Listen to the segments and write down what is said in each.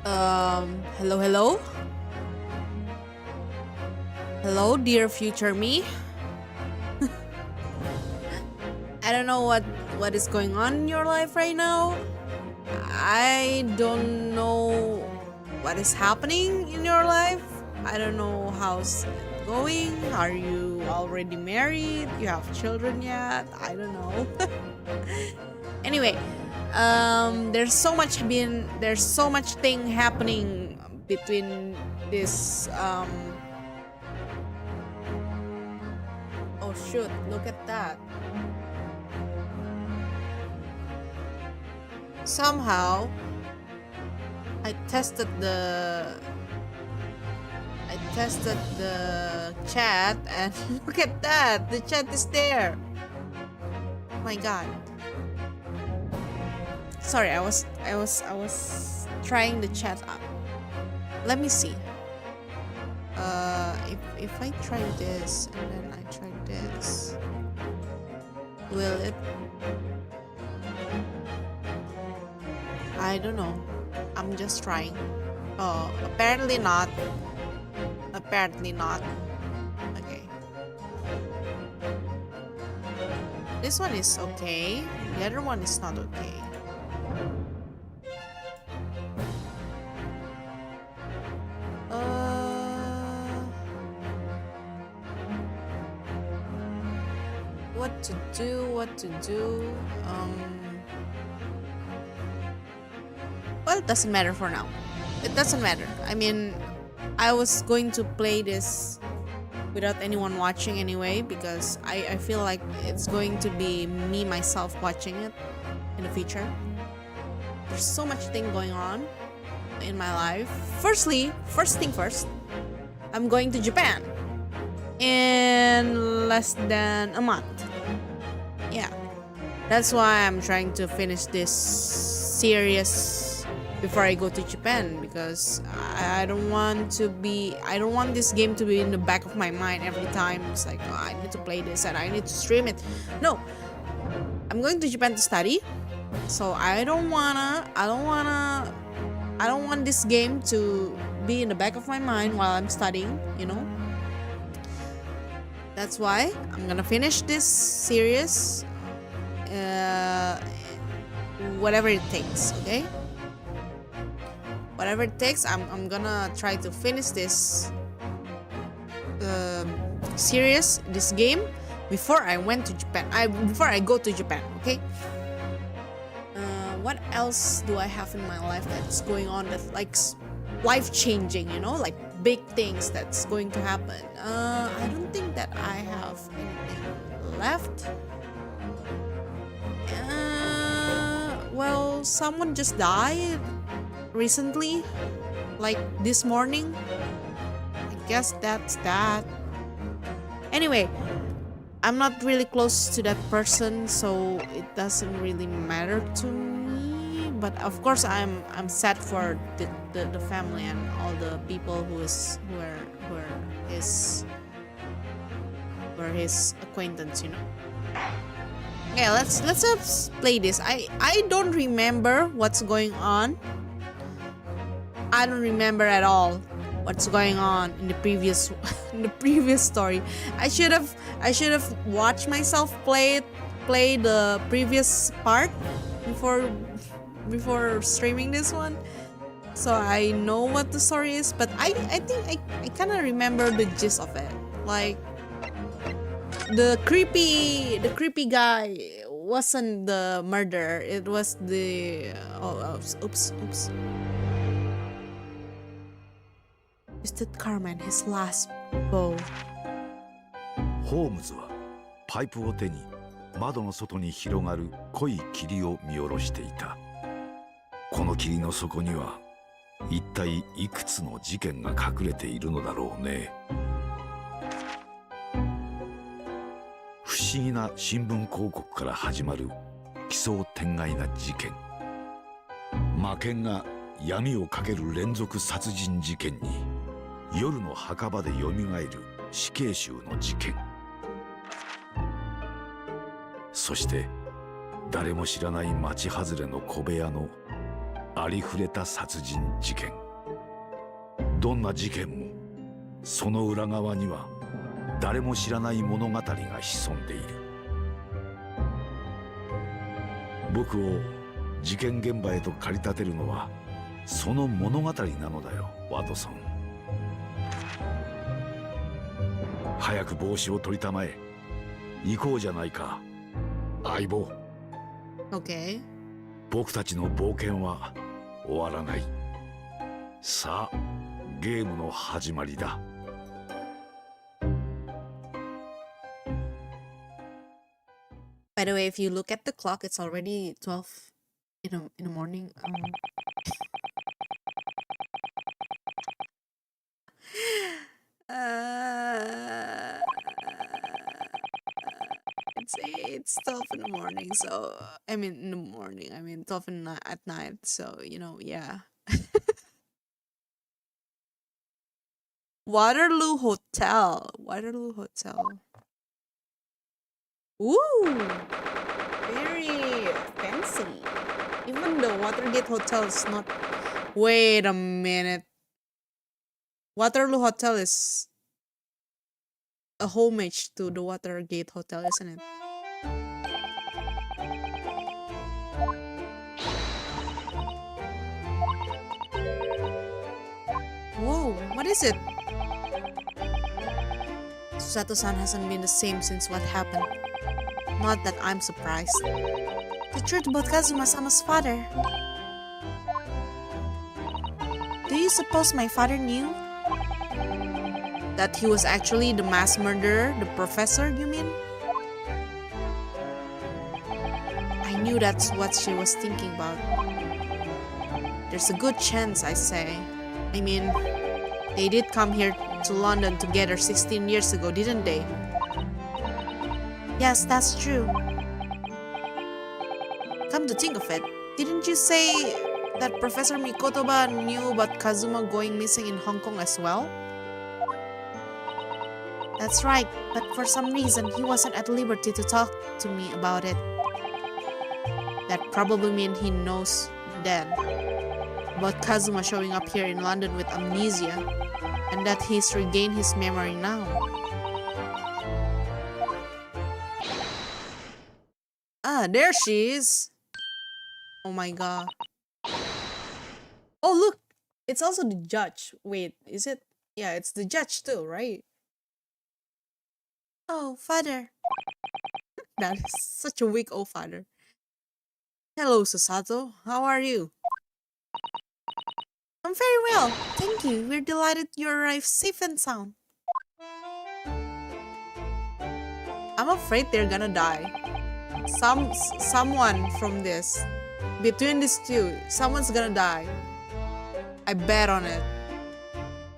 Hello, hello? Hello, dear future me. I don't know what is going on in your life right now. I don't know what is happening in your life. I don't know how's it going. Are you already married? You have children yet? I don't know. Anyway, there's so much thing happening between this oh shoot, look at that. Somehow I tested the chat and look at that. The chat is there. Oh my god. Sorry, I was trying the chat up. Let me see. If I try this and then I try this, will it? I don't know. I'm just trying. Oh, apparently not. Apparently not. Okay. This one is okay. The other one is not okay. What to do? Well, it doesn't matter for now. It doesn't matter. I mean, I was going to play this without anyone watching anyway because I feel like it's going to be me myself watching it in the future. There's so much thing going on in my life. First thing first, I'm going to Japan in less than a month. Yeah, that's why I'm trying to finish this series before I go to Japan because I don't want this game to be in the back of my mind every time. It's like, oh, I need to play this and I need to stream it. No, I'm going to Japan to study, so I don't want this game to be in the back of my mind while I'm studying, you know. That's why I'm gonna finish this series, whatever it takes, okay? Whatever it takes, I'm gonna try to finish this series, this game, before I went to Japan. Before I go to Japan, okay? What else do I have in my life that's going on that's like life-changing, you know, like big things that's going to happen? I don't think that I have anything left. Well, someone just died recently, like this morning. I guess that's that. Anyway, I'm not really close to that person, so it doesn't really matter to me. But of course, I'm sad for the family and all the people who were his acquaintance, you know. Okay, let's play this. I don't remember what's going on. I don't remember at all what's going on in the previous story. I should have watched myself play the previous part before streaming this one, so I know what the story is. But I think I kind of remember the gist of it. Like the creepy guy wasn't the murderer. It was the oops. Used Carmen his last bow. ホームズはパイプを手に窓の外に広がる濃い霧を見下ろしていた。この霧の底には一体いくつの事件が隠れているのだろうね。不思議な新聞広告から始まる奇想天外な事件。魔剣が闇をかける連続殺人事件に夜の墓場でよみがえる死刑囚の事件。そして誰も知らない町外れの小部屋のありふれた殺人事件。どんな事件もその裏側には誰も知らない物語が潜んでいる。僕を事件現場へと駆り立てるのはその物語なのだよ、ワトソン。早く帽子を取りたまえ。行こうじゃないか、相棒。Okay. 僕たちの冒険は終わらない。さあ、ゲームの始まりだ。By the way, if you look at the clock, it's already 12 in the morning. Uh, it's 12 in the morning, so I mean in the morning. I mean 12 at night. So yeah. Waterloo Hotel. Waterloo Hotel. Ooh, very fancy. Even the Watergate Hotel is not. Wait a minute. Waterloo Hotel is a homage to the Watergate Hotel, isn't it? Whoa, what is it? Susato-san hasn't been the same since what happened. Not that I'm surprised. The truth about Kazuma-sama's father. Do you suppose my father knew? That he was actually the mass murderer, the professor, you mean? I knew that's what she was thinking about. There's a good chance, I say. I mean, they did come here to London together 16 years ago, didn't they? Yes, that's true. Come to think of it, didn't you say that Professor Mikotoba knew about Kazuma going missing in Hong Kong as well? That's right, but for some reason he wasn't at liberty to talk to me about it. That probably means he knows then about Kazuma showing up here in London with amnesia, and that he's regained his memory now. Ah, there she is! Oh my god. Oh look! It's also the judge. Wait, is it? Yeah, it's the judge too, right? Oh, father. That is such a weak old father. Hello, Susato. How are you? I'm very well, thank you. We're delighted you arrived safe and sound. I'm afraid they're gonna die. Someone from this. Between these two, someone's gonna die. I bet on it.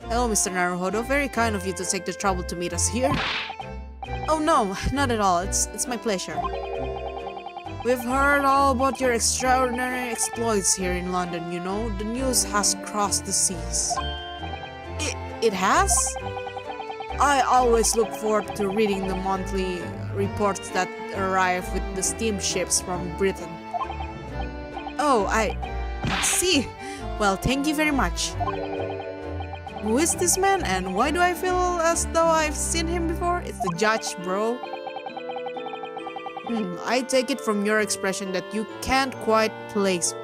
Hello, Mr. Naruhodo. Very kind of you to take the trouble to meet us here. Oh no, not at all. It's my pleasure. We've heard all about your extraordinary exploits here in London, you know. The news has crossed the seas. It has? I always look forward to reading the monthly reports that arrive with the steamships from Britain. Oh, I see. Well, thank you very much. Who is this man and why do I feel as though I've seen him before? It's the judge, bro. I take it from your expression that you can't quite place me.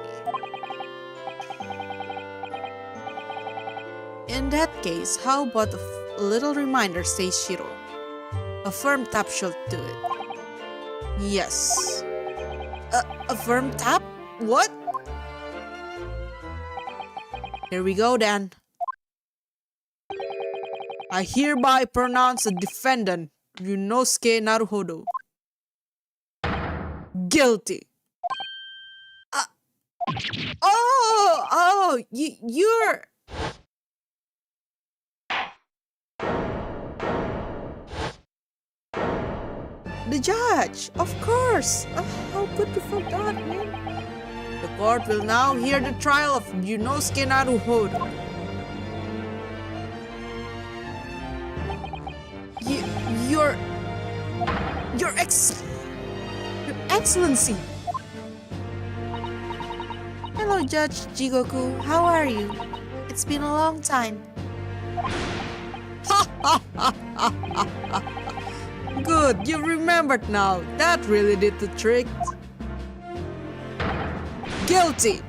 In that case, how about a little reminder, says Shiro. A firm tap should do it. Yes. A firm tap? What? Here we go then. I hereby pronounce the defendant, Ryunosuke Naruhodo, guilty. You're... The judge, of course. How could we forget, man? The court will now hear the trial of Ryunosuke Naruhodo. Your Excellency. Hello, Hello, Judge Jigoku. How are you? It's been a long time. Good, you remembered now. That really did the trick. Guilty.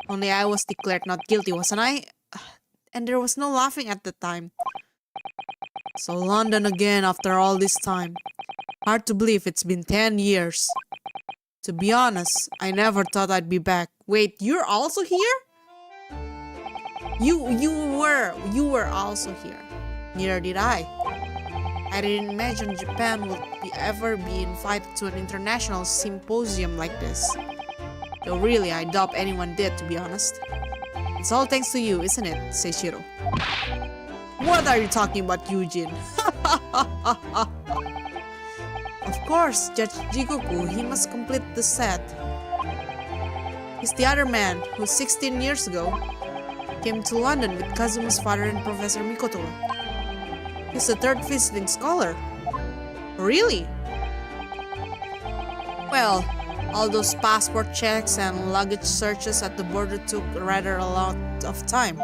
Only I was declared not guilty, wasn't I? And there was no laughing at the time. So London again after all this time. Hard to believe it's been 10 years. To be honest, I never thought I'd be back. Wait, you're also here? You were also here. Neither did I. I didn't imagine Japan would ever be invited to an international symposium like this. Though really, I doubt anyone did, to be honest. It's all thanks to you, isn't it, Seishiro? What are you talking about, Eugene? Of course, Judge Jigoku, he must complete the set. He's the other man who 16 years ago came to London with Kazuma's father and Professor Mikoto. He's the third visiting scholar. Really? Well, all those passport checks and luggage searches at the border took rather a lot of time.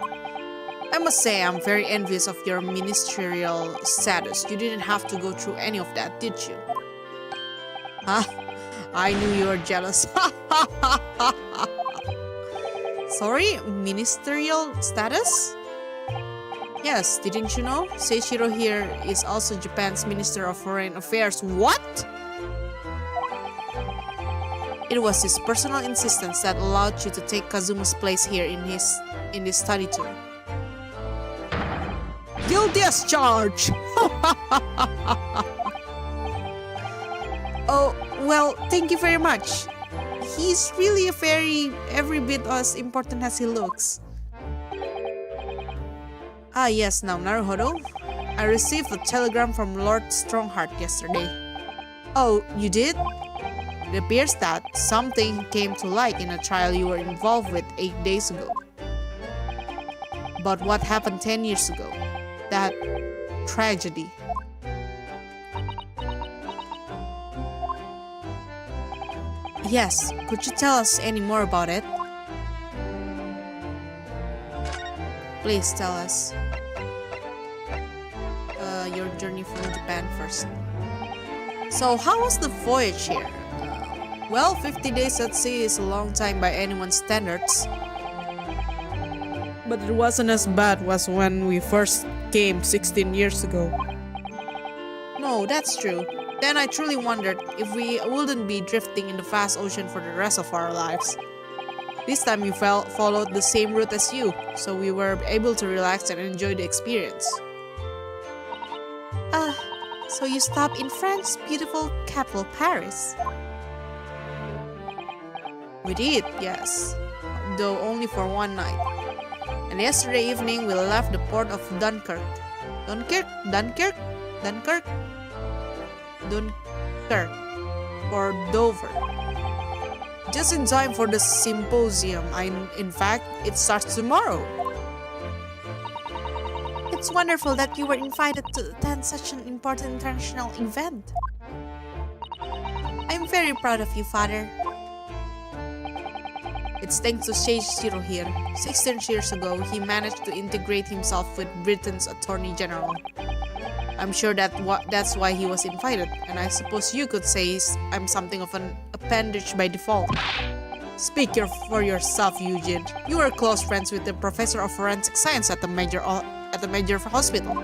I must say I'm very envious of your ministerial status. You didn't have to go through any of that, did you? Huh? I knew you were jealous. Sorry, ministerial status? Yes, didn't you know? Seishiro here is also Japan's Minister of Foreign Affairs. What? It was his personal insistence that allowed you to take Kazuma's place here in this study tour. Guilty as charged! Oh, well, thank you very much. He's really every bit as important as he looks. Ah yes, now Naruhodo. I received a telegram from Lord Strongheart yesterday. Oh, you did? It appears that something came to light in a trial you were involved with 8 days ago. But what happened 10 years ago? That tragedy. Yes, could you tell us any more about it? Please tell us. Your journey from Japan first. So, how was the voyage here? Well, 50 days at sea is a long time by anyone's standards. But it wasn't as bad as when we first came 16 years ago. No, that's true. Then I truly wondered if we wouldn't be drifting in the vast ocean for the rest of our lives. This time we followed the same route as you, so we were able to relax and enjoy the experience. So you stopped in France's beautiful capital, Paris? We did, yes, though only for one night. And yesterday evening we left the port of Dunkirk. Dunkirk? Or Dover. Just in time for the symposium. In fact, it starts tomorrow. It's wonderful that you were invited to attend such an important international event. I'm very proud of you, Father. It's thanks to Seishiro here. 16 years ago, he managed to integrate himself with Britain's Attorney General. I'm sure that's why he was invited, and I suppose you could say I'm something of an appendage by default. Speak for yourself, Eugene. You are close friends with the professor of forensic science at the major hospital.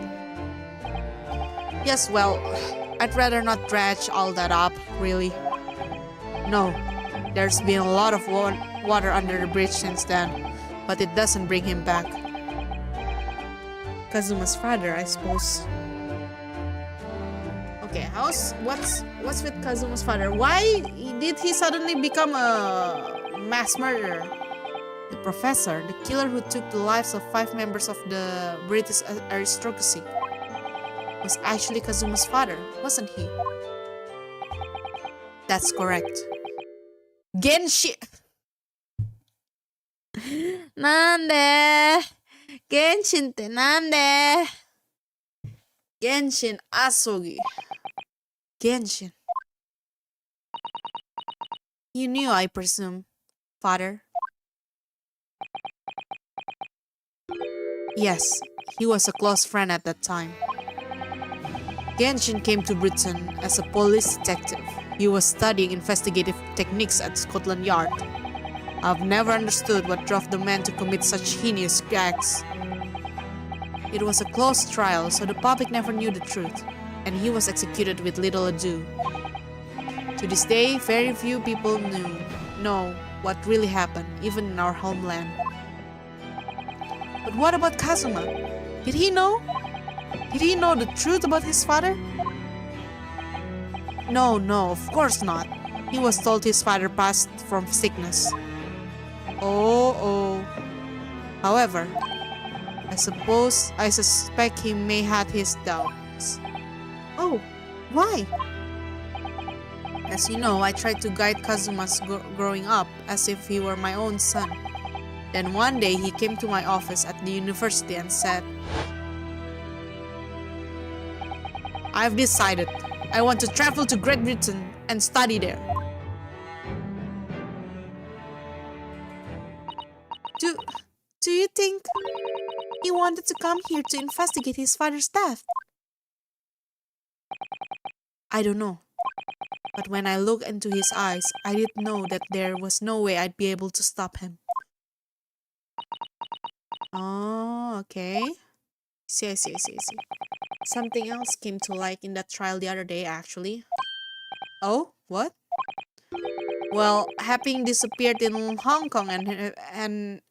Yes, well, I'd rather not dredge all that up, really. No, there's been a lot of water under the bridge since then, but it doesn't bring him back. Kazuma's father, I suppose. Okay, what's with Kazuma's father? Why did he suddenly become a mass murderer? The professor, the killer who took the lives of 5 members of the British aristocracy, was actually Kazuma's father, wasn't he? That's correct. Genshin! Nande? Genshin te nande? Genshin Asogi. Genshin. You knew, I presume, father. Yes, he was a close friend at that time. Genshin came to Britain as a police detective. He was studying investigative techniques at Scotland Yard. I've never understood what drove the man to commit such heinous acts. It was a closed trial, so the public never knew the truth, and he was executed with little ado. To this day, very few people know what really happened, even in our homeland. But what about Kazuma? Did he know? Did he know the truth about his father? No, of course not. He was told his father passed from sickness. Oh. However, I suspect he may have his doubts. Oh, why? As you know, I tried to guide Kazuma's growing up as if he were my own son. Then one day he came to my office at the university and said, I've decided. I want to travel to Great Britain and study there. Do you think he wanted to come here to investigate his father's death? I don't know. But when I looked into his eyes, I did know that there was no way I'd be able to stop him. Oh, okay. See. Something else came to light in that trial the other day, actually. Oh, what? Well, having disappeared in Hong Kong and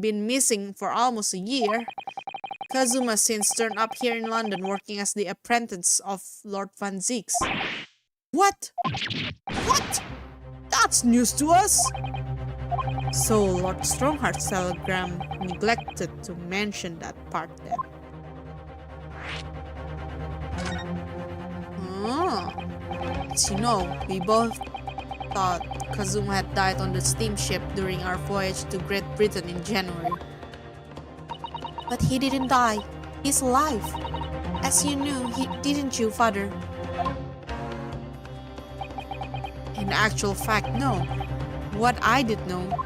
been missing for almost a year, Kazuma since turned up here in London working as the apprentice of Lord Van Zieks. What? That's news to us! So Lord Strongheart's telegram neglected to mention that part then. As you know, we both thought Kazuma had died on the steamship during our voyage to Great Britain in January. But he didn't die. He's alive. As you knew, didn't you, father? In actual fact, no. What I did know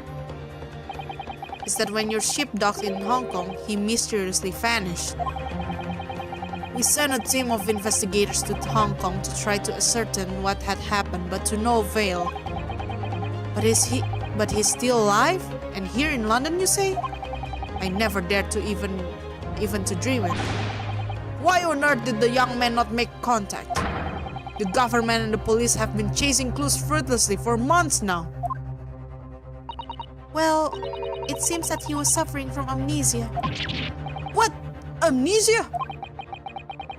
is that when your ship docked in Hong Kong, he mysteriously vanished. We sent a team of investigators to Hong Kong to try to ascertain what had happened, but to no avail. But he's still alive? And here in London, you say? I never dared to even to dream it. Why on earth did the young man not make contact? The government and the police have been chasing clues fruitlessly for months now. Well, it seems that he was suffering from amnesia. What? Amnesia?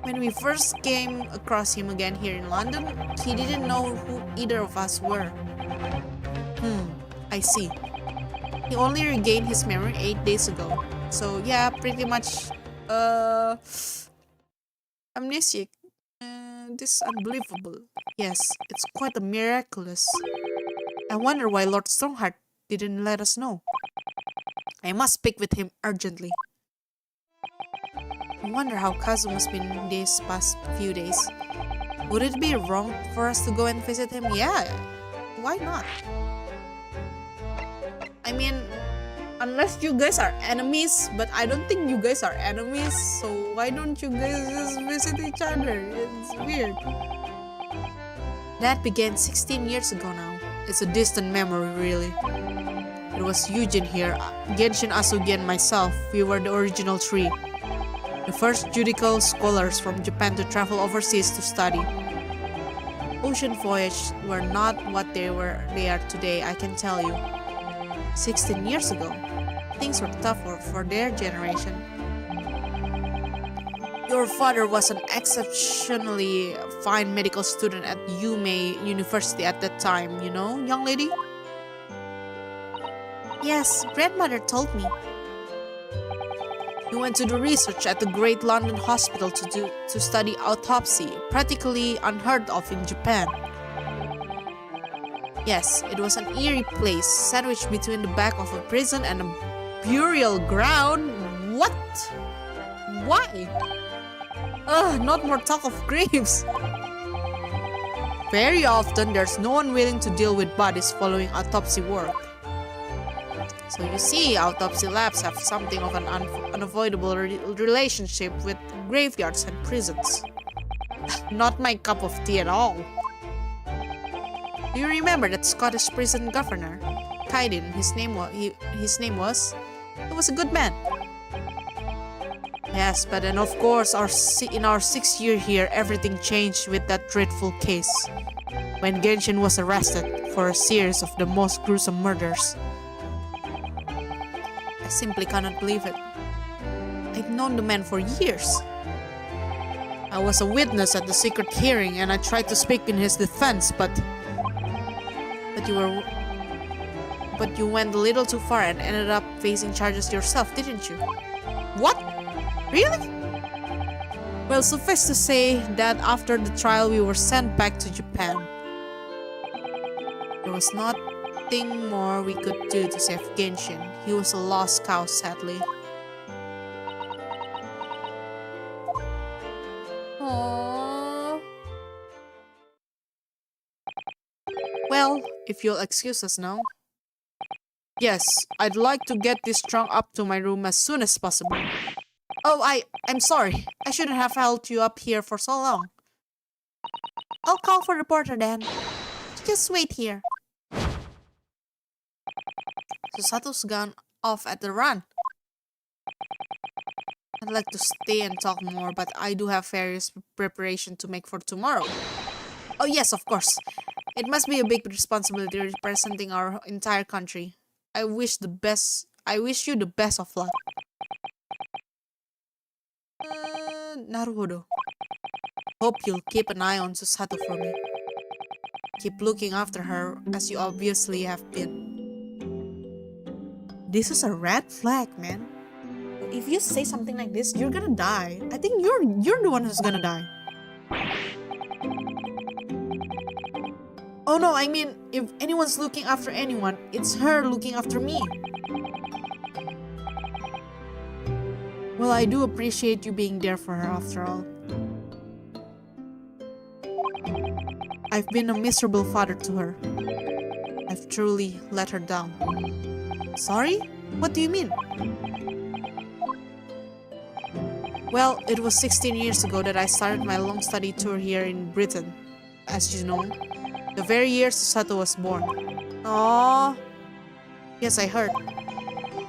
When we first came across him again here in London, he didn't know who either of us were. I see. He only regained his memory 8 days ago. So yeah, pretty much amnesiac. This is unbelievable. Yes, it's quite miraculous. I wonder why Lord Strongheart didn't let us know. I must speak with him urgently. I wonder how Kazuma's been these past few days. Would it be wrong for us to go and visit him? Yeah, why not? I mean, unless you guys are enemies, but I don't think you guys are enemies, so why don't you guys just visit each other? It's weird. That began 16 years ago now. It's a distant memory, really. It was Eugene here, Genshin Asugi and myself. We were the original three. The first judicial scholars from Japan to travel overseas to study. Ocean voyages were not what they are today, I can tell you. 16 years ago, things were tougher for their generation. Your father was an exceptionally fine medical student at Yume University at that time, you know, young lady? Yes, grandmother told me. He went to do research at the Great London Hospital to study autopsy, practically unheard of in Japan. Yes, it was an eerie place, sandwiched between the back of a prison and a burial ground. What? Why? Ugh, not more talk of graves. Very often, there's no one willing to deal with bodies following autopsy work. So you see, autopsy labs have something of an unavoidable relationship with graveyards and prisons. Not my cup of tea at all. Do you remember that Scottish prison governor? Kaiden, his name was. He was a good man. Yes, but then of course, in our 6th year here, everything changed with that dreadful case. When Genshin was arrested for a series of the most gruesome murders. I simply cannot believe it. I've known the man for years. I was a witness at the secret hearing and I tried to speak in his defense, but you went a little too far and ended up facing charges yourself, didn't you? What? Really? Well, suffice to say that after the trial we were sent back to Japan. There was nothing more we could do to save Genshin. He was a lost cause, sadly. Aww. Well, if you'll excuse us now. Yes, I'd like to get this trunk up to my room as soon as possible. Oh, I'm sorry. I shouldn't have held you up here for so long. I'll call for the porter then. Just wait here. Susato's gone off at the run. I'd like to stay and talk more, but I do have various preparation to make for tomorrow. Oh yes, of course. It must be a big responsibility representing our entire country. I wish you the best of luck. Naruhodo. Hope you'll keep an eye on Susato for me. Keep looking after her as you obviously have been. This is a red flag, man. If you say something like this, you're gonna die. I think you're the one who's gonna die. Oh no, I mean, if anyone's looking after anyone, it's her looking after me. Well, I do appreciate you being there for her after all. I've been a miserable father to her. I've truly let her down. Sorry? What do you mean? Well, it was 16 years ago that I started my long study tour here in Britain. As you know, the very year Susato was born. Aww. Yes, I heard.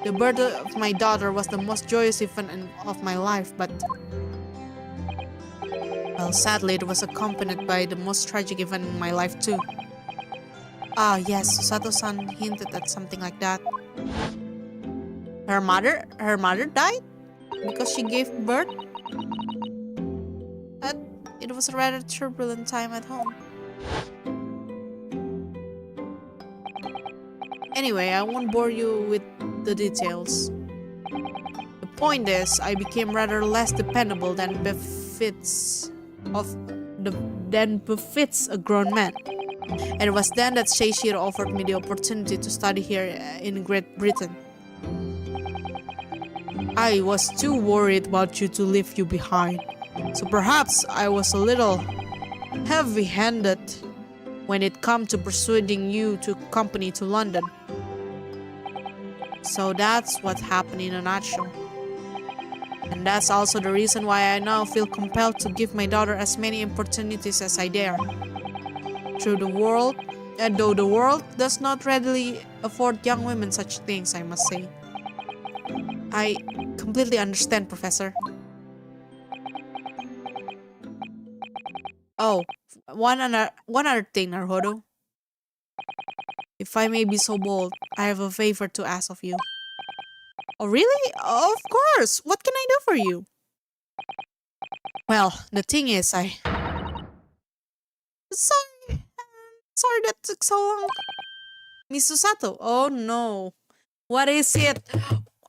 The birth of my daughter was the most joyous event of my life, but... well, sadly, it was accompanied by the most tragic event in my life too. Ah, yes, Susato-san hinted at something like that. Her mother died? Because she gave birth? But it was a rather turbulent time at home. Anyway, I won't bore you with the details. The point is, I became rather less dependable than befits a grown man. And it was then that Seishiro offered me the opportunity to study here in Great Britain. I was too worried about you to leave you behind. So perhaps I was a little heavy-handed when it came to persuading you to accompany to London. So that's what happened in a nutshell. And that's also the reason why I now feel compelled to give my daughter as many opportunities as I dare. Though the world does not readily afford young women such things, I must say. I completely understand, Professor. Oh, one other thing, Naruhodo. If I may be so bold, I have a favor to ask of you. Oh, really? Of course! What can I do for you? Well, the thing is, Sorry that took so long. Miss Susato, oh no. What is it?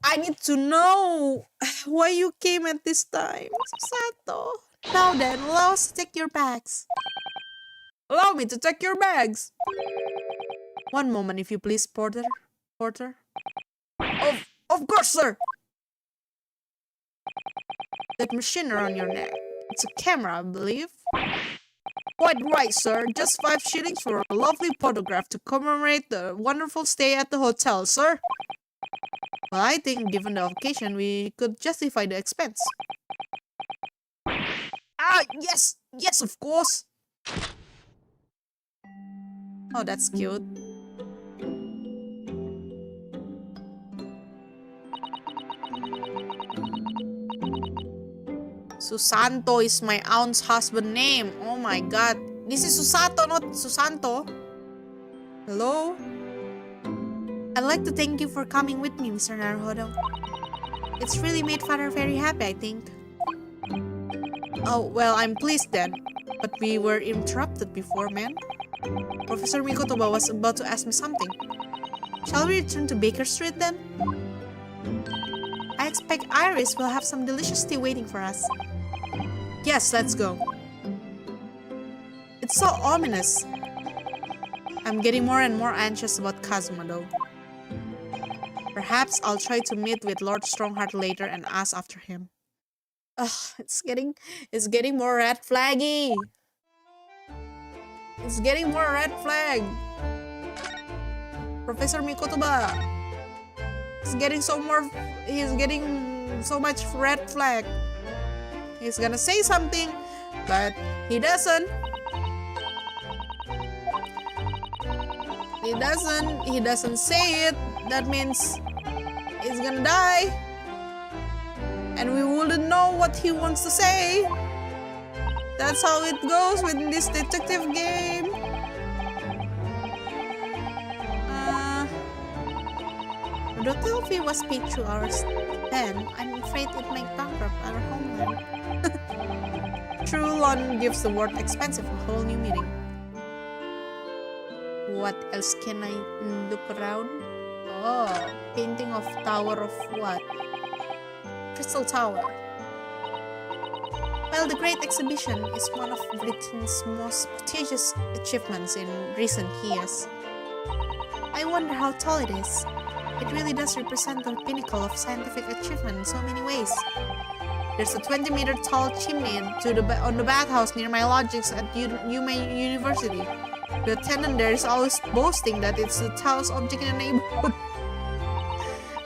I need to know why you came at this time, Susato. Now then, allow us to take your bags. Allow me to take your bags. One moment, if you please, Porter. Of course, sir. That machine around your neck. It's a camera, I believe. Quite right, sir. Just 5 shillings for a lovely photograph to commemorate the wonderful stay at the hotel, sir. Well, I think given the occasion, we could justify the expense. Ah, yes! Yes, of course! Oh, that's cute. Susanto is my aunt's husband name. Oh my god. This is Susato, not Susanto. Hello? I'd like to thank you for coming with me, Mr. Naruhodo. It's really made Father very happy, I think. Oh, well, I'm pleased then. But we were interrupted before, man. Professor Mikotoba was about to ask me something. Shall we return to Baker Street then? I expect Iris will have some delicious tea waiting for us. Yes, let's go. It's so ominous. I'm getting more and more anxious about Kazuma though. Perhaps I'll try to meet with Lord Strongheart later and ask after him. Ugh, it's getting more red flaggy. It's getting more red flag. Professor Mikotoba. He's getting so much red flag. He's gonna say something, but he doesn't. He doesn't say it. That means he's gonna die. And we wouldn't know what he wants to say. That's how it goes with this detective game. The hotel fee was paid through our then. I'm afraid it might bankrupt our homeland. True loan gives the word expensive a whole new meaning. What else can I look around? Oh, painting of Tower of what? Crystal Tower. Well, the Great Exhibition is one of Britain's most prestigious achievements in recent years. I wonder how tall it is. It really does represent the pinnacle of scientific achievement in so many ways. There's a 20-meter tall chimney on the bathhouse near my lodgings at Yumei University. The attendant there is always boasting that it's the tallest object in the neighborhood.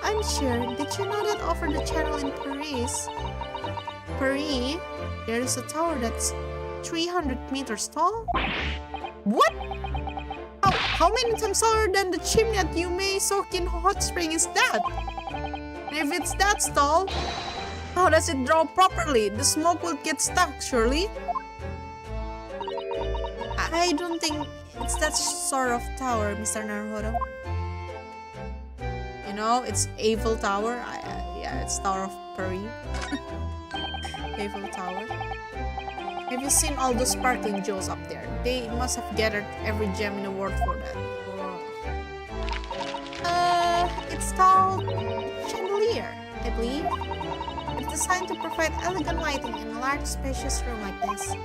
I'm sure. Did you know that over the channel in Paris, there is a tower that's 300 meters tall? What? How many times taller than the chimney at Yumei Sokin Hot Spring is that? And if it's that tall, how does it draw properly? The smoke will get stuck, surely? I don't think it's that sort of tower, Mr. Naruhodo. You know, it's Eiffel Tower. Yeah, it's Tower of Paris. Eiffel Tower. Have you seen all those sparkling jewels up there? They must have gathered every gem in the world for that. It's called chandelier, I believe. It's designed to provide elegant lighting in a large, spacious room like this.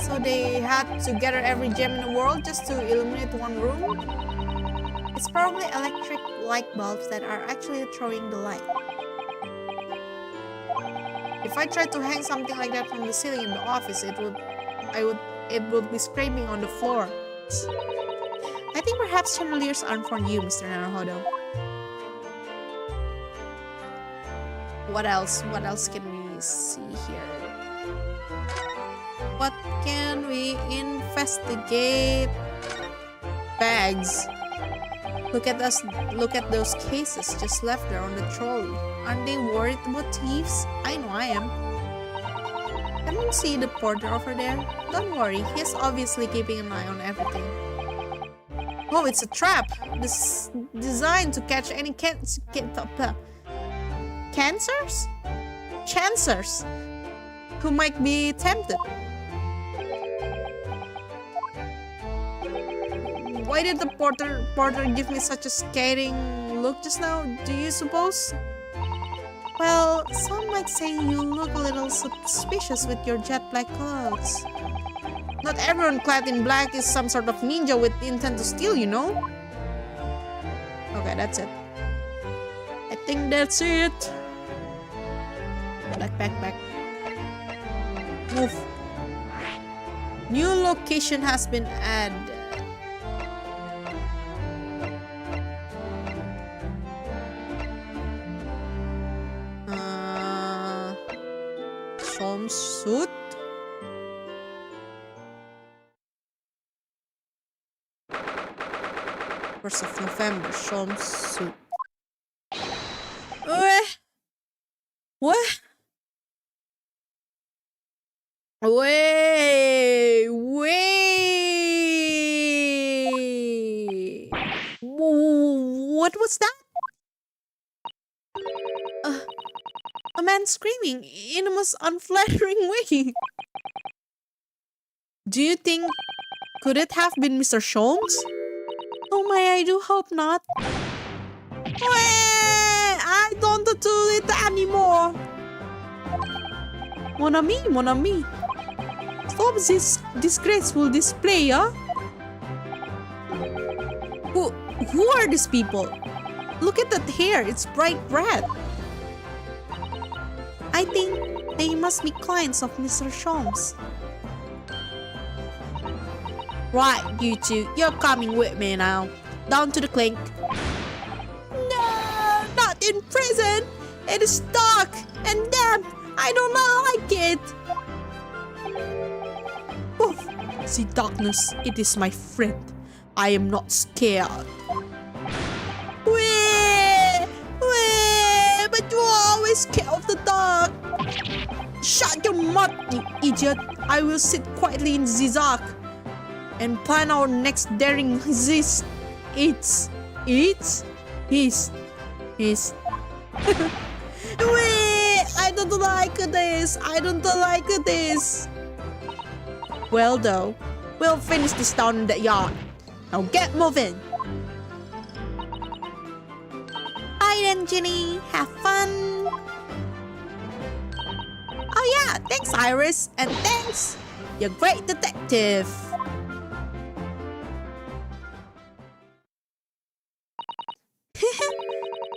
So they had to gather every gem in the world just to illuminate one room? It's probably electric light bulbs that are actually throwing the light. If I tried to hang something like that from the ceiling in the office, it would be scraping on the floor. I think perhaps chandeliers aren't for you, Mr. Naruhodo. What else? What else can we see here? What can we investigate? Bags. Look at those cases just left there on the trolley. Aren't they worried about thieves? I know I am. Can you see the porter over there? Don't worry, he's obviously keeping an eye on everything. Oh, it's a trap! This designed to catch any chancers who might be tempted. Why did the porter give me such a scathing look just now, do you suppose? Well, some might say you look a little suspicious with your jet black clothes. Not everyone clad in black is some sort of ninja with the intent to steal, you know? Okay, that's it. I think that's it. Back. Move. New location has been added. Swimsuit. 1st of November, swimsuit. What? Wait. What was that? A man screaming in a most unflattering way. Do you think could it have been Mr. Sholmes? Oh my, I do hope not. I don't do it anymore. Mon ami. Stop this disgraceful display, huh? Who are these people? Look at that hair, it's bright red. I think they must be clients of Mr. Sholmes. Right, you two, you're coming with me now. Down to the clink. No, not in prison. It is dark and damp. I don't like it. Oof. See, darkness, it is my friend. I am not scared. But you are always scared of the dark. Shut your mouth, you idiot. I will sit quietly in the dark and plan our next daring his. I don't like this. Well though, we'll finish this down in the yard. Now get moving. Bye then, Ginny. Have fun. Oh yeah, thanks Iris. And thanks. You're a great detective.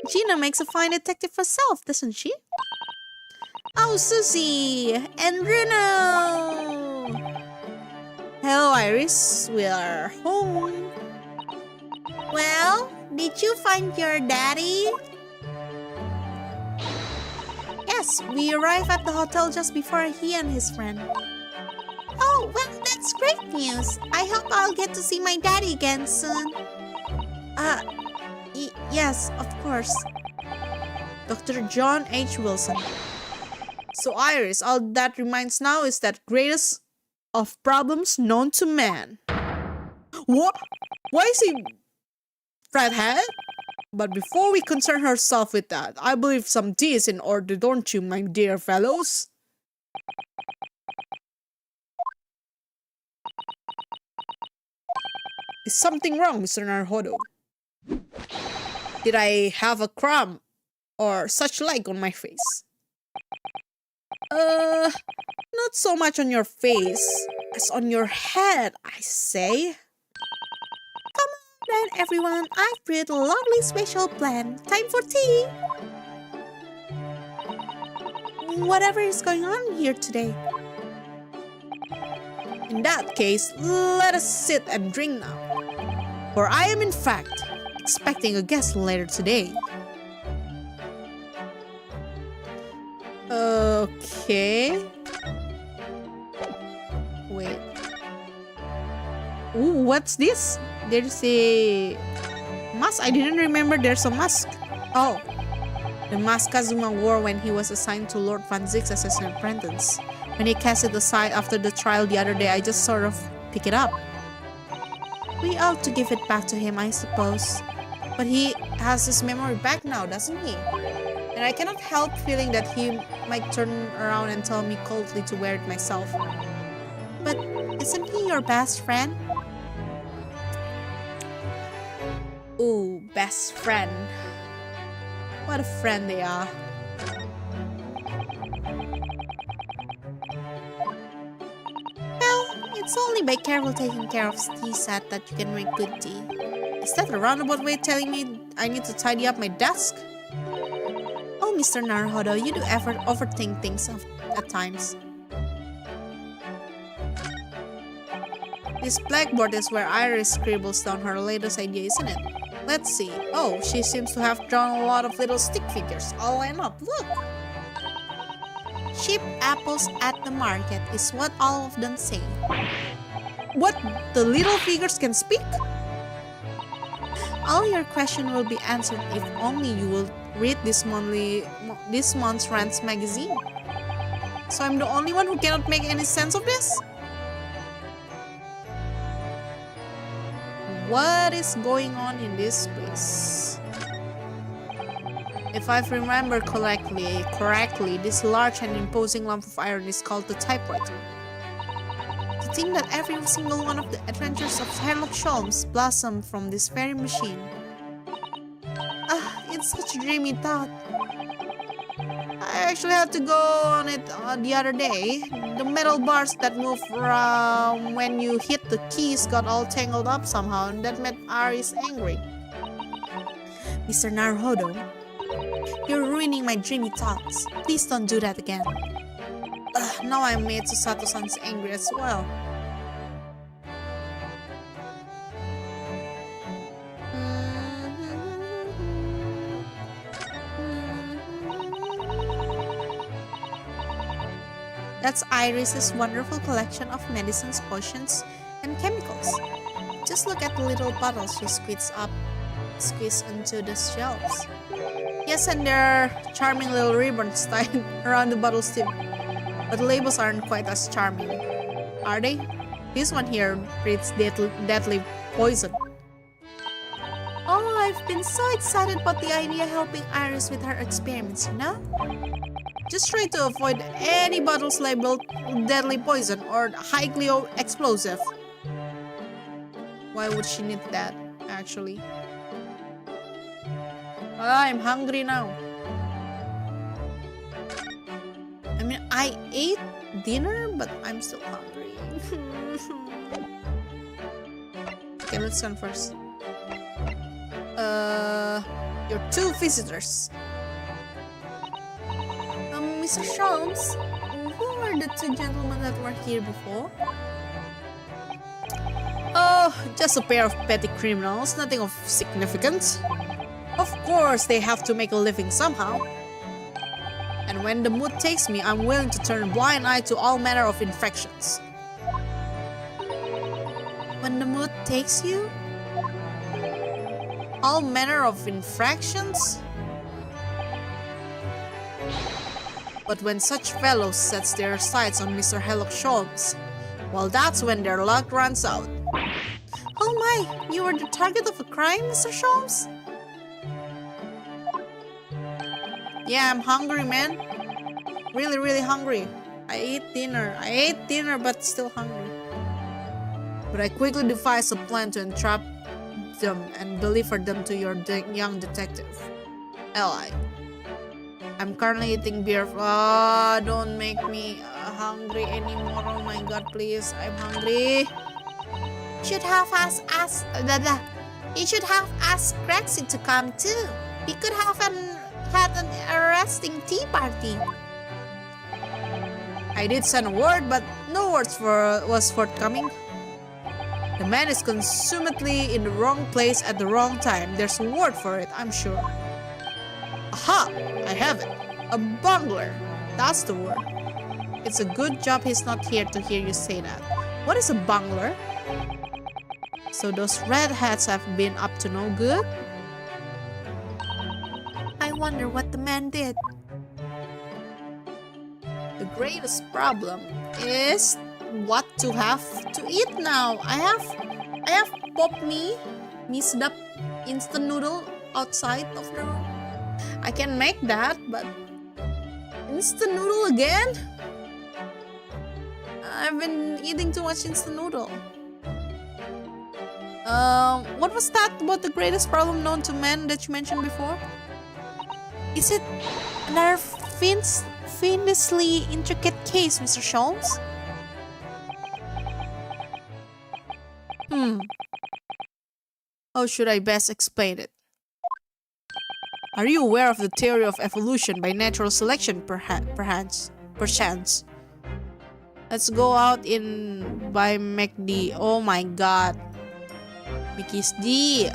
Gina makes a fine detective herself, doesn't she? Oh, Susie and Bruno. Hello, Iris. We are home. Well, did you find your daddy? Yes, we arrived at the hotel just before he and his friend. Oh, well, that's great news. I hope I'll get to see my daddy again soon. Yes, of course. Dr. John H. Wilson. So Iris, all that remains now is that greatest of problems known to man. What? Why is he redhead? But before we concern ourselves with that, I believe some tea is in order, don't you, my dear fellows? Is something wrong, Mr. Naruhodo? Did I have a crumb or such like on my face? Not so much on your face as on your head, I say. Come on then, everyone. I've prepared a lovely special plan. Time for tea. Whatever is going on here today. In that case, let us sit and drink now. For I am in fact expecting a guest later today. Okay. Wait. Ooh, what's this? There's a mask. I didn't remember there's a mask. Oh. The mask Kazuma wore when he was assigned to Lord Van Ziek's assassin apprentice. When he cast it aside after the trial the other day, I just sort of picked it up. We ought to give it back to him, I suppose. But he has his memory back now, doesn't he? And I cannot help feeling that he might turn around and tell me coldly to wear it myself. But isn't he your best friend? Ooh, best friend. What a friend they are. Well, it's only by careful taking care of tea set that you can make good tea. Is that a roundabout way of telling me I need to tidy up my desk? Oh, Mr. Naruhodo, you do ever overthink things at times. This blackboard is where Iris scribbles down her latest idea, isn't it? Let's see. Oh, she seems to have drawn a lot of little stick figures all lined up. Look! Cheap apples at the market is what all of them say. What? The little figures can speak? All your questions will be answered if only you will read this month's Rants magazine. So I'm the only one who cannot make any sense of this? What is going on in this place? If I remember correctly, this large and imposing lump of iron is called the typewriter. To think that every single one of the adventures of Sherlock Holmes blossomed from this very machine. It's such a dreamy thought. I actually had to go on it the other day. The metal bars that move when you hit the keys got all tangled up somehow, and that made Aris angry. Mr. Naruhodo, you're ruining my dreamy thoughts. Please don't do that again. Now I made Susato-san angry as well. That's Iris's wonderful collection of medicines, potions, and chemicals. Just look at the little bottles she squeezed into the shelves. Yes, and there are charming little ribbons tied around the bottles too. But the labels aren't quite as charming, are they? This one here reads deadly poison. Oh, I've been so excited about the idea of helping Iris with her experiments, you know? Just try to avoid any bottles labeled deadly poison or highly explosive. Why would she need that, actually? I'm hungry now. I mean, I ate dinner, but I'm still hungry. Okay, let's scan first. Your two visitors. Mr. Sholmes, who were the two gentlemen that were here before? Oh, just a pair of petty criminals, nothing of significance. Of course, they have to make a living somehow. And when the mood takes me, I'm willing to turn a blind eye to all manner of infractions. When the mood takes you? All manner of infractions? But when such fellows sets their sights on Mr. Sherlock Holmes, well, that's when their luck runs out. Oh my, you were the target of a crime, Mr. Holmes? Yeah, I'm hungry, man. Really, really hungry. I ate dinner, but still hungry. But I quickly devised a plan to entrap them and deliver them to your young detective, Ally. I'm currently eating beer. Oh, don't make me hungry anymore. Oh my god, please. I'm hungry. You should have asked Grexy to come too. We could have had an arresting tea party. I did send a word, but no words was forthcoming. The man is consummately in the wrong place at the wrong time. There's a word for it, I'm sure. Aha! I have it. A bungler. That's the word. It's a good job he's not here to hear you say that. What is a bungler? So those redheads have been up to no good? I wonder what the man did. The greatest problem is what to have to eat now. I have pop me sedap instant noodle outside of the room. I can make that, but instant noodle again? I've been eating too much instant noodle. What was that about the greatest problem known to man that you mentioned before? Is it another fiendishly intricate case, Mr. Sholmes? How should I best explain it? Are you aware of the theory of evolution by natural selection, perchance? Let's go out in by McD. Oh my god. Mickey's D.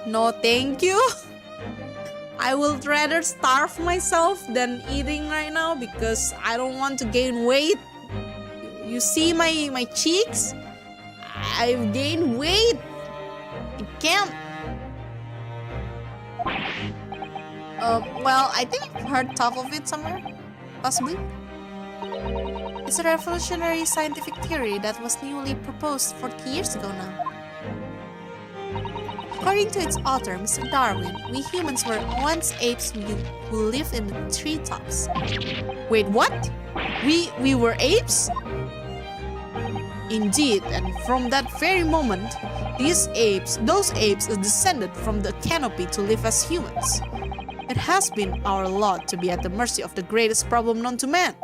No thank you. I would rather starve myself than eating right now because I don't want to gain weight. You see my cheeks? I've gained weight. I can't. Well, I think I've heard talk of it somewhere. Possibly. It's a revolutionary scientific theory that was newly proposed 40 years ago now. According to its author, Mr. Darwin, we humans were once apes who lived in the treetops. Wait, what? We were apes? Indeed, and from that very moment, those apes descended from the canopy to live as humans. It has been our lot to be at the mercy of the greatest problem known to man.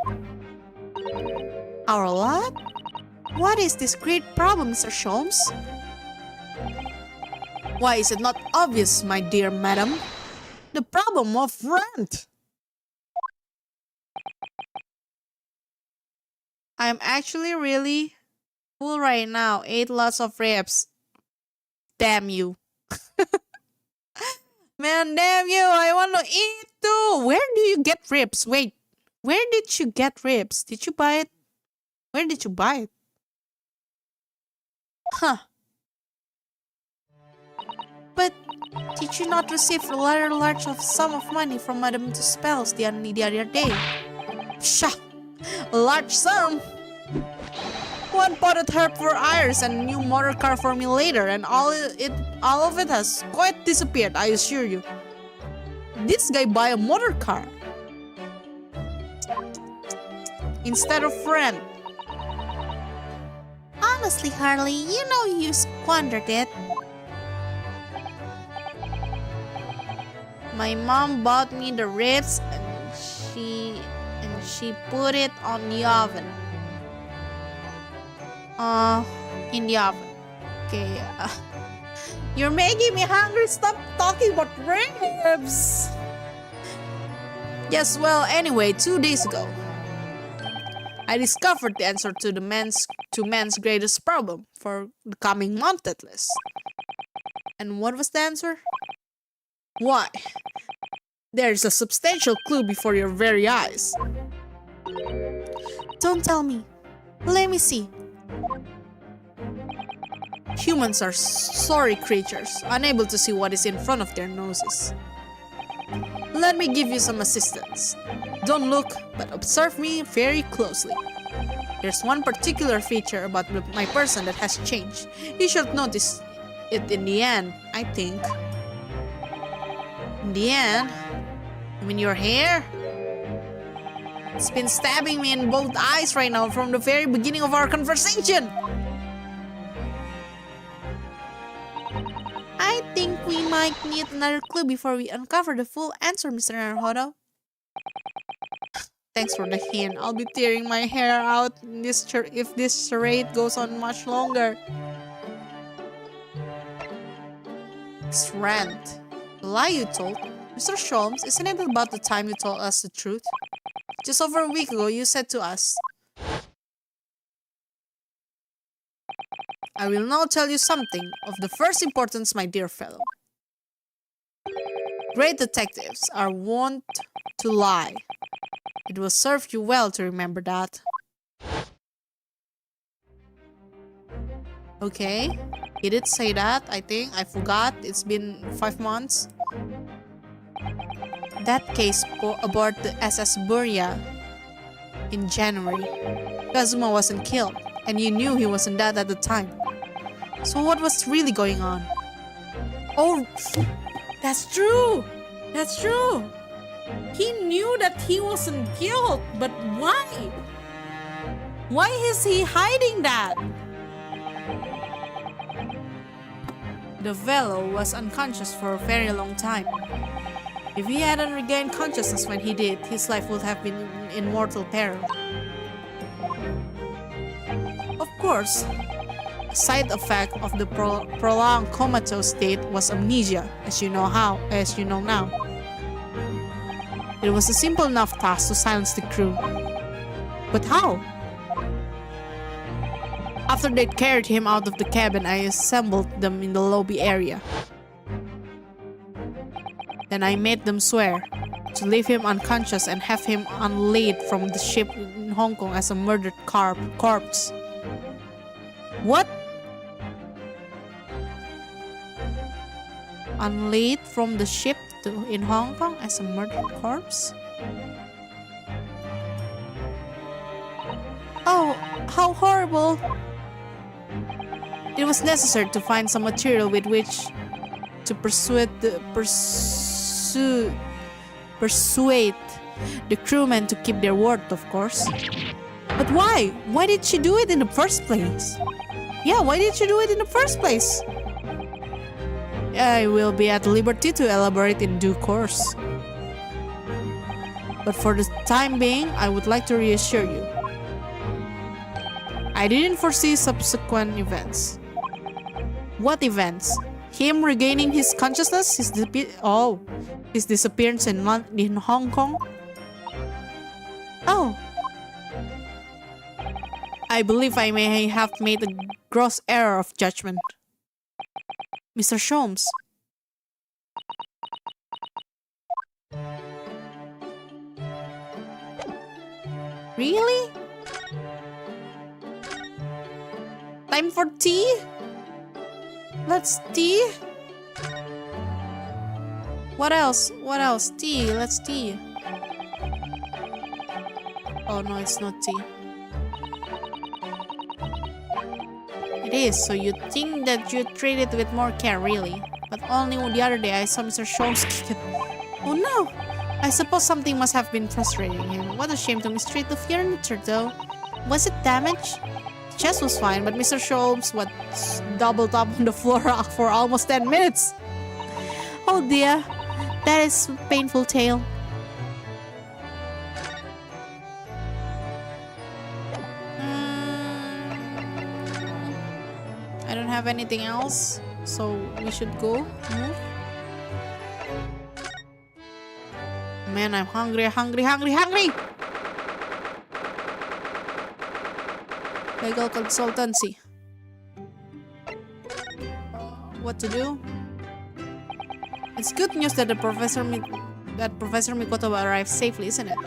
Our lot? What is this great problem, Mr. Sholmes? Why is it not obvious, my dear madam? The problem of rent. I'm actually really full right now. Ate lots of ribs. Damn you. Man, damn you. I want to eat too. Where do you get ribs? Wait. Where did you get ribs? Did you buy it? Where did you buy it? Huh. But did you not receive a rather large sum of money from Madame Tuspel's the other day? Psha! A large sum? One potted herb for Iris and a new motor car for me later, and all of it has quite disappeared, I assure you. This guy buy a motor car instead of rent. Honestly, Harley, you know you squandered it. My mom bought me the ribs and she put it on the oven. In the oven. Okay. You're making me hungry. Stop talking about ribs. Yes, well, anyway, 2 days ago, I discovered the answer to man's greatest problem for the coming month at least. And what was the answer? Why? There's a substantial clue before your very eyes. Don't tell me. Let me see. Humans are sorry creatures, unable to see what is in front of their noses. Let me give you some assistance. Don't look, but observe me very closely. There's one particular feature about my person that has changed. You should notice it in the end, I think. In the end? You mean your hair? It's been stabbing me in both eyes right now from the very beginning of our conversation. I think we might need another clue before we uncover the full answer, Mr. Naruhodo. Thanks for the hint. I'll be tearing my hair out if this charade goes on much longer. It's rent. The lie you told. Mr. Sholmes, isn't it about the time you told us the truth? Just over a week ago, you said to us, I will now tell you something of the first importance, my dear fellow. Great detectives are wont to lie. It will serve you well to remember that. Okay, he did say that, I think. I forgot. It's been 5 months. That case aboard the SS Buria in January. Kazuma wasn't killed, and you knew he wasn't dead at the time. So what was really going on? Oh, that's true! That's true! He knew that he wasn't killed, but why? Why is he hiding that? The fellow was unconscious for a very long time. If he hadn't regained consciousness when he did, his life would have been in mortal peril. Of course, a side effect of the prolonged comatose state was amnesia, as you know now. It was a simple enough task to silence the crew. But how? After they'd carried him out of the cabin, I assembled them in the lobby area. Then I made them swear to leave him unconscious and have him unlaid from the ship in Hong Kong as a murdered corpse. What? Unlaid from the ship in Hong Kong as a murdered corpse? Oh, how horrible! It was necessary to find some material with which to persuade the crewmen to keep their word, of course. But why? Why did she do it in the first place? Yeah, why did she do it in the first place? I will be at liberty to elaborate in due course. But for the time being, I would like to reassure you. I didn't foresee subsequent events. What events? Him regaining his consciousness? His disappearance in Hong Kong? Oh. I believe I may have made a gross error of judgment. Mr. Sholmes. Really? Time for tea? Let's tea? What else? What else? Tea. Let's tea. Oh no, it's not tea. It is, so you think that you treat it with more care, really. But only the other day I saw Mr. Sholmes kick it. Oh no! I suppose something must have been frustrating him. What a shame to mistreat the furniture, though. Was it damaged? The chest was fine, but Mr. Sholmes was doubled up on the floor for almost 10 minutes. Oh dear, that is a painful tale. I don't have anything else, so we should go. Move. Man, I'm hungry. Legal consultancy. What to do? It's good news that Professor Mikoto arrived safely, isn't it?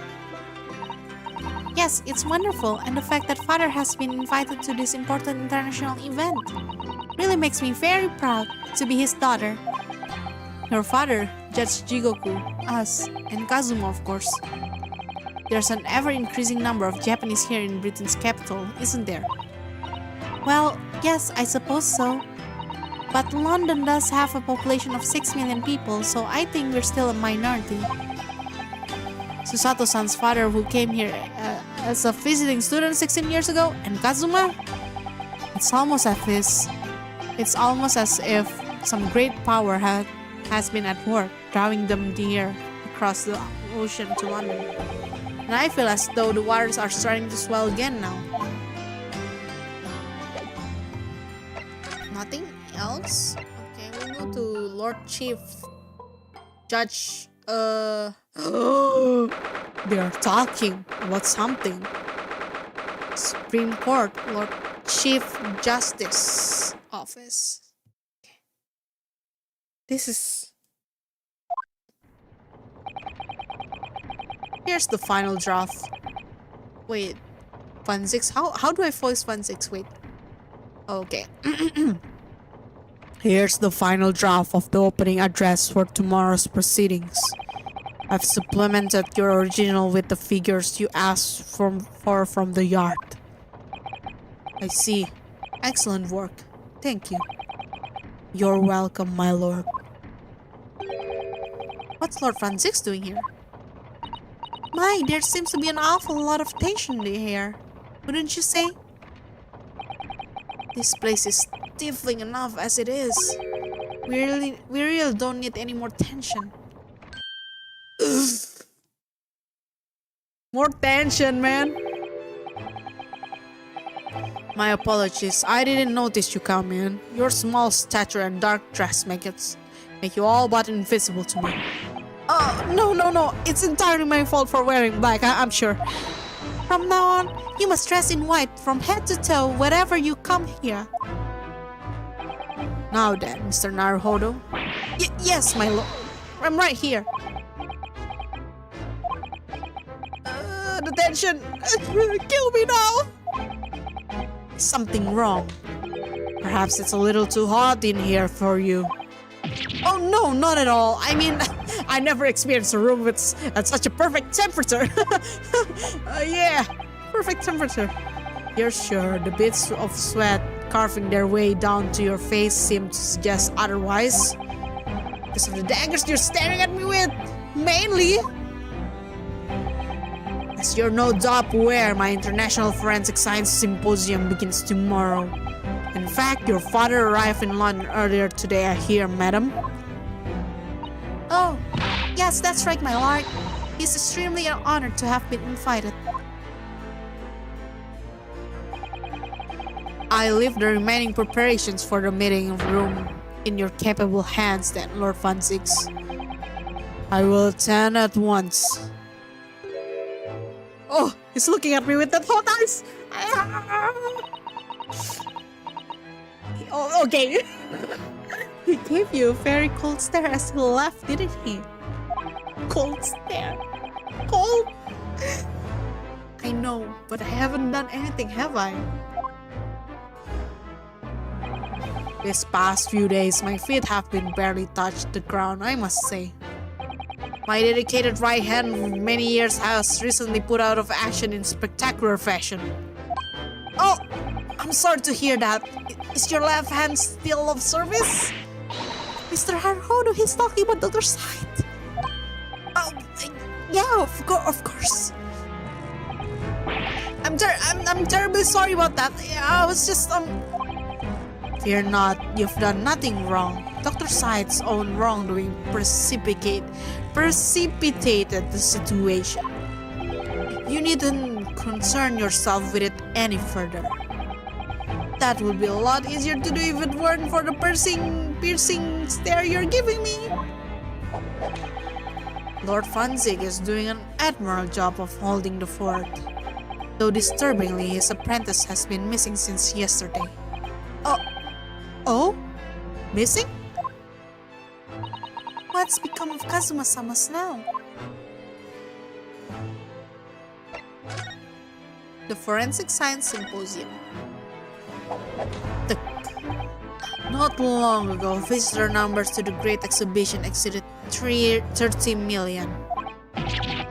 Yes, it's wonderful, and the fact that Father has been invited to this important international event really makes me very proud to be his daughter. Your father, Judge Jigoku, us, and Kazuma, of course. There's an ever-increasing number of Japanese here in Britain's capital, isn't there? Well, yes, I suppose so. But London does have a population of 6 million people, so I think we're still a minority. Susato-san's father, who came here as a visiting student 16 years ago, and Kazuma? It's almost as if some great power has been at work, drawing them here across the ocean to London. And I feel as though the waters are starting to swell again now. Nothing else? Okay, we'll go to Lord Chief Judge. They are talking about something. Supreme Court, Lord Chief Justice Office. Okay. This is. Here's the final draft. Wait, Fun 6? How do I voice Fun 6? Wait. Okay. Here's the final draft of the opening address for tomorrow's proceedings. I've supplemented your original with the figures you asked for from the yard. I see. Excellent work. Thank you. You're welcome, my lord. What's Lord Francis doing here? My, there seems to be an awful lot of tension here. Wouldn't you say? This place is stifling enough as it is. We really don't need any more tension. More tension, man. My apologies. I didn't notice you come in. Your small stature and dark dress make you all but invisible to me. No. It's entirely my fault for wearing black, I'm sure. From now on, you must dress in white from head to toe wherever you come here. Now then, Mr. Naruhodo. Yes, my lord. I'm right here. The tension. Kill me now. Something wrong. Perhaps it's a little too hot in here for you. Oh no, not at all. I mean, I never experienced a room with at such a perfect temperature. Yeah, perfect temperature. You're sure the bits of sweat carving their way down to your face seem to suggest otherwise? Because of the daggers you're staring at me with, mainly. As you're no doubt aware, my International Forensic Science Symposium begins tomorrow. In fact, your father arrived in London earlier today, I hear, madam. Oh, yes, that's right, my lord. He's extremely honored to have been invited. I leave the remaining preparations for the meeting room in your capable hands then, Lord Van Zix. I will attend at once. Oh, he's looking at me with that hot eyes. Oh, okay. He gave you a very cold stare as he left, didn't he? Cold stare. Cold? I know, but I haven't done anything, have I? These past few days, my feet have been barely touched the ground, I must say. My dedicated right hand of many years has recently put out of action in spectacular fashion. Oh, I'm sorry to hear that. Is your left hand still of service? Mr. Haruhodo, he's talking about Dr. Sight. Oh, yeah, of course. I'm terribly sorry about that. I was just, Fear not, you've done nothing wrong. Dr. Sight's own wrongdoing precipitated the situation. You needn't concern yourself with it any further. That would be a lot easier to do if it weren't for the piercing stare you're giving me. Lord Van Zig is doing an admirable job of holding the fort. Though disturbingly, his apprentice has been missing since yesterday. Oh? Missing? What's become of Kazuma-sama's now? The Forensic Science Symposium. Not long ago, visitor numbers to the Great Exhibition exceeded 30 million.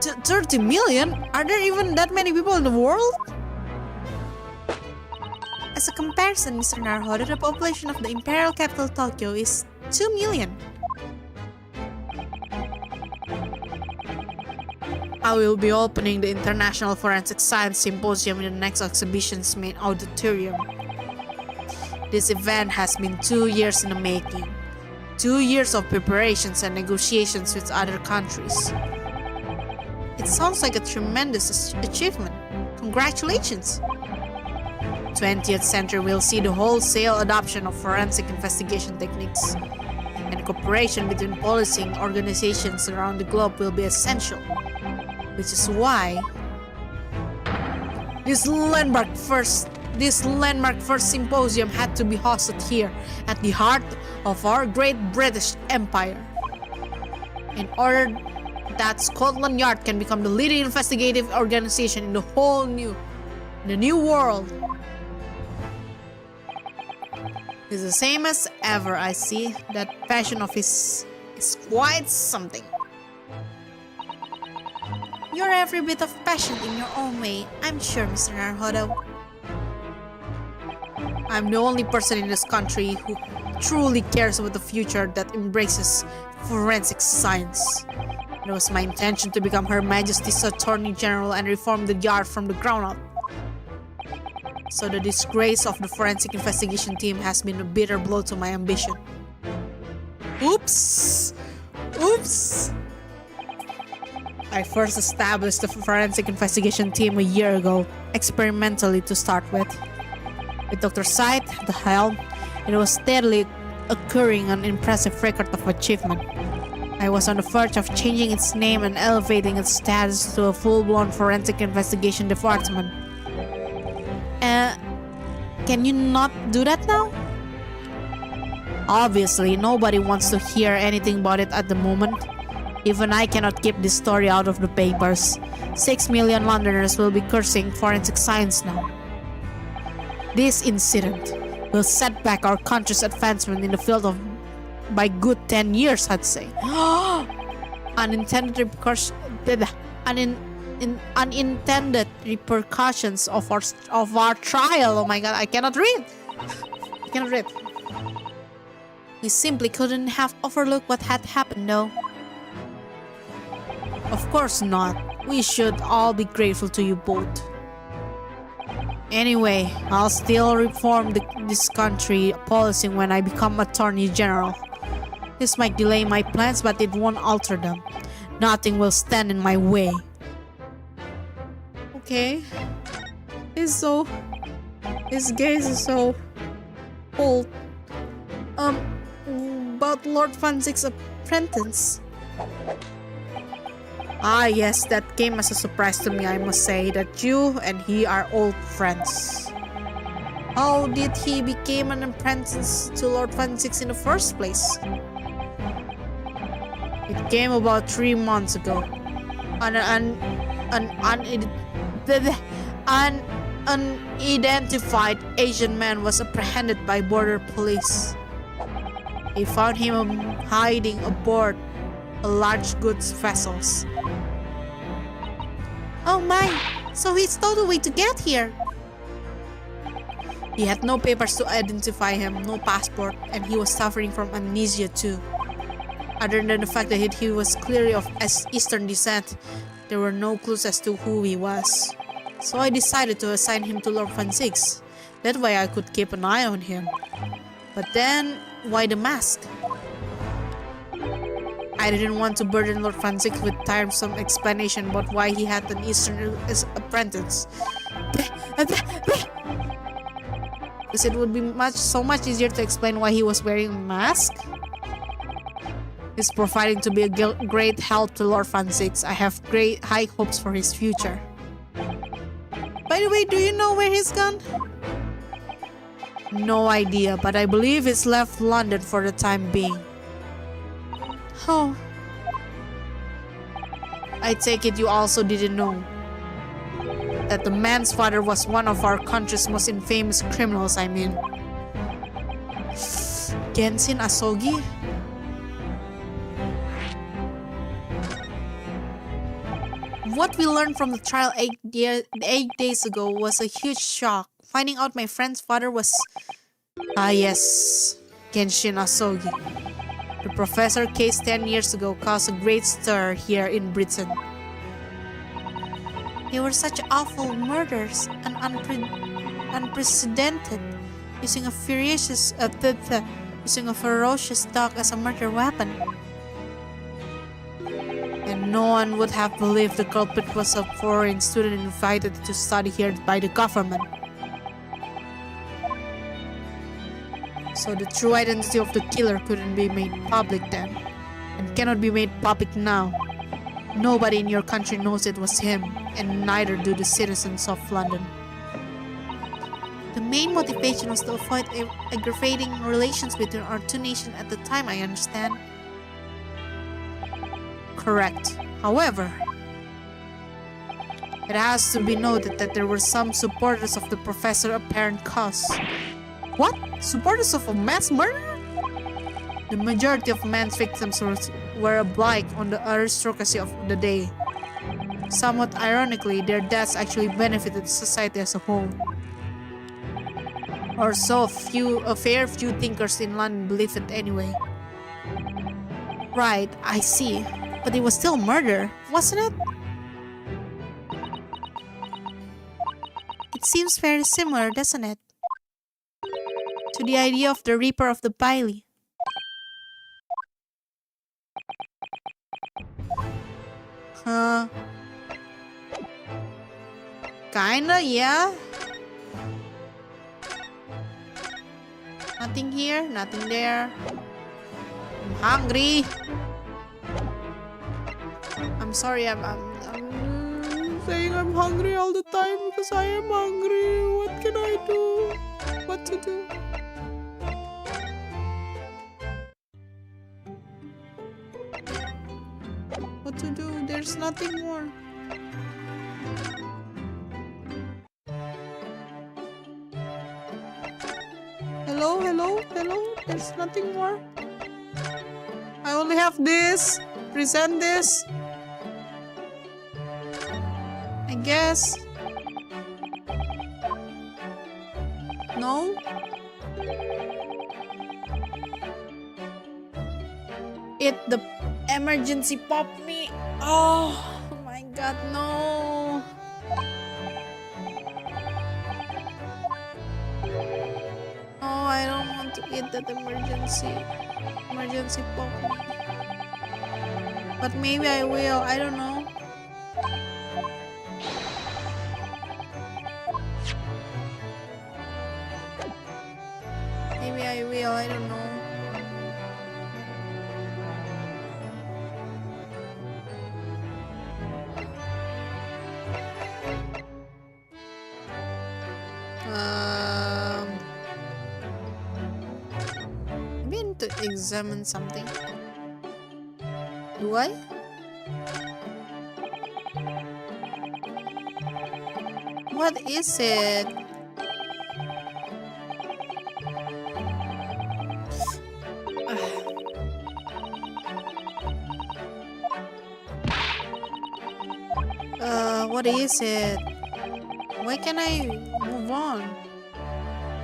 30 million? Are there even that many people in the world? As a comparison, Mr. Naruhodo, the population of the imperial capital Tokyo is 2 million. I will be opening the International Forensic Science Symposium in the next exhibition's main auditorium. This event has been 2 years in the making. 2 years of preparations and negotiations with other countries. It sounds like a tremendous achievement. Congratulations! 20th century will see the wholesale adoption of forensic investigation techniques, and cooperation between policing organizations around the globe will be essential, which is why this landmark first symposium had to be hosted here at the heart of our great British Empire. In order that Scotland Yard can become the leading investigative organization in the new world. It's the same as ever, I see. That passion of his is quite something. You're every bit of passionate in your own way, I'm sure, Mr. Naruhodo. I'm the only person in this country who truly cares about the future that embraces forensic science. It was my intention to become Her Majesty's Attorney General and reform the yard from the ground up. So the disgrace of the forensic investigation team has been a bitter blow to my ambition. Oops! I first established the forensic investigation team a year ago, experimentally to start with. With Dr. Sight at the helm, it was steadily occurring an impressive record of achievement. I was on the verge of changing its name and elevating its status to a full-blown forensic investigation department. Can you not do that now? Obviously, nobody wants to hear anything about it at the moment. Even I cannot keep this story out of the papers. 6 million Londoners will be cursing forensic science now. This incident will set back our country's advancement in the field of by good 10 years, I'd say. Unintended repercussions of our trial. Oh my god, I cannot read. We simply couldn't have overlooked what had happened, though. Of course not. We should all be grateful to you both. Anyway, I'll still reform this country policy when I become Attorney General. This might delay my plans, but it won't alter them. Nothing will stand in my way. Okay. His gaze is so cold. About Lord Fanzik's apprentice. Ah yes, that came as a surprise to me, I must say, that you and he are old friends. How did he become an apprentice to Lord Fanzix in the first place? It came about 3 months ago. An unidentified Asian man was apprehended by border police. They found him hiding aboard a large goods vessels. Oh my! So he stole away to get here. He had no papers to identify him, no passport, and he was suffering from amnesia too. Other than the fact that he was clearly of Eastern descent, there were no clues as to who he was. So I decided to assign him to Lord Fanzix. That way I could keep an eye on him. But then, why the mask? I didn't want to burden Lord Fanzix with tiresome explanation about why he had an Eastern apprentice. Because it would be so much easier to explain why he was wearing a mask. He's proving to be a great help to Lord Fanzix. I have high hopes for his future. By the way, do you know where he's gone? No idea, but I believe he's left London for the time being. Oh. I take it you also didn't know that the man's father was one of our country's most infamous criminals, I mean. Genshin Asogi? What we learned from the trial 8 days ago was a huge shock. Finding out my friend's father was... Ah yes, Genshin Asogi. The professor case 10 years ago caused a great stir here in Britain. They were such awful murders and unprecedented, using a ferocious dog as a murder weapon. And no one would have believed the culprit was a foreign student invited to study here by the government. So the true identity of the killer couldn't be made public then, and cannot be made public now. Nobody in your country knows it was him, and neither do the citizens of London. The main motivation was to avoid aggravating relations between our two nations at the time, I understand. Correct. However, it has to be noted that there were some supporters of the professor's apparent cause. What? Supporters of a mass murder? The majority of man's victims were a blight on the aristocracy of the day. Somewhat ironically, their deaths actually benefited society as a whole. Or so a fair few thinkers in London believe it anyway. Right, I see. But it was still murder, wasn't it? It seems very similar, doesn't it? To the idea of the Reaper of the Bailey. Kinda, yeah. Nothing here, nothing there. I'm hungry. I'm sorry. I'm saying I'm hungry all the time because I am hungry. What can I do? What to do? What to do? There's nothing more. Hello, hello, hello. There's nothing more. I only have this. Present this. I guess. No? The emergency popped me. Oh my god, no. No, I don't want to eat that emergency pop me. But maybe I will. I don't know. Maybe I will. I don't know. I mean to examine something. Do I? What is it? What is it? Why can't I move on?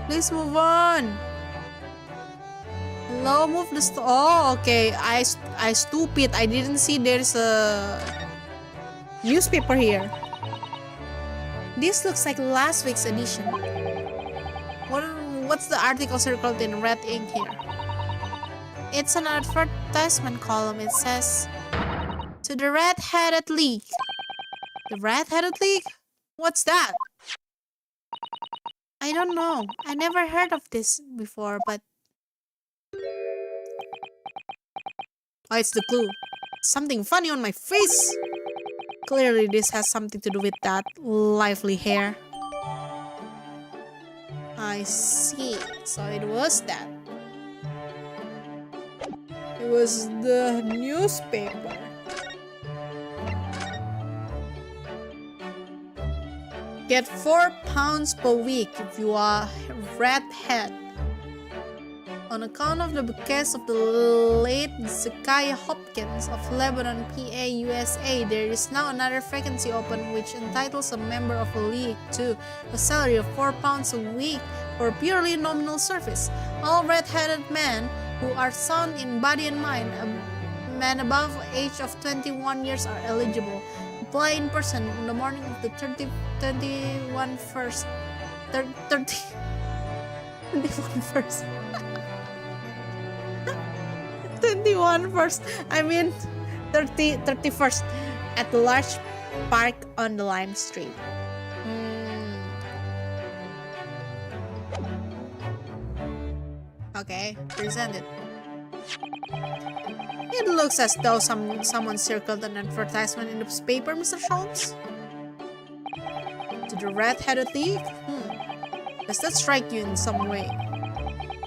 Please move on. Hello, move the oh, okay. I stupid. I didn't see there's a newspaper here. This looks like last week's edition. What's the article circled in red ink here? It's an advertisement column. It says, "To the Red-Headed League." The Red-Headed League? What's that? I don't know. I never heard of this before, but... Oh, it's the clue. Something funny on my face. Clearly, this has something to do with that lively hair. I see. So it was that. It was the newspaper. Get £4 per week if you are redhead. On account of the bequest of the late Zekiah Hopkins of Lebanon, PA, USA, there is now another vacancy open which entitles a member of a league to a salary of £4 a week for purely nominal service. All red-headed men who are sound in body and mind, men above the age of 21 years are eligible. Apply in person on the morning of the 21 first. I mean 31st at the large park on the Lime Street. Okay, present it. It looks as though someone circled an advertisement in the paper, Mr. Sholmes. To the Red-Headed League? Does that strike you in some way?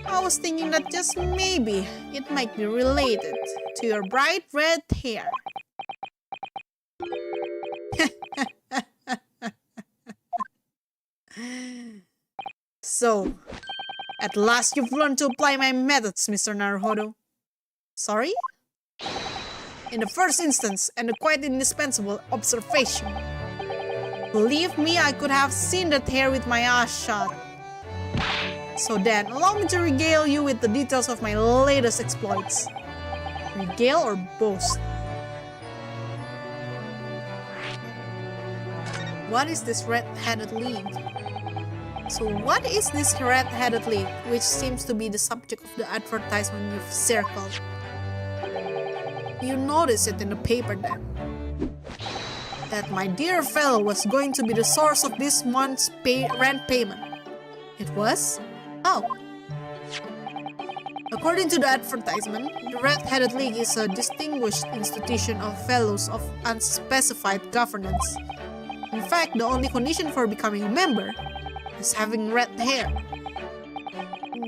I was thinking that just maybe it might be related to your bright red hair. So, at last you've learned to apply my methods, Mr. Naruhodo. Sorry? In the first instance, and a quite indispensable observation. Believe me, I could have seen that hair with my eyes shut. So then, allow me to regale you with the details of my latest exploits. Regale or boast? What is this Red-Headed League? So what is this Red-Headed League, which seems to be the subject of the advertisement you've circled? You notice it in the paper then. That my dear fellow was going to be the source of this month's rent payment. It was? Oh. According to the advertisement, the Red-Headed League is a distinguished institution of fellows of unspecified governance. In fact, the only condition for becoming a member is having red hair.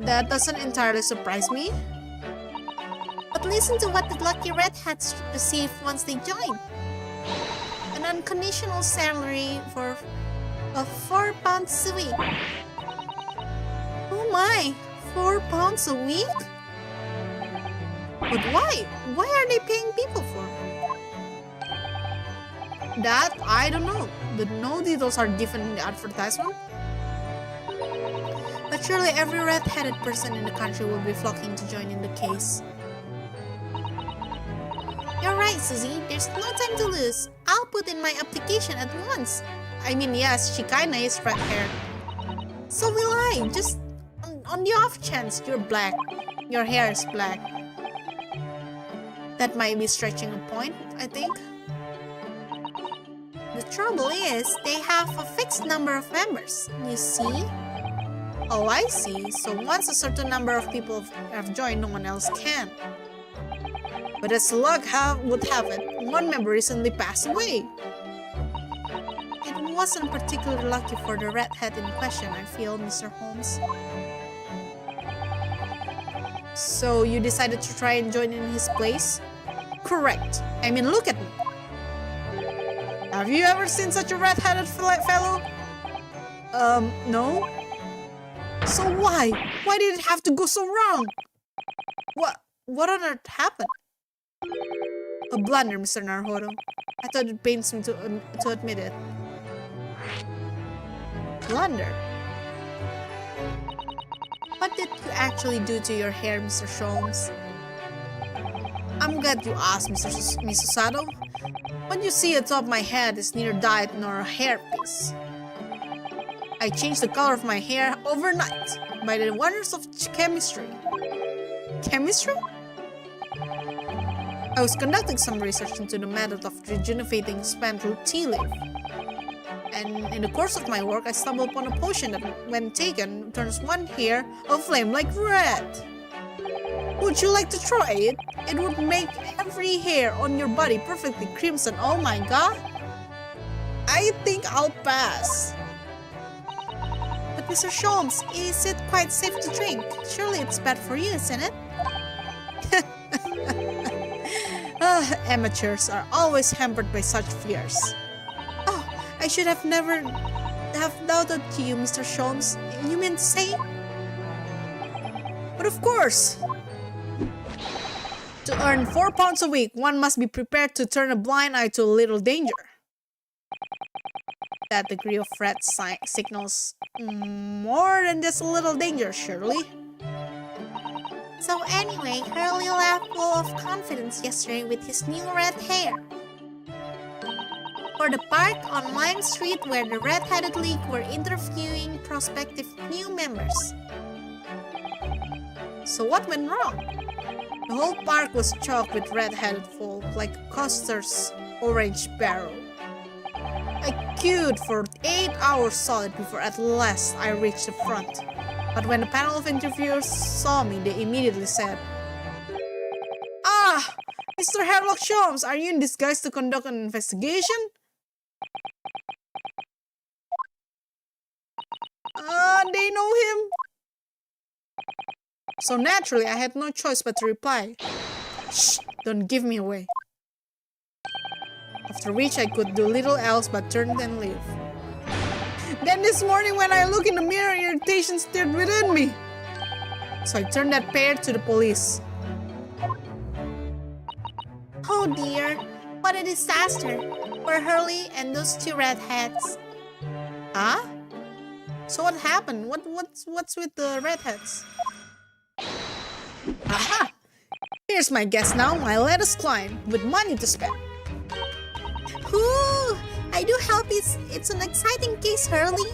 That doesn't entirely surprise me. But listen to what the lucky redheads receive once they join. An unconditional salary of £4 a week. Oh my, £4 a week? But why? Why are they paying people for? That, I don't know. No details are given in the advertisement. But surely every red-headed person in the country will be flocking to join in the case. You're right, Susie. There's no time to lose. I'll put in my application at once. I mean, yes, she kinda is red-haired. So will I. Just on the off chance you're black. Your hair is black. That might be stretching a point, I think. The trouble is, they have a fixed number of members. You see? Oh, I see. So once a certain number of people have joined, no one else can. But as luck would have it, one member recently passed away. It wasn't particularly lucky for the redhead in question, I feel, Mr. Holmes. So you decided to try and join in his place? Correct. I mean, look at me. Have you ever seen such a red-headed fellow? No. So why? Why did it have to go so wrong? What on earth happened? A blunder, Mr. Naruhodo. I thought it pains me to admit it. Blunder? What did you actually do to your hair, Mr. Sholmes? I'm glad you asked, Miss Sato. What you see atop my head is neither dyed nor a hairpiece. I changed the color of my hair overnight by the wonders of chemistry. Chemistry? I was conducting some research into the method of rejuvenating spent root tea leaf. And in the course of my work, I stumbled upon a potion that, when taken, turns one hair aflame like red. Would you like to try it? It would make every hair on your body perfectly crimson. Oh my god! I think I'll pass. But Mr. Sholmes, is it quite safe to drink? Surely it's bad for you, isn't it? Amateurs are always hampered by such fears. Oh, I should have never doubted you, Mr. Sholmes. You meant to say? But of course! To earn £4 a week, one must be prepared to turn a blind eye to a little danger. That degree of red signals more than just a little danger, surely. So anyway, Hurley left full of confidence yesterday with his new red hair. For the park on Lime Street where the Red-Headed League were interviewing prospective new members. So what went wrong? The whole park was choked with red-headed folk like Custer's orange barrel. I queued for 8 hours solid before at last I reached the front. But when the panel of interviewers saw me, they immediately said, "Ah, Mr. Sherlock Holmes, are you in disguise to conduct an investigation?" They know him. So naturally, I had no choice but to reply, "Shh, don't give me away." After which I could do little else but turn and leave. Then this morning when I looked in the mirror, irritation stirred within me. So I turned that pair to the police. Oh dear, what a disaster for Hurley and those two redheads. Huh? So what happened? What's with the redheads? Aha! Here's my guest now, my latest client, with money to spend. Ooh, I do hope it's an exciting case, Hurley.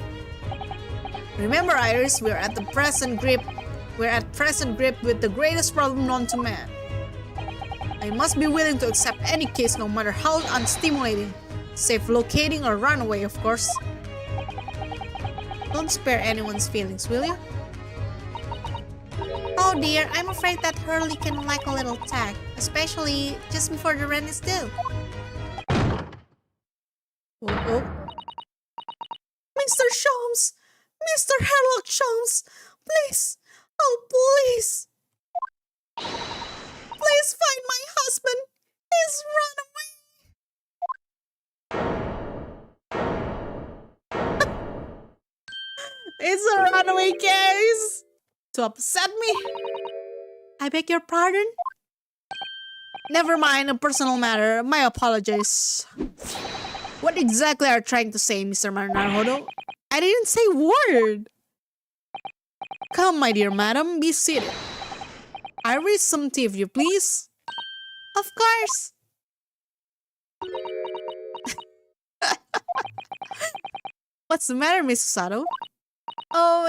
Remember, Iris, we're at present grip with the greatest problem known to man. I must be willing to accept any case, no matter how unstimulating, save locating or runaway, of course. Don't spare anyone's feelings, will you? Oh Oh dear, I'm afraid that Hurley can lack a little tact, especially just before the rent is due. Oh. Mr. Sholmes! Mr. Harold Sholmes! Please! Oh, please! Please find my husband! He's run away! It's a runaway case! To upset me? I beg your pardon? Never mind, a personal matter. My apologies. What exactly are you trying to say, Mr. Naruhodo? I didn't say a word. Come, my dear madam, be seated. I raise some tea if you please. Of course. What's the matter, Miss Sato? Oh,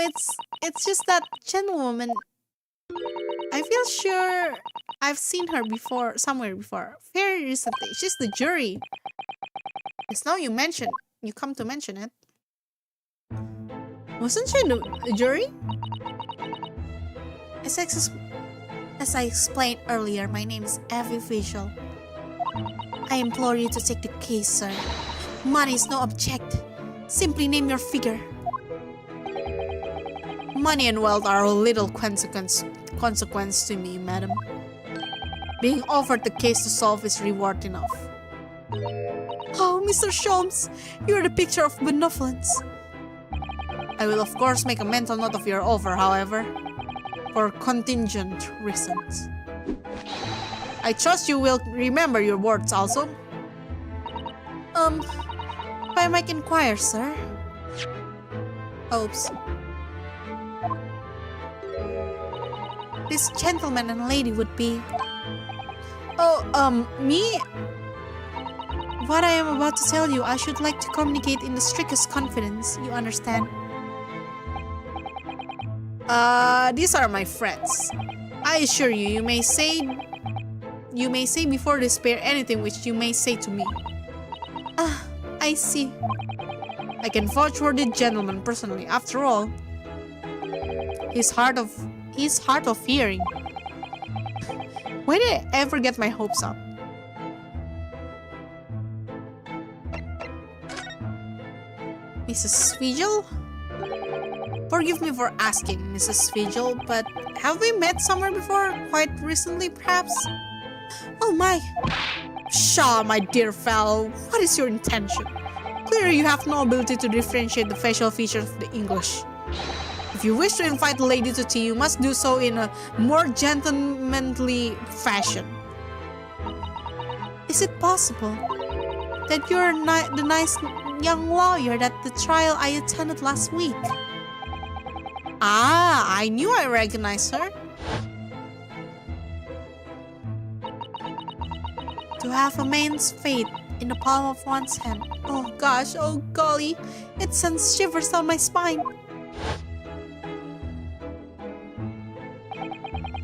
it's just that gentlewoman. I feel sure I've seen her before, somewhere before. Very recently. She's the jury. It's now you come to mention it. Wasn't she the jury? As I explained earlier, my name is Evie Visual. I implore you to take the case, sir. Money is no object. Simply name your figure. Money and wealth are of little consequence to me, madam. Being offered the case to solve is reward enough. Oh, Mr. Sholmes, you're the picture of benevolence. I will of course make a mental note of your offer, however, for contingent reasons. I trust you will remember your words also. If I might inquire, sir. Oops. This gentleman and lady would be... Oh, me? What I am about to tell you, I should like to communicate in the strictest confidence, you understand? These are my friends. I assure you, you may say before despair anything which you may say to me. Ah, I see. I can vouch for the gentleman personally. After all, he's hard of hearing. Why did I ever get my hopes up? Mrs. Vigil? Forgive me for asking, Mrs. Vigil, but have we met somewhere before? Quite recently, perhaps? Oh my! Pshaw, my dear fellow, what is your intention? Clearly you have no ability to differentiate the facial features of the English. If you wish to invite a lady to tea, you must do so in a more gentlemanly fashion. Is it possible that you're the nice young lawyer at the trial I attended last week? Ah, I knew I recognized her. To have a man's fate in the palm of one's hand. Oh gosh, oh golly, it sends shivers down my spine.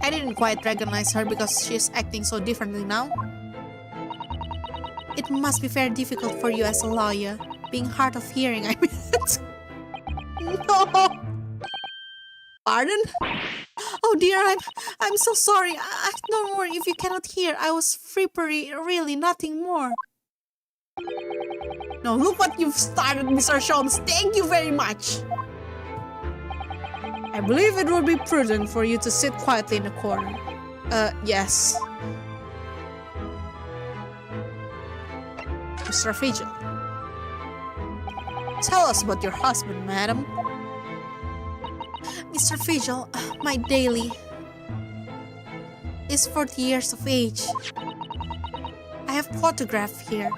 I didn't quite recognize her because she's acting so differently now. It must be very difficult for you as a lawyer, being hard of hearing, I mean. No! Pardon? Oh dear, I'm so sorry. Don't worry if you cannot hear. I was frippery, really, nothing more. Now look what you've started, Mr. Sholmes. Thank you very much. I believe it would be prudent for you to sit quietly in the corner. Yes. Mr. Vigil. Tell us about your husband, madam. Mr. Vigil, my daily, is 40 years of age. I have photograph here.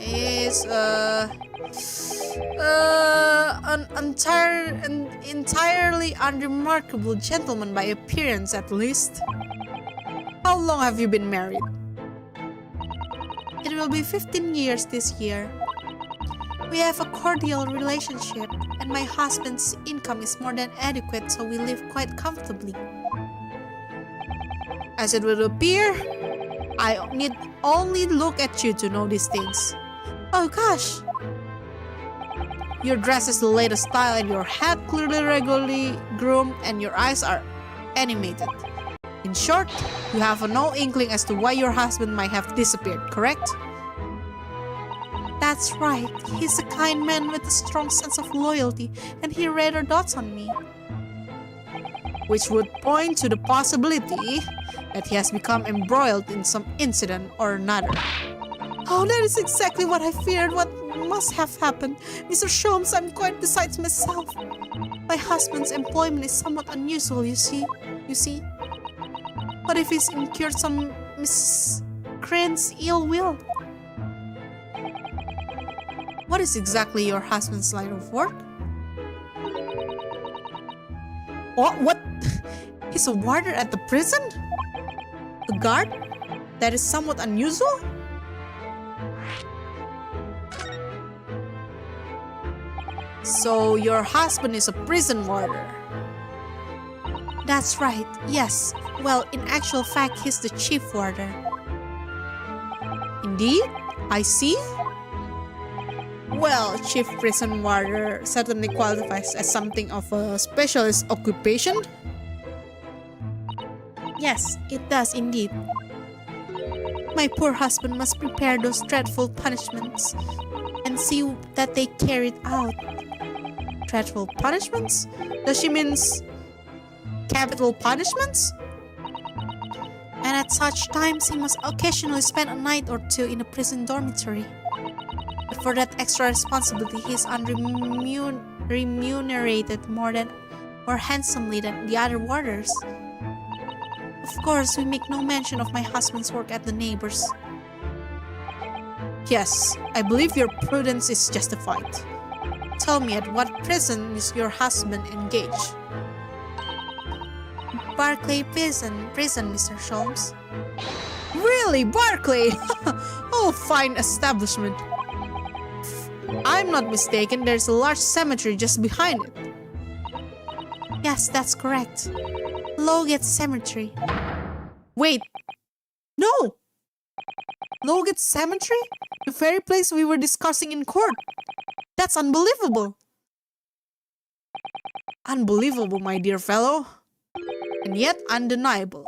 Is an entirely unremarkable gentleman by appearance, at least. How long have you been married? It will be 15 years this year. We have a cordial relationship, and my husband's income is more than adequate, so we live quite comfortably. As it would appear, I need only look at you to know these things. Oh gosh! Your dress is the latest style and your head clearly regularly groomed and your eyes are animated. In short, you have no inkling as to why your husband might have disappeared, correct? That's right. He's a kind man with a strong sense of loyalty and he rather dotes on me. Which would point to the possibility that he has become embroiled in some incident or another. Oh, that is exactly what I feared, what must have happened. Mr. Sholmes, I'm quite besides myself. My husband's employment is somewhat unusual, you see. What if he's incurred some Miss Crane's ill will? What is exactly your husband's line of work? What? He's a warder at the prison? A guard? That is somewhat unusual? So your husband is a prison warder? That's right, yes. Well, in actual fact, he's the chief warder. Indeed? I see. Well, chief prison warder certainly qualifies as something of a specialist occupation. Yes, it does indeed. My poor husband must prepare those dreadful punishments and see that they carried out. Dreadful punishments? Does she means capital punishments? And at such times he must occasionally spend a night or two in a prison dormitory. But for that extra responsibility he is remunerated more handsomely than the other warders. Of course, we make no mention of my husband's work at the neighbors. Yes, I believe your prudence is justified. Tell me, at what prison is your husband engaged? Barclay Prison, Mr. Sholmes. Really, Barclay? Oh, fine establishment. I'm not mistaken, there's a large cemetery just behind it. Yes, that's correct. Lowgate Cemetery. Wait. No! Lowgate Cemetery? The very place we were discussing in court. That's unbelievable. Unbelievable, my dear fellow. And yet undeniable.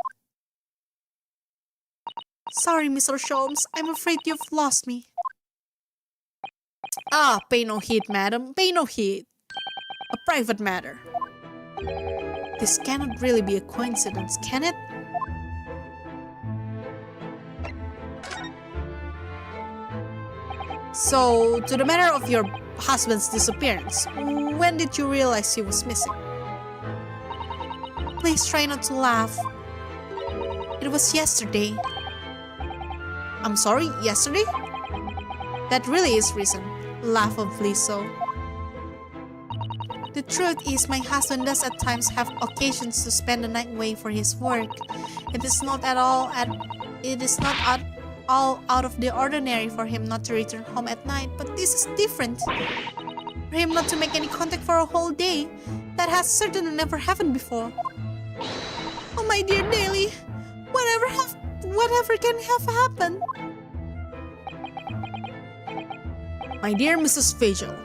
Sorry, Mr. Sholmes. I'm afraid you've lost me. Ah, pay no heed, madam. Pay no heed. A private matter. This cannot really be a coincidence, can it? So, to the matter of your husband's disappearance, when did you realize he was missing? Please try not to laugh. It was yesterday. I'm sorry, yesterday? That really is reason. Laughably so. The truth is, my husband does at times have occasions to spend the night away for his work. It is not at all out of the ordinary for him not to return home at night, but this is different. For him not to make any contact for a whole day, that has certainly never happened before. Oh, my dear Daly, whatever can have happened? My dear Mrs. Vigil,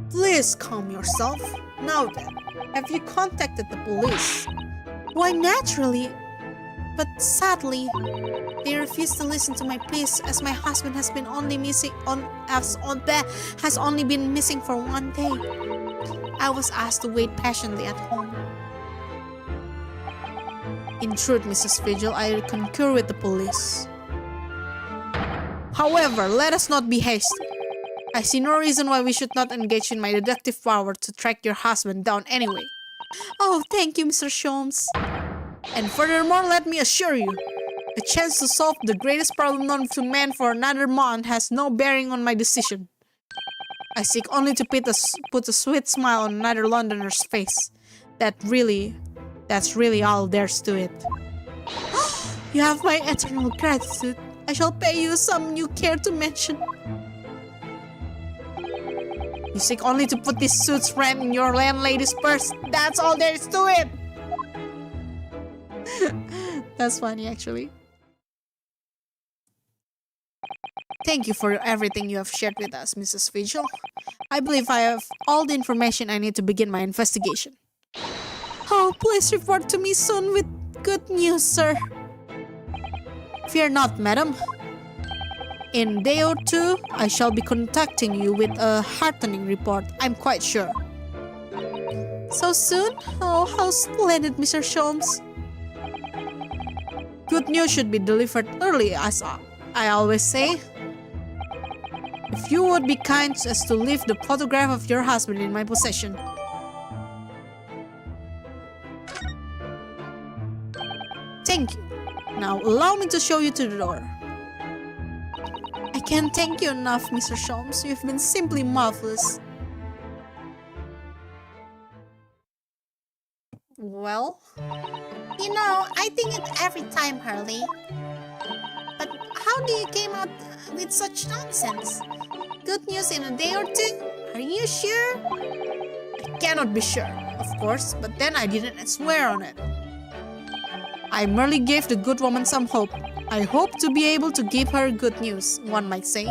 please calm yourself. Now then, have you contacted the police? Why, naturally. But sadly, they refuse to listen to my pleas as my husband has only been missing for 1 day. I was asked to wait patiently at home. In truth, Mrs. Vigil, I concur with the police. However, let us not be hasty. I see no reason why we should not engage in my deductive power to track your husband down anyway. Oh, thank you, Mr. Sholmes. And furthermore, let me assure you, the chance to solve the greatest problem known to man for another month has no bearing on my decision. I seek only to put a sweet smile on another Londoner's face. That's really all there's to it. You have my eternal gratitude. I shall pay you some you care to mention. You seek only to put this suit's rent in your landlady's purse. That's all there is to it. That's funny, actually. Thank you for everything you have shared with us, Mrs. Vigil. I believe I have all the information I need to begin my investigation. Oh, please report to me soon with good news, sir. Fear not, madam. In a day or two, I shall be contacting you with a heartening report, I'm quite sure. So soon? Oh, how splendid, Mr. Sholmes. Good news should be delivered early, as I always say. If you would be kind as to leave the photograph of your husband in my possession. Thank you. Now allow me to show you to the door. I can't thank you enough, Mr. Sholmes. You've been simply marvelous. Well, you know, I think it every time, Harley. But how do you came out with such nonsense? Good news in a day or two? Are you sure? I cannot be sure, of course, but then I didn't swear on it. I merely gave the good woman some hope. I hope to be able to give her good news, one might say.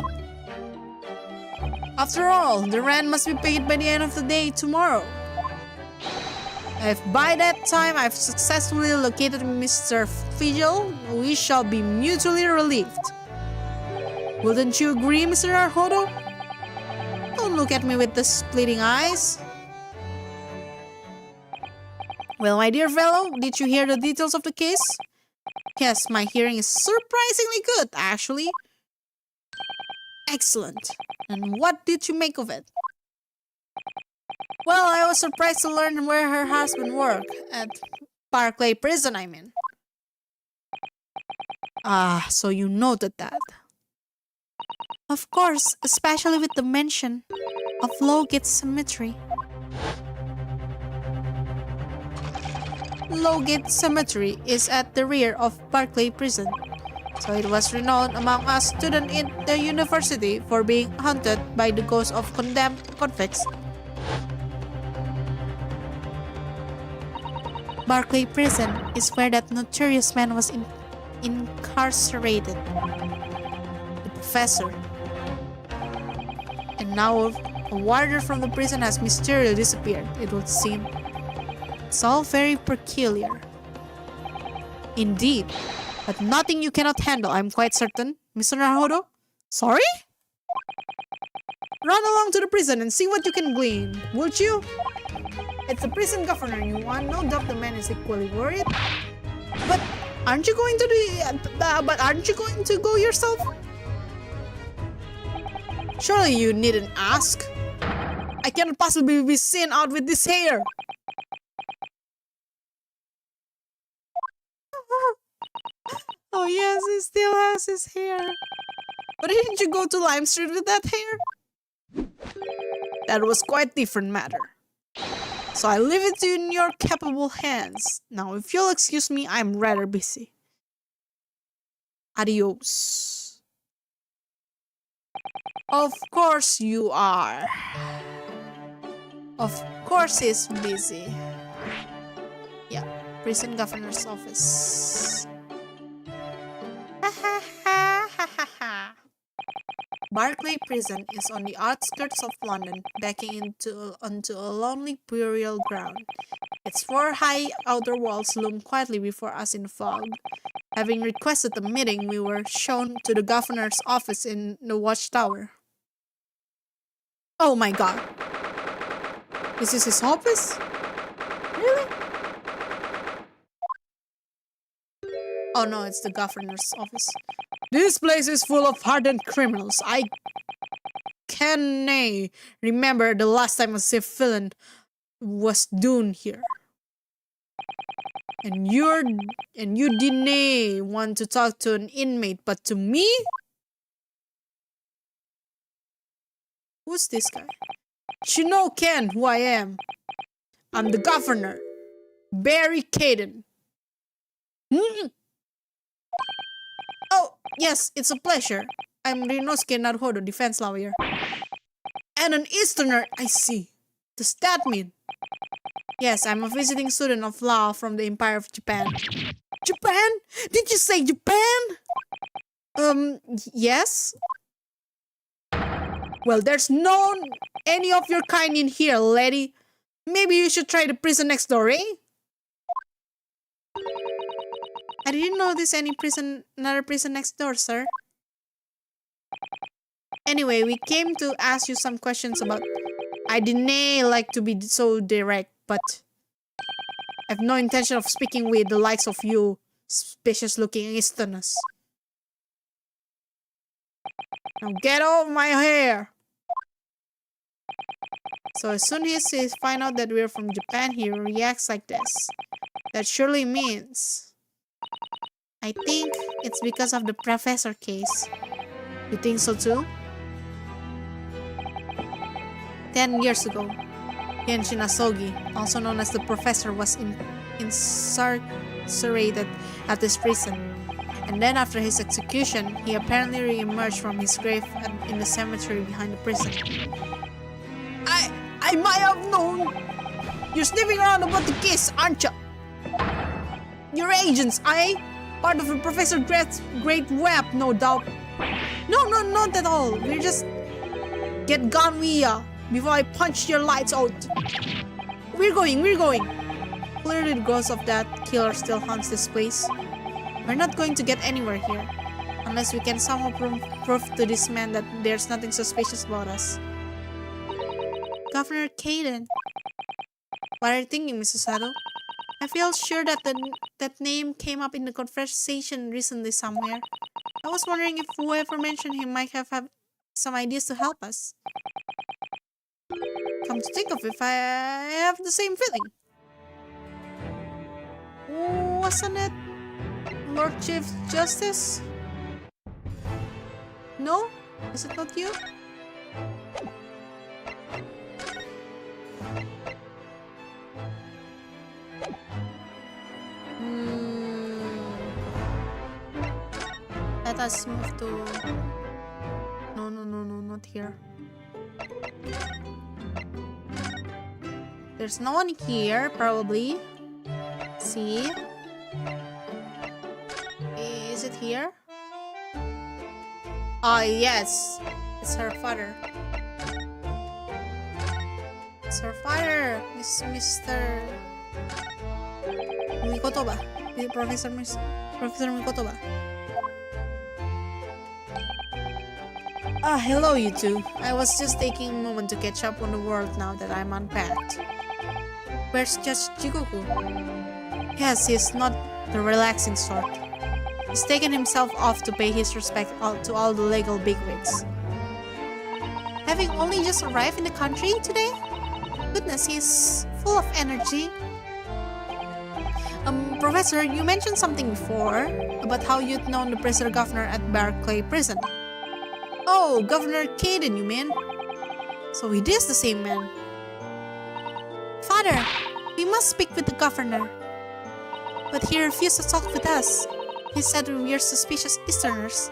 After all, the rent must be paid by the end of the day tomorrow. If by that time I've successfully located Mr. Vigil, we shall be mutually relieved. Wouldn't you agree, Mr. Arhodo? Don't look at me with the splitting eyes. Well, my dear fellow, did you hear the details of the case? Yes, my hearing is surprisingly good, actually. Excellent. And what did you make of it? Well, I was surprised to learn where her husband worked. At Barclay Prison, I mean. Ah, so you noted that. Of course, especially with the mention of Lowgate Cemetery. Lowgate Cemetery is at the rear of Barclay Prison, so it was renowned among us students in the university for being haunted by the ghosts of condemned convicts. Barclay Prison is where that notorious man was incarcerated. The professor. And now a warder from the prison has mysteriously disappeared, it would seem. It's all very peculiar. Indeed, but nothing you cannot handle, I'm quite certain, Mr. Naruto. Sorry? Run along to the prison and see what you can glean, would you? It's the prison governor you want. No doubt the man is equally worried. But aren't you going to go yourself? Surely you needn't ask. I cannot possibly be seen out with this hair. Oh yes, he still has his hair. But didn't you go to Lime Street with that hair? That was quite different matter. So I leave it in your capable hands. Now, if you'll excuse me, I'm rather busy. Adios. Of course you are. Of course he's busy. Yeah, prison governor's office. Barclay Prison is on the outskirts of London, backing onto a lonely burial ground. Its four high outer walls loom quietly before us in fog. Having requested a meeting, we were shown to the governor's office in the watchtower. Oh my god. This is his office? Really? Oh no, it's the governor's office. This place is full of hardened criminals. I can't remember the last time a civilian was done here. And you didn't want to talk to an inmate, but to me? Who's this guy? You know, Ken, who I am. I'm the governor, Barry Caden. Oh, yes, it's a pleasure. I'm Rinosuke Naruhodo, defense lawyer. And an Easterner, I see. Does that mean? Yes, I'm a visiting student of law from the Empire of Japan. Japan? Did you say Japan? Yes? Well, there's no any of your kind in here, lady. Maybe you should try the prison next door, eh? I didn't notice another prison next door, sir. Anyway, we came to ask you some questions about... I didn't like to be so direct, but I have no intention of speaking with the likes of you, suspicious-looking Easterners. Now get off my hair! So as soon as he finds out that we're from Japan, he reacts like this. That surely means... I think it's because of the professor case. You think so too? 10 years ago, Genshin Asogi, also known as the Professor, was incarcerated at this prison. And then after his execution, he apparently re-emerged from his grave in the cemetery behind the prison. I might have known! You're sniffing around about the case, aren't you? You're agents, eh? Part of the Professor Great Web, no doubt. No, not at all. We're just... Get gone, Mia, before I punch your lights out. We're going. Clearly the ghost of that killer still haunts this place. We're not going to get anywhere here, unless we can somehow prove to this man that there's nothing suspicious about us. Governor Caden. What are you thinking, Mrs. Sato? I feel sure that that name came up in the conversation recently somewhere. I was wondering if whoever mentioned him might have some ideas to help us. Come to think of it, I have the same feeling. Wasn't it Lord Chief Justice? No? Is it not you? Let us move to... No, not here. There's no one here, probably. See? Is it here? Ah, yes. It's her father. It's her father, Mr. Mikoto ba? Professor Mikoto ba? Ah, hello you two. I was just taking a moment to catch up on the world now that I'm unpacked. Where's Judge Jikoku? Yes, he's not the relaxing sort. He's taken himself off to pay his respect to all the legal bigwigs. Having only just arrived in the country today? Goodness, he's full of energy. Professor, you mentioned something before about how you'd known the prisoner governor at Barclay Prison. Oh, Governor Caden, you mean? So it is the same man. Father, we must speak with the governor. But he refused to talk with us. He said we are suspicious Easterners.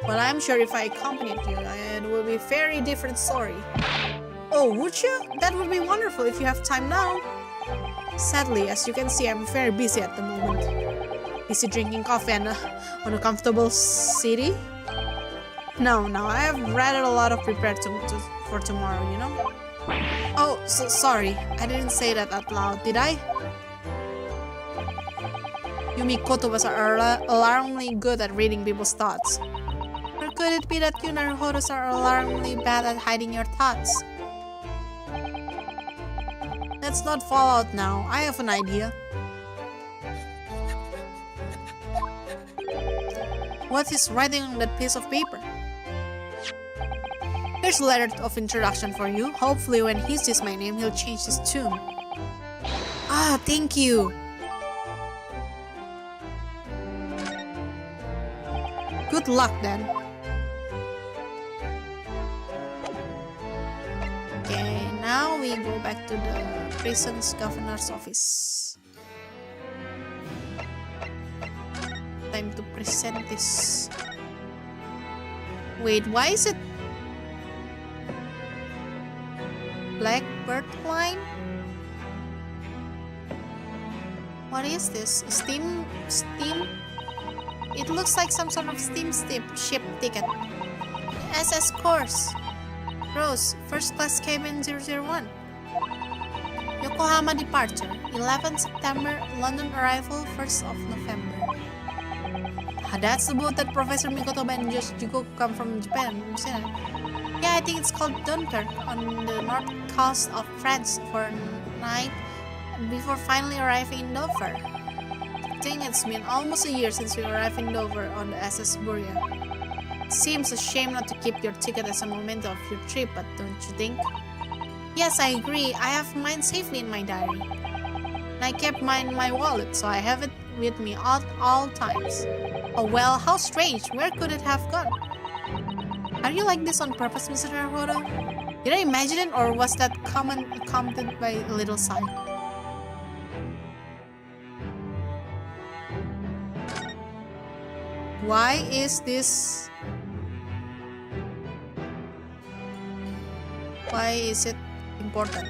Well, I'm sure if I accompanied you, it will be a very different story. Oh, would you? That would be wonderful if you have time now. Sadly, as you can see, I'm very busy at the moment. Busy drinking coffee and on a comfortable city. No, I have rather a lot of prepared for tomorrow, you know? Oh, so sorry. I didn't say that out loud, did I? Yumi Kotobas are alarmingly good at reading people's thoughts. Or could it be that you Naruhodos are alarmingly bad at hiding your thoughts? Let's not fall out now. I have an idea. What is writing on that piece of paper? Here's a letter of introduction for you. Hopefully when he sees my name, he'll change his tune. Ah, thank you. Good luck then. Okay, now we go back to the prison's governor's office. Time to present this. Wait, why is it Blackbird line? What is this? Steam? It looks like some sort of steam ship ticket. SS course. Rose, first class cabin 001. Yokohama departure, 11 September, London arrival, 1st of November. That's the boat that Professor Mikotoba and Josh Jugo come from Japan, isn't it? Yeah, I think it's called Dunkirk on the north coast of France for a night before finally arriving in Dover. I think it's been almost a year since we arrived in Dover on the SS Buria. Seems a shame not to keep your ticket as a memento of your trip, but don't you think? Yes, I agree. I have mine safely in my diary. And I kept mine in my wallet, so I have it with me at all times. Oh well, how strange. Where could it have gone? Are you like this on purpose, Mr. Naruto? Did I imagine it, or was that comment accompanied by a little sigh? Why is this... Why is it important?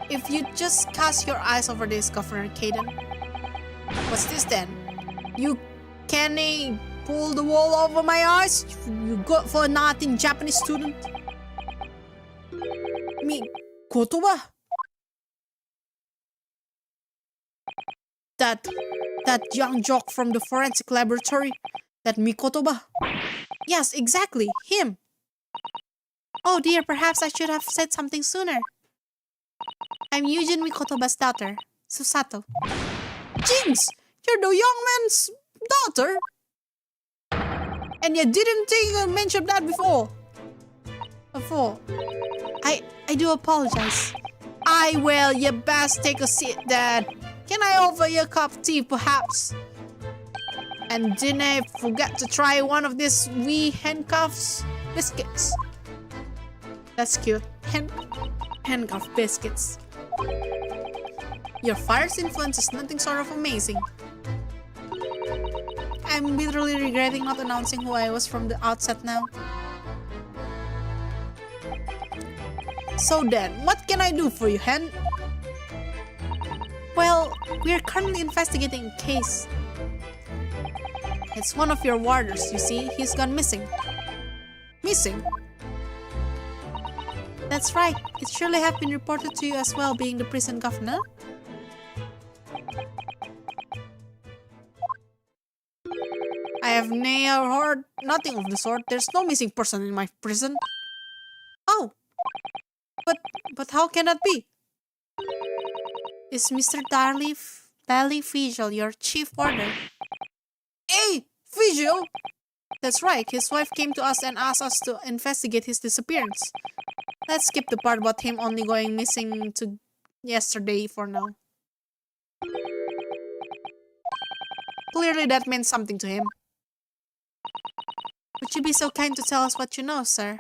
If you just cast your eyes over this, Governor Caden. What's this then? You can't pull the wool over my eyes? You good for nothing Japanese student? Me, kotoba? That young jock from the forensic laboratory? That Mikotoba? Yes, exactly, him. Oh dear, perhaps I should have said something sooner. I'm Eugene Mikotoba's daughter, Susato. Jinx! You're the young man's daughter? And you didn't mention that before. I do apologize. Well, you best take a seat, Dad. Can I offer you a cup of tea, perhaps? And didn't I forget to try one of these wee handcuffs biscuits? That's cute. Handcuff biscuits. Your father's influence is nothing short of amazing. I'm literally regretting not announcing who I was from the outset now. So then, what can I do for you, Hen? Well, we are currently investigating a case. It's one of your warders, you see. He's gone missing. Missing? That's right. It surely have been reported to you as well, being the prison governor. I have heard nothing of the sort. There's no missing person in my prison. Oh, but how can that be? Is Mr. Darley Fischl your chief warder? Hey, Fischl! That's right. His wife came to us and asked us to investigate his disappearance. Let's skip the part about him only going missing to yesterday for now. Clearly that meant something to him. Would you be so kind to tell us what you know, sir?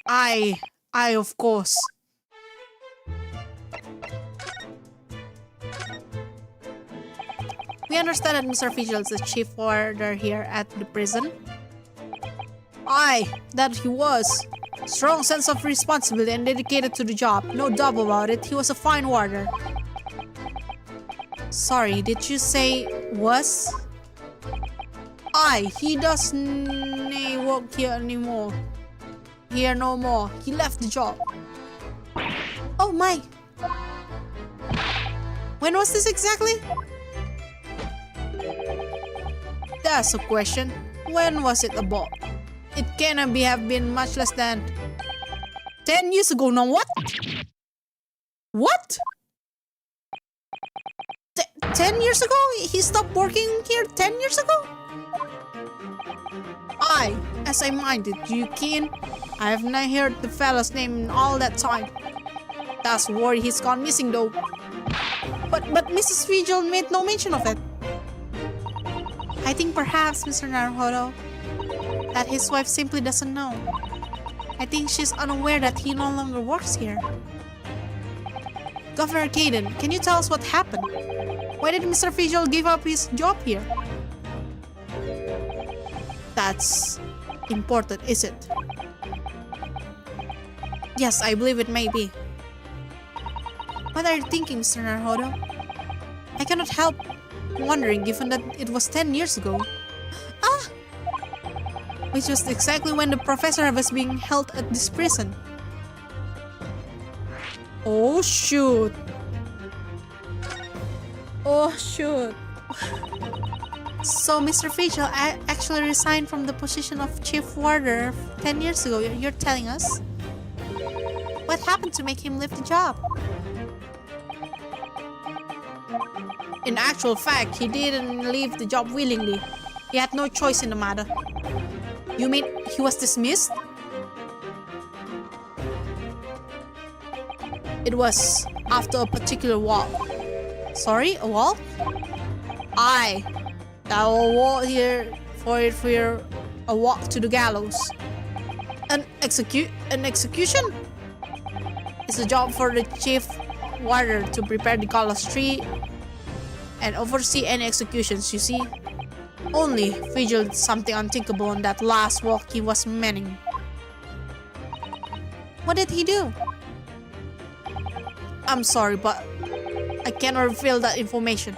I of course. We understand that Mr. Fischl is the chief warder here at the prison. That he was. Strong sense of responsibility and dedicated to the job. No doubt about it. He was a fine warder. Sorry, did you say was? He doesn't work here anymore. Here no more. He left the job. Oh my. When was this exactly? That's a question. When was it about? It cannot have been much less than 10 years ago now. What? What? 10 years ago? He stopped working here 10 years ago? As I minded you, Keen, I have not heard the fella's name in all that time. That's worry he's gone missing though. But Mrs. Fischl made no mention of it. I think perhaps, Mr. Naruhodo, that his wife simply doesn't know. I think she's unaware that he no longer works here. Governor Caden, can you tell us what happened? Why did Mr. Fischl give up his job here? That's important, is it? Yes, I believe it may be. What are you thinking, Mr. Naruhodo? I cannot help wondering, given that it was 10 years ago. which was exactly when the professor was being held at this prison. Oh shoot. Oh shoot. So Mr. Vigil actually resigned from the position of chief warder 10 years ago, you're telling us? What happened to make him leave the job? In actual fact, he didn't leave the job willingly. He had no choice in the matter. You mean he was dismissed? It was after a particular walk. Sorry, a walk? Aye. I will walk here for a walk to the gallows. An execution? It's a job for the chief warder to prepare the gallows tree and oversee any executions, you see. Only Vigil did something unthinkable on that last walk he was manning. What did he do? I'm sorry, but I cannot reveal that information.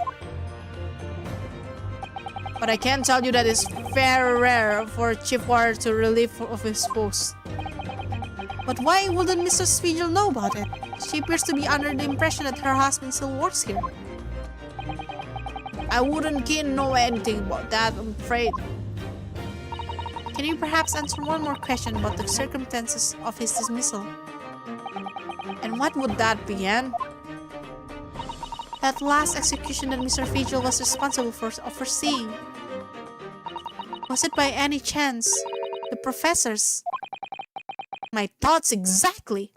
But I can tell you that it's very rare for a chief warder to relieve of his post. But why wouldn't Mrs. Vigil know about it? She appears to be under the impression that her husband still works here. I wouldn't know anything about that, I'm afraid. Can you perhaps answer one more question about the circumstances of his dismissal? And what would that be, Anne? That last execution that Mr. Vigil was responsible for overseeing. Was it by any chance the professor's? My thoughts exactly.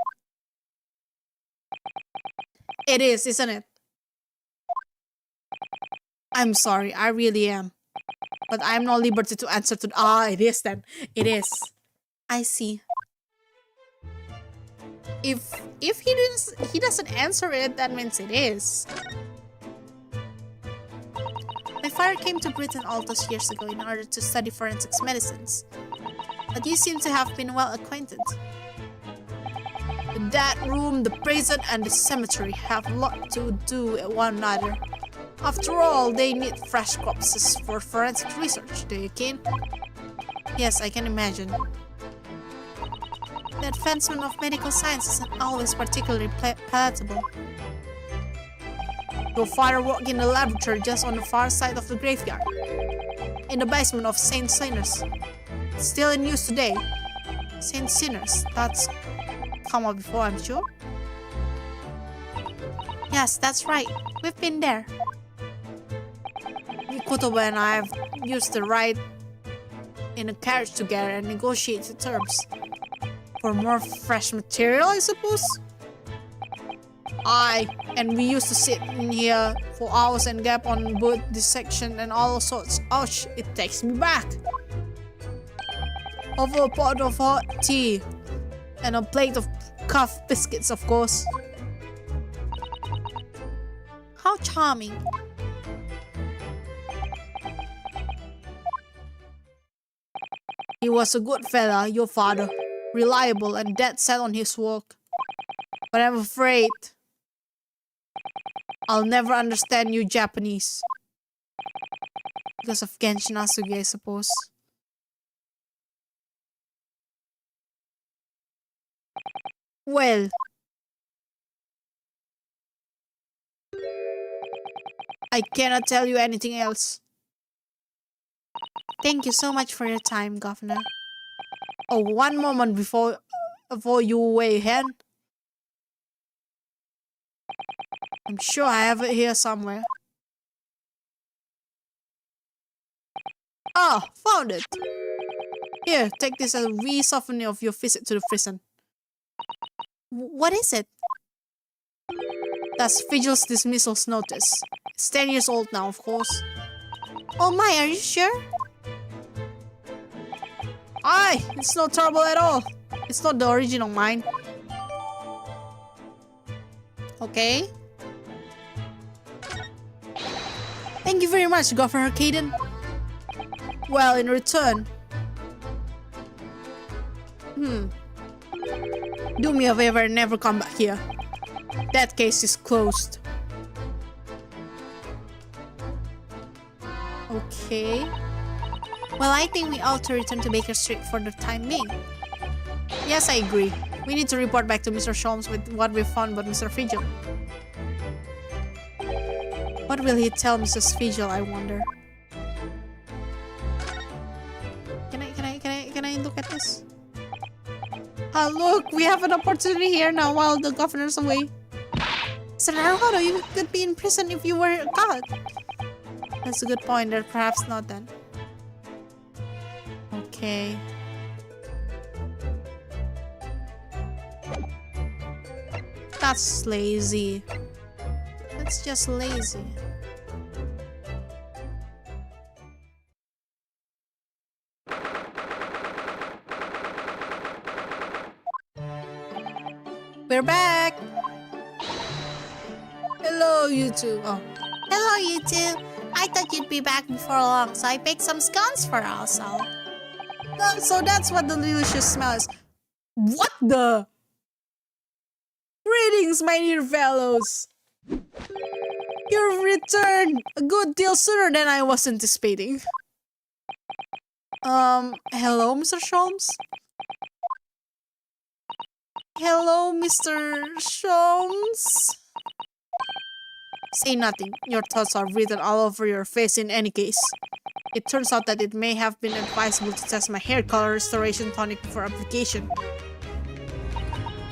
It is, isn't it? I'm sorry, I really am. But I'm not liberty to answer to... it is then. It is. I see. If he doesn't answer it, that means it is. My father came to Britain all those years ago in order to study forensics medicines. But you seem to have been well acquainted. That room, the prison, and the cemetery have a lot to do with one another. After all, they need fresh corpses for forensic research, do you kin? Yes, I can imagine. The advancement of medical science isn't always particularly palatable. Your father worked in the laboratory just on the far side of the graveyard, in the basement of St. Sinners. It's still in use today. St. Sinners, that's come up before, I'm sure. Yes, that's right. We've been there. Kotoba and I have used the ride in a carriage together and negotiated terms. For more fresh material, I suppose? Aye, and we used to sit in here for hours and gap on both dissection and all sorts. Ouch, it takes me back. Over a pot of hot tea and a plate of cuff biscuits, of course. How charming. He was a good fella, your father. Reliable and dead set on his work. But I'm afraid I'll never understand you Japanese. Because of Genshin Asugi, I suppose. Well, I cannot tell you anything else. Thank you so much for your time, Governor. Oh, one moment before you weigh in. I'm sure I have it here somewhere. Ah, found it. Here, take this as a wee souvenir of your visit to the prison. What is it? That's Vigil's dismissal's notice. It's 10 years old now, of course. Oh my, are you sure? Aye, it's not terrible at all. It's not the original mine. Okay. Thank you very much, Governor Caden. Well, in return... Do me a favor and never come back here. That case is closed. Okay. Well, I think we ought to return to Baker Street for the time being. Yes, I agree. We need to report back to Mr. Sholmes with what we found about Mr. Figel. What will he tell Mrs. Figel, I wonder? Can I look at this? Ah, look, we have an opportunity here now while the governor's away. Mr. Naruhodo, you could be in prison if you were caught. That's a good point, or perhaps not then. Okay. That's lazy. That's just lazy. We're back! Hello, you two. Oh. Hello, you two. I thought you'd be back before long, so I baked some scones for us all. So that's what the delicious smell is. What the? Greetings, my dear fellows. You've returned a good deal sooner than I was anticipating. Hello, Mr. Sholmes? Hello, Mr. Sholmes? Say nothing. Your thoughts are written all over your face in any case. It turns out that it may have been advisable to test my hair color restoration tonic before application.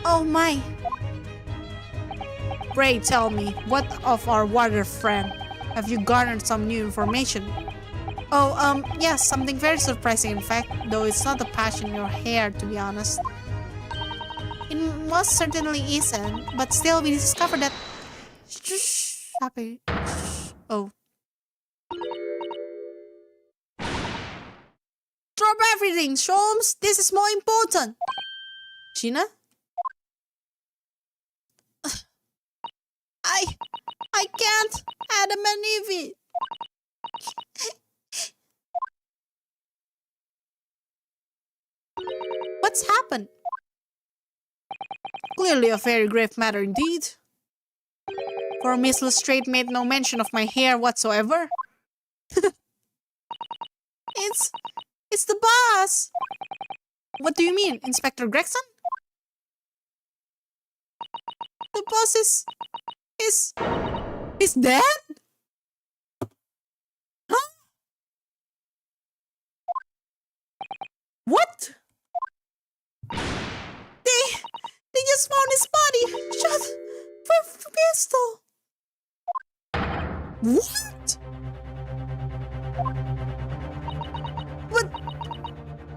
Oh my. Pray tell me, what of our warrior friend? Have you garnered some new information? Oh, yes, something very surprising in fact, though it's not a patch in your hair, to be honest. It most certainly isn't, but still we discovered that... Shh, happy. Shh. Oh. Drop everything, Sholmes! This is more important! Gina? I can't! Adam and Evie! What's happened? Clearly a very grave matter indeed. For Miss Lestrade made no mention of my hair whatsoever. It's the boss! What do you mean, Inspector Gregson? The boss is dead? Huh? What? They just found his body shot with a pistol. What?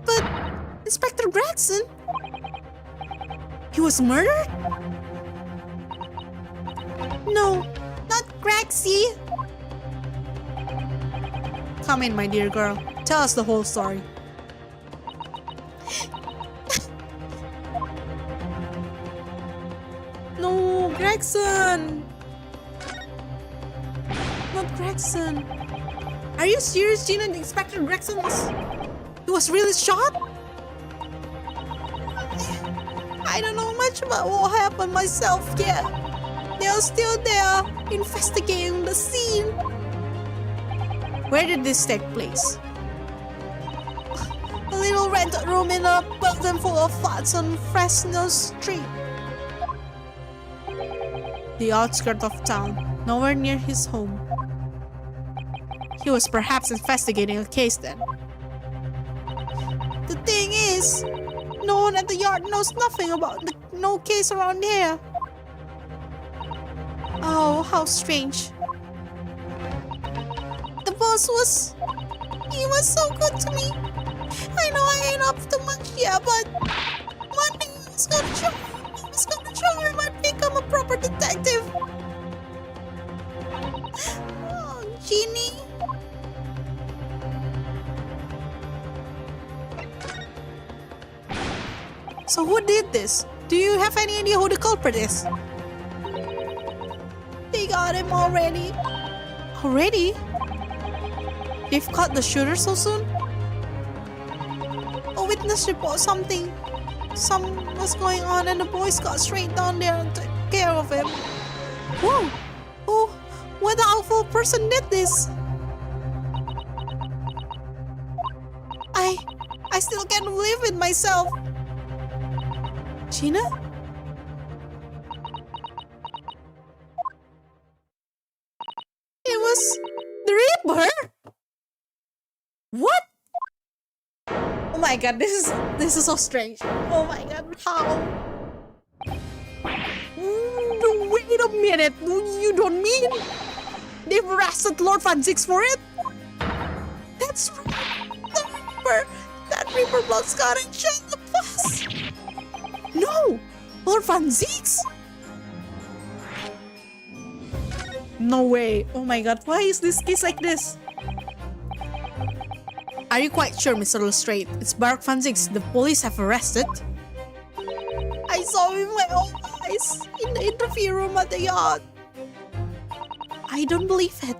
But Inspector Gregson? He was murdered? No, not Grexy. Come in, my dear girl. Tell us the whole story. No, Gregson. Not Gregson. Are you serious, Gina? Inspector Gregson was really shot? I don't know much about what happened myself yet. They're still there, investigating the scene. Where did this take place? A little rented room in a building full of flats on Fresno Street. The outskirts of town, nowhere near his home. He was perhaps investigating a case then. The thing is, no one at the yard knows nothing about no case around here. Oh, how strange. The boss he was so good to me. I know I ain't up to much yet, but one day I was gonna show him I'd become a proper detective. Oh, Jeannie. So who did this? Do you have any idea who the culprit is? They got him already. Already? They've caught the shooter so soon? A witness reported something was going on and the boys got straight down there and took care of him. Whoa! Oh, what awful person did this? I still can't believe it myself. Gina? It was the Reaper? What? Oh my god, this is so strange. Oh my god, how? No, wait a minute. You don't mean they've arrested Lord Van Zix for it? That's right. The Reaper. That Reaper blood Scott and Chell the boss. No! Lord Van Zix? No way. Oh my god, why is this case like this? Are you quite sure, Mr. Lestrade? It's Barak Van Zix the police have arrested? I saw him with my own eyes in the interview room at the yacht. I don't believe it.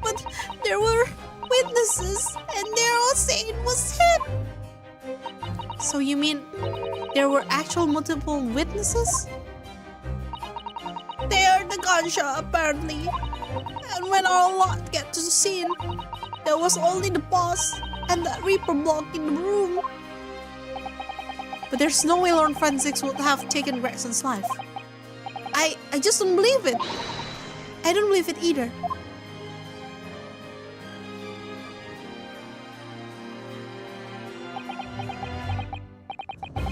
But there were witnesses and they're all saying it was him. So you mean there were actual multiple witnesses? They heard the gunshot apparently. And when our lot get to the scene, there was only the boss and that Reaper blocking the room. But there's no way Lord Van Zix would have taken Gregson's life. I just don't believe it. I don't believe it either.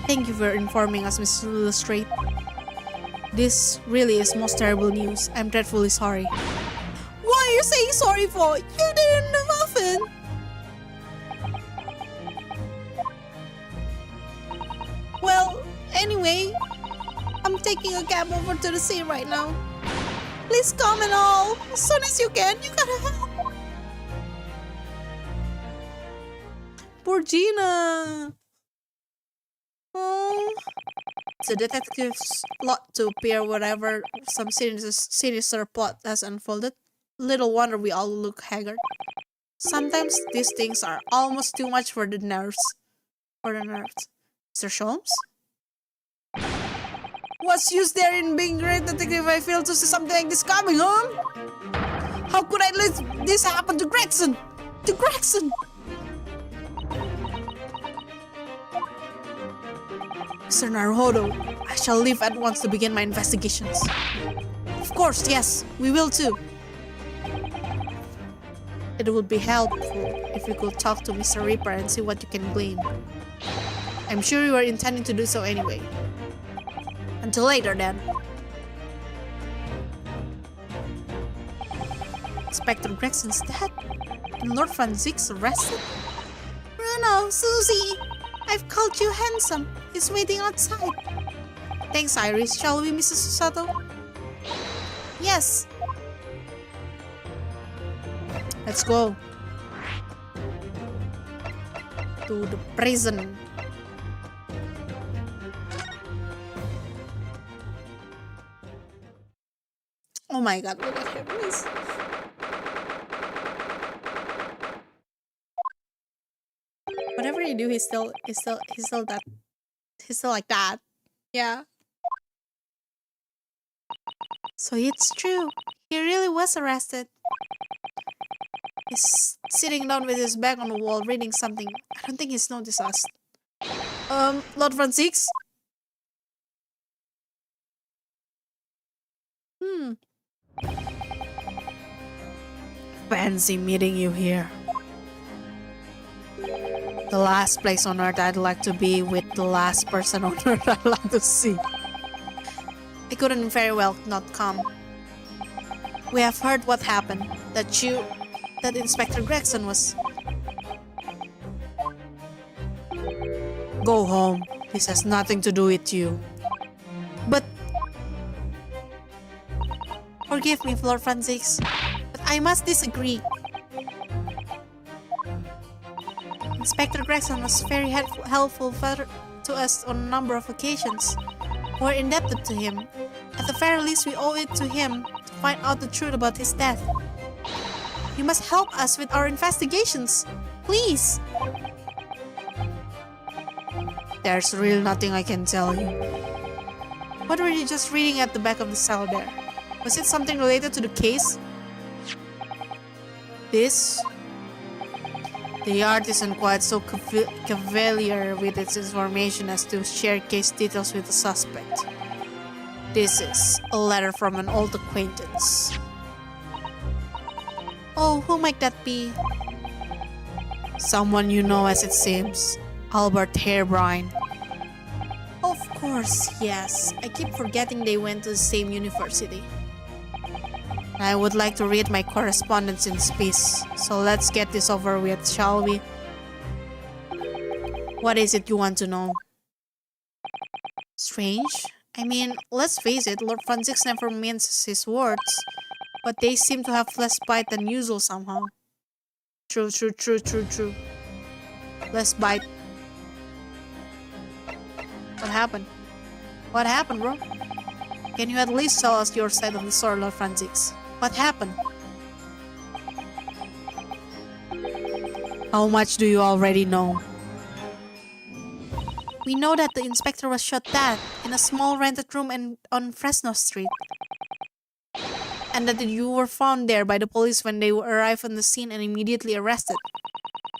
Thank you for informing us, Mr. Lestrade. This really is most terrible news. I'm dreadfully sorry. What are you saying sorry for? You didn't do nothing. Well, anyway, I'm taking a cab over to the scene right now. Please come and all. As soon as you can, you gotta help. Poor Gina. Oh. The detective's lot to appear whatever some sinister plot has unfolded. Little wonder we all look haggard. Sometimes these things are almost too much for the nerves. Mr. Sholmes? What's use there in being great detective if I fail to see something like this coming, huh? How could I let this happen to Gregson? To Gregson! Mr. Naruhodo, I shall leave at once to begin my investigations. Of course, yes, we will too. It would be helpful if you could talk to Mr. Reaper and see what you can glean. I'm sure you are intending to do so anyway. Until later then. Inspector Gregson's dead? And Lord Van Zix arrested? Bruno, Susie! I've called you handsome. He's waiting outside. Thanks, Iris. Shall we, Mrs. Susato? Yes. Let's go. To the prison. Oh my god, look at him, please. Whatever you do, he's still like that. Yeah. So it's true. He really was arrested. He's sitting down with his back on the wall reading something. I don't think he's noticed us. Lord Van Zix? Fancy meeting you here. The last place on earth I'd like to be with the last person on earth I'd like to see. I couldn't very well not come. We have heard what happened. That Inspector Gregson was... Go home. This has nothing to do with you. But... Forgive me, Lord Van Zix, but I must disagree. Inspector Gregson was very helpful to us on a number of occasions. We're indebted to him. At the very least, we owe it to him to find out the truth about his death. You must help us with our investigations. Please. There's really nothing I can tell you. What were you just reading at the back of the cell there? Was it something related to the case? This? The art isn't quite so cavalier with its information as to share case details with the suspect. This is a letter from an old acquaintance. Oh, who might that be? Someone you know, as it seems. Albert Harebrine. Of course, yes. I keep forgetting they went to the same university. I would like to read my correspondence in peace, so let's get this over with, shall we? What is it you want to know? Strange. I mean, let's face it, Lord Francis never minces his words, but they seem to have less bite than usual somehow. True. Let's bite. What happened? What happened, bro? Can you at least tell us your side of the story, Lord Francis? What happened? How much do you already know? We know that the inspector was shot dead in a small rented room on Fresno Street. And that you were found there by the police when they arrived on the scene and immediately arrested.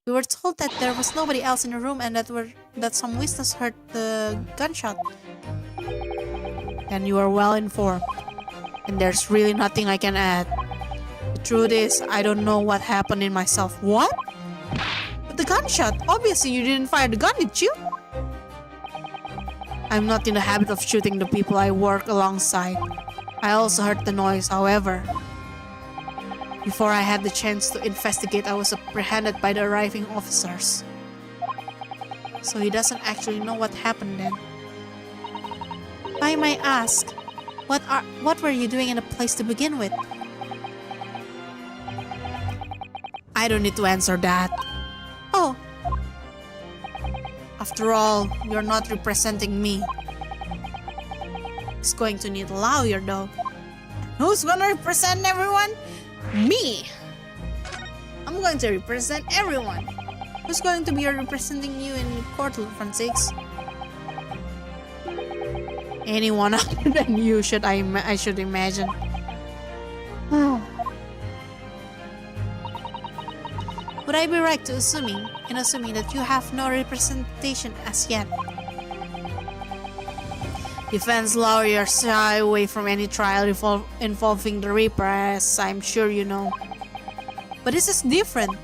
We were told that there was nobody else in the room and that some witness heard the gunshot. And you are well informed. And there's really nothing I can add. The truth is, I don't know what happened in myself. What? But the gunshot! Obviously you didn't fire the gun, did you? I'm not in the habit of shooting the people I work alongside. I also heard the noise, however. Before I had the chance to investigate, I was apprehended by the arriving officers. So he doesn't actually know what happened then. I might ask, what were you doing in the place to begin with? I don't need to answer that. Oh. After all, you're not representing me. He's going to need a lawyer though. Who's gonna represent everyone? Me! I'm going to represent everyone. Who's going to be representing you in court, Lord Francis? Anyone other than you, I should imagine. Would I be right in assuming that you have no representation as yet? Defense lawyers shy away from any trial involving the Reaper, as I'm sure you know. But this is different.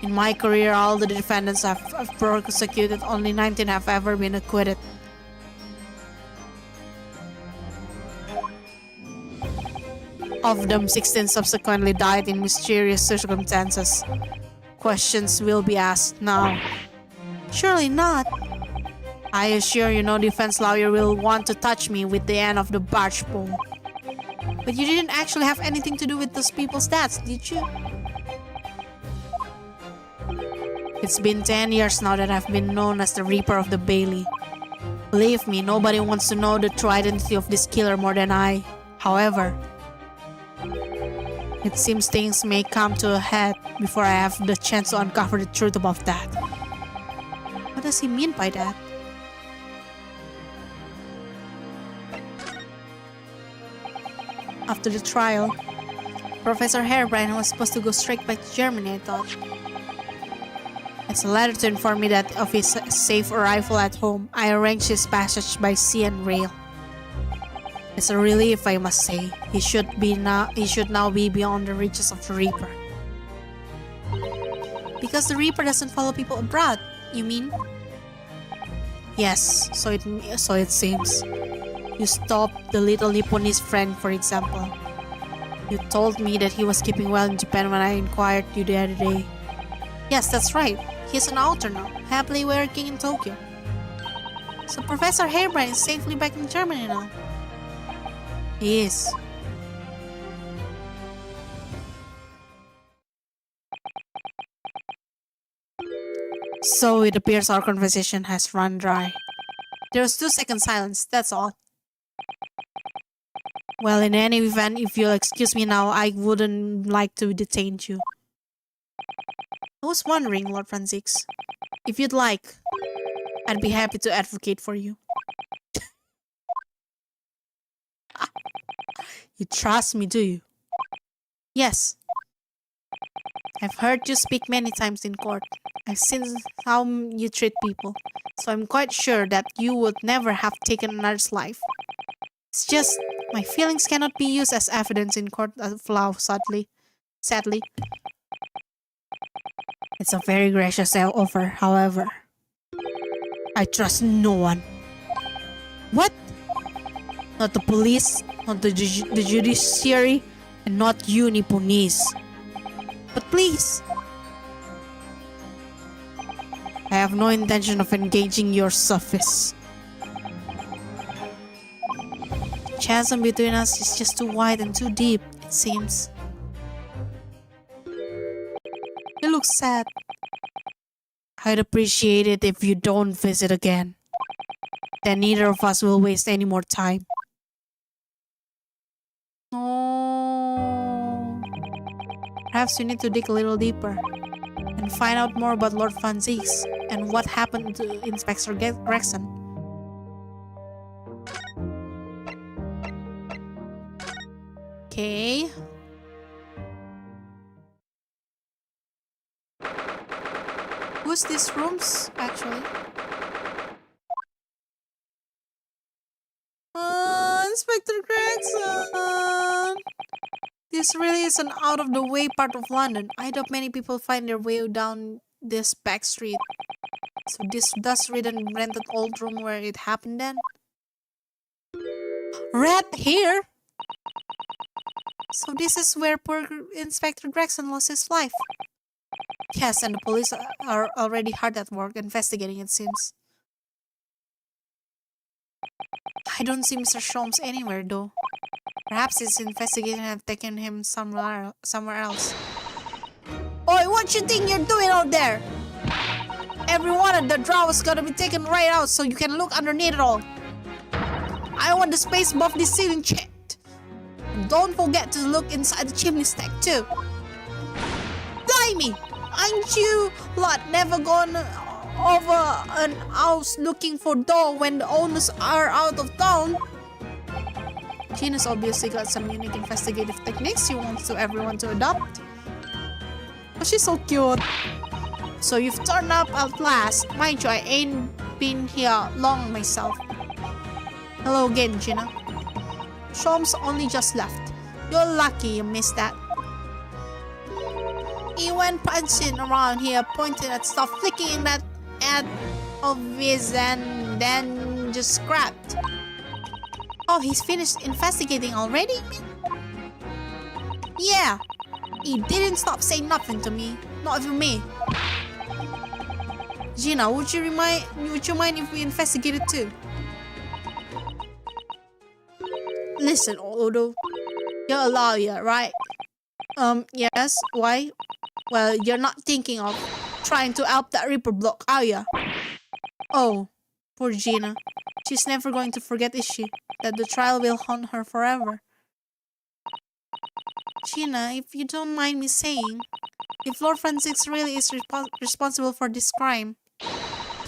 In my career, all the defendants I've prosecuted, only 19 have ever been acquitted. Of them, 16 subsequently died in mysterious circumstances. Questions will be asked now. Surely not. I assure you no defense lawyer will want to touch me with the end of the barge pole. But you didn't actually have anything to do with those people's deaths, did you? It's been 10 years now that I've been known as the Reaper of the Bailey. Believe me, nobody wants to know the true identity of this killer more than I. However, it seems things may come to a head before I have the chance to uncover the truth about that. What does he mean by that? After the trial, Professor Harebrine was supposed to go straight back to Germany, I thought. As a letter to inform me that of his safe arrival at home, I arranged his passage by sea and rail. It's a relief, I must say. He should now be beyond the reaches of the Reaper. Because the Reaper doesn't follow people abroad, you mean? Yes, so it seems. You stopped the little Nipponese friend, for example. You told me that he was keeping well in Japan when I inquired you the other day. Yes, that's right. He's an author now, happily working in Tokyo. So Professor Harebrine is safely back in Germany now. He is. So it appears our conversation has run dry. There was 2-second silence, that's all. Well, in any event, if you'll excuse me now, I wouldn't like to detain you. I was wondering, Lord Francis. If you'd like, I'd be happy to advocate for you. You trust me, do you? Yes. I've heard you speak many times in court. I've seen how you treat people, so I'm quite sure that you would never have taken another's life. It's just my feelings cannot be used as evidence in court of law, sadly. Sadly. It's a very gracious offer, however. I trust no one. What? Not the police, not the judiciary, and not you, Nipponese. But please. I have no intention of engaging your surface. The chasm between us is just too wide and too deep, it seems. You look sad. I'd appreciate it if you don't visit again. Then neither of us will waste any more time. Oh. Perhaps we need to dig a little deeper and find out more about Lord Francis and what happened to Inspector Gregson. Okay. Who's these rooms, actually? Inspector Gregson! This really is an out-of-the-way part of London. I doubt many people find their way down this back street. So this dust-ridden rented old room where it happened then? Right here? So this is where poor Inspector Gregson lost his life. Yes, and the police are already hard at work investigating, it seems. I don't see Mr. Sholmes anywhere though. Perhaps his investigation have taken him somewhere else. Oi, what you think you're doing out there? Every one of the drawers gotta be taken right out so you can look underneath it all. I want the space above the ceiling checked. And don't forget to look inside the chimney stack too. Blimey! Ain't you lot never gone over an house looking for dough when the owners are out of town? Gina's obviously got some unique investigative techniques she wants everyone to adopt. But she's so cute. So you've turned up at last. Mind you, I ain't been here long myself. Hello again, Gina. Sholmes only just left. You're lucky you missed that. He went punching around here, pointing at stuff, flicking that at of his and then just scrapped. Oh, he's finished investigating already? Yeah. He didn't stop saying nothing to me. Not even me. Gina, would you mind if we investigated too? Listen, Odo. You're a lawyer, right? Yes. Why? Well, you're not thinking of trying to help that Reaper block, are ya? Oh, poor Gina. She's never going to forget, is she? That the trial will haunt her forever. Gina, if you don't mind me saying, if Lord Francis really is responsible for this crime,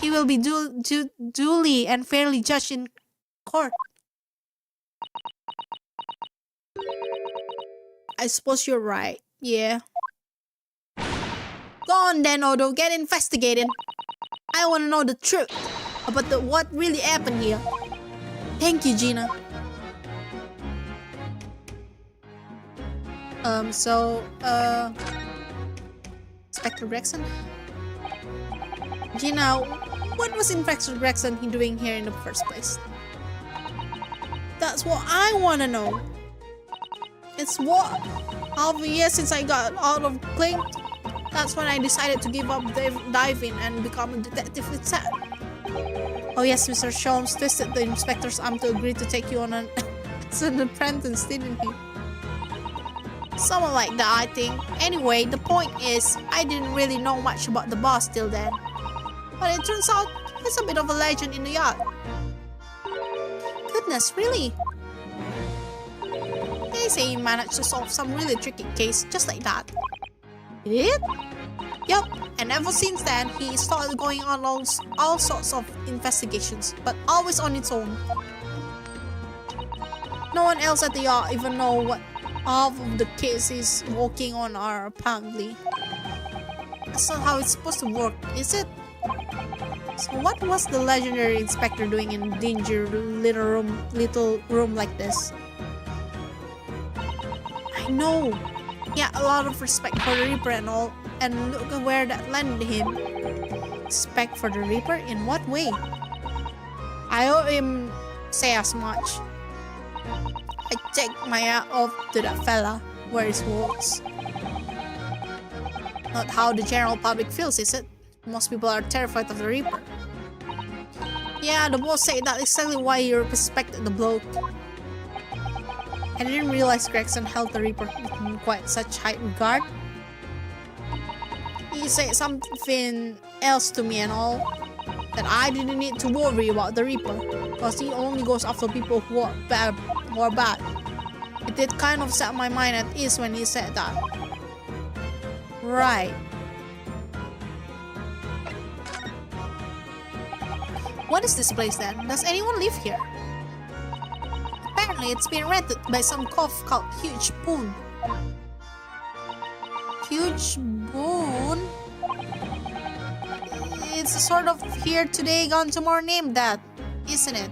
he will be duly and fairly judged in court. I suppose you're right. Yeah. Go on then, Odo. Get investigating. I want to know the truth about what really happened here. Thank you, Gina. Inspector Gregson? Gina, what was Inspector Gregson doing here in the first place? That's what I want to know. It's what? Half a year since I got out of Clink. That's when I decided to give up diving and become a detective instead. Oh yes, Mr. Sholmes twisted the inspector's arm to agree to take you on as an apprentice, didn't he? Someone like that, I think. Anyway, the point is, I didn't really know much about the boss till then. But it turns out, he's a bit of a legend in the yard. Goodness, really? They say he managed to solve some really tricky case just like that. He did? Yup, and ever since then, he started going on all sorts of investigations, but always on its own. No one else at the yard even know what half of the cases working on are apparently. That's not how it's supposed to work, is it? So what was the legendary inspector doing in a danger little room like this? I know. Yeah, a lot of respect for the Reaper and all, and look at where that landed him. Respect for the Reaper? In what way? I owe him say as much. I take my hat off to that fella where his works. Not how the general public feels, is it? Most people are terrified of the Reaper. Yeah, the boss said that's exactly why he respected the bloke. I didn't realize Gregson held the Reaper in quite such high regard. He said something else to me and all, that I didn't need to worry about the Reaper, because he only goes after people who are bad. It did kind of set my mind at ease when he said that. Right. What is this place then? Does anyone live here? Apparently it's been rented by some cough called Huge Boon. Huge Boon? It's a sort of here today, gone tomorrow named that, isn't it?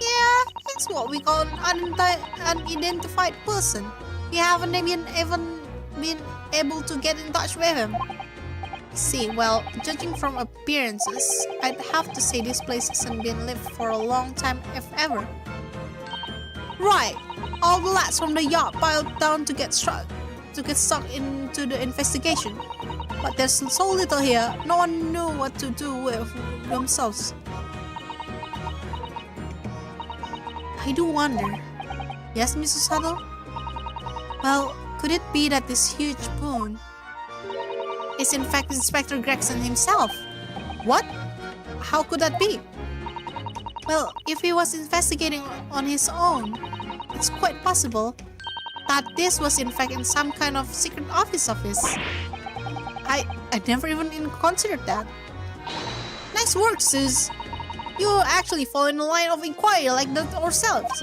Yeah, it's what we call an unidentified person. We haven't even been able to get in touch with him. See, well, judging from appearances, I'd have to say this place hasn't been lived for a long time, if ever. Right, all the lads from the yacht piled down to get stuck into the investigation. But there's so little here, no one knew what to do with themselves. I do wonder. Yes, Mrs. Huddle? Well, could it be that this Huge Boon is in fact Inspector Gregson himself? What? How could that be? Well, if he was investigating on his own, it's quite possible that this was in fact in some kind of secret office of his. I never even considered that. Nice work, Sus. You actually fall in the line of inquiry like that ourselves.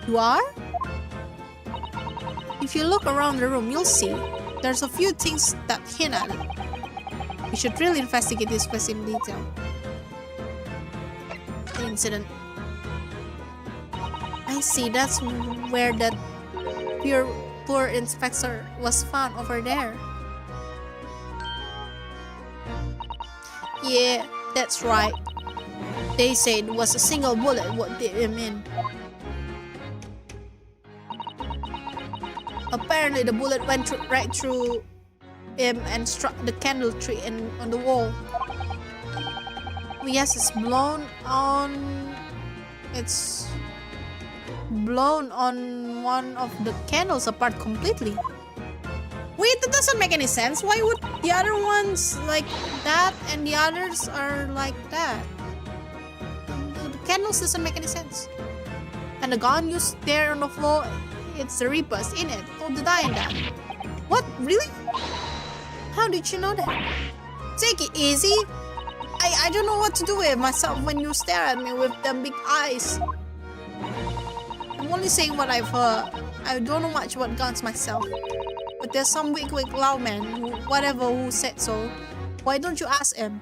You are? If you look around the room, you'll see there's a few things that hint at it. We should really investigate this place in detail. The incident. I see, that's where that poor inspector was found over there. Yeah, that's right. They said it was a single bullet what did him in. Apparently the bullet went right through him and struck the candle tree on the wall. Oh yes, it's blown on one of the candles apart completely. Wait, that doesn't make any sense. Why would the other ones like that and the others are like that? The candles doesn't make any sense. And the gun used there on the floor, it's the Reaper's in it. Oh, did I in that? What? Really? How did you know that? Take it easy. I don't know what to do with myself when you stare at me with them big eyes. I'm only saying what I've heard. I don't know much about guns myself. But there's some weak lawman who said so. Why don't you ask him?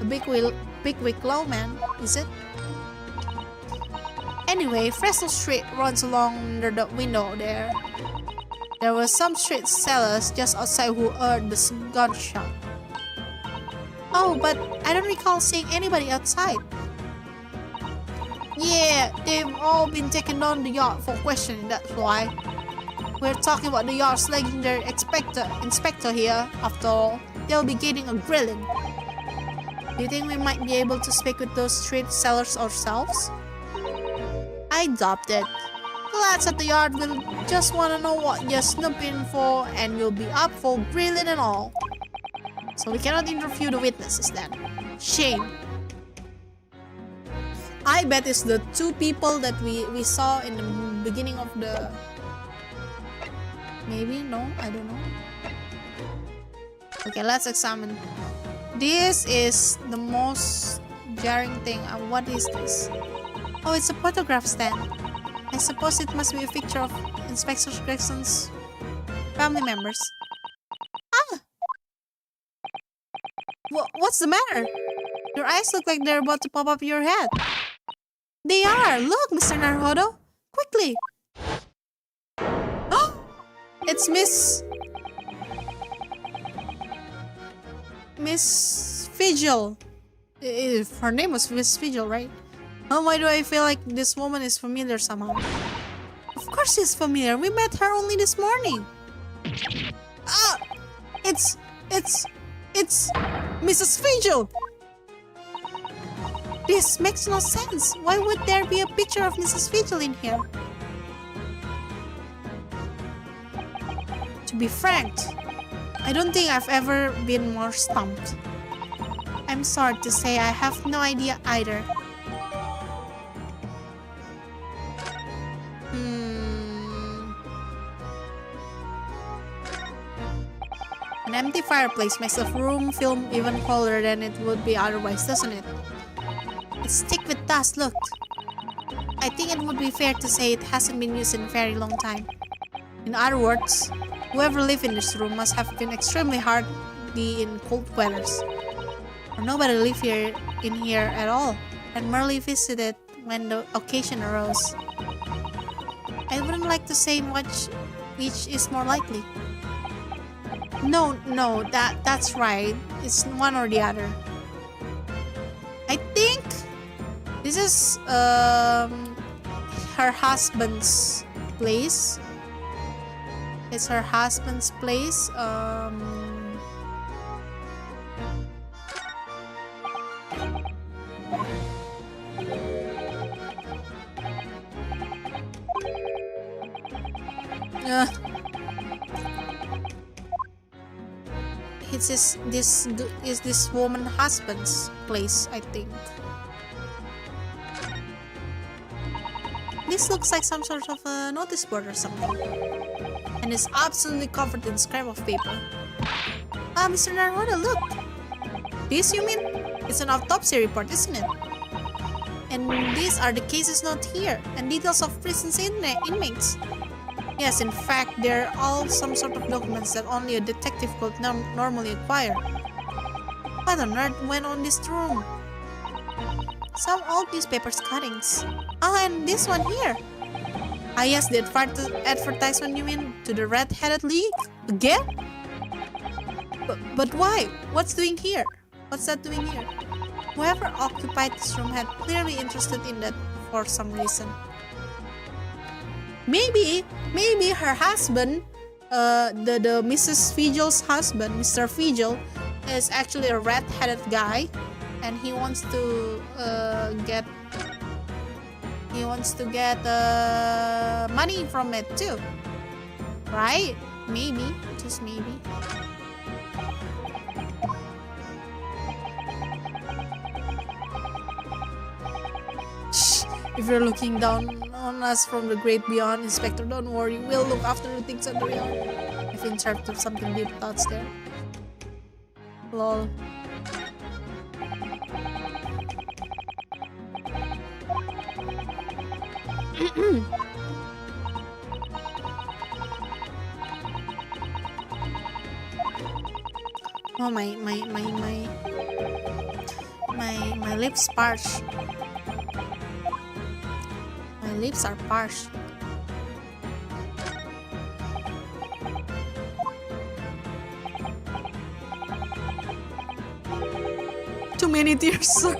A big wig lawman, is it? Anyway, Fresno Street runs along under the window there. There were some street sellers just outside who heard the gunshot. Oh, but I don't recall seeing anybody outside. Yeah, they've all been taken down the yacht for questioning, that's why. We're talking about the yacht's legendary inspector here, after all. They'll be getting a grilling. Do you think we might be able to speak with those street sellers ourselves? I doubt it. The lads at the yard will just want to know what you're snooping for and you'll be up for grilling and all. So we cannot interview the witnesses then. Shame. I bet it's the two people that we saw in the beginning of the... Maybe? No? I don't know. Okay, let's examine. This is the most jarring thing. What is this? Oh, it's a photograph stand. I suppose it must be a picture of Inspector Gregson's family members. What's the matter? Your eyes look like they're about to pop up your head. They are! Look, Mr. Naruhodo! Quickly! Oh! It's Miss Vigil. Her name was Miss Vigil, right? Oh, why do I feel like this woman is familiar somehow? Of course she's familiar. We met her only this morning. Ah! It's Mrs. Vigil! This makes no sense. Why would there be a picture of Mrs. Vigil in here? To be frank, I don't think I've ever been more stumped. I'm sorry to say I have no idea either. An empty fireplace makes a room feel even colder than it would be otherwise, doesn't it? It's thick with dust, look. I think it would be fair to say it hasn't been used in a very long time. In other words, whoever lived in this room must have been extremely hardy in cold weathers. Or nobody lived in here at all, and merely visited when the occasion arose. I wouldn't like to say which is more likely. No, that's right. It's one or the other. I think this is her husband's place. It's her husband's place. This woman's husband's place, I think. This looks like some sort of a notice board or something. And it's absolutely covered in scrap of paper. Ah, Mr. Naruhodo, look! This, you mean? It's an autopsy report, isn't it? And these are the cases notes here, and details of prison's inmates. Yes, in fact, they're all some sort of documents that only a detective could normally acquire. What on earth went on this room? Some old newspapers cuttings. Ah, and this one here. Ah yes, the advertisement, you mean, to the Red-Headed League? Again? But why? What's that doing here? Whoever occupied this room had clearly interested in that for some reason. Maybe her husband, the Mrs. Vigil's husband, Mr. Vigil, is actually a red-headed guy, and he wants to get money from it too, right? Maybe, just maybe. Shh! If you're looking down on us from the great beyond, Inspector, don't worry. We'll look after the things under your. I've interpreted something deep thoughts there. Lol. Oh, my lips parched. My lips are parched. Too many tears, sir.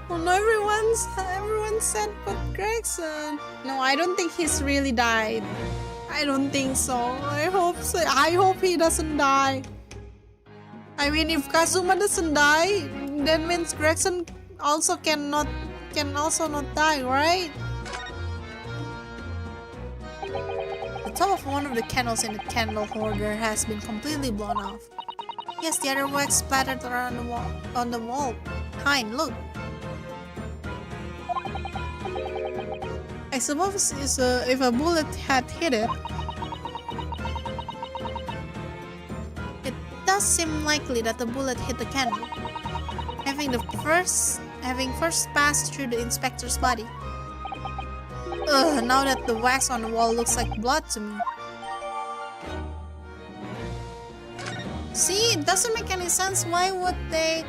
Oh no, everyone said but Gregson. No, I don't think he's really died. I don't think so. I hope so. I hope he doesn't die. I mean, if Kazuma doesn't die, that means Gregson also not die, right? The top of one of the candles in the candle holder has been completely blown off. Yes, the other wax splattered around on the wall. Behind, look. I suppose if a bullet had hit it, it does seem likely that the bullet hit the candle, having first passed through the inspector's body. Ugh, now that the wax on the wall looks like blood to me. See, it doesn't make any sense. Why would they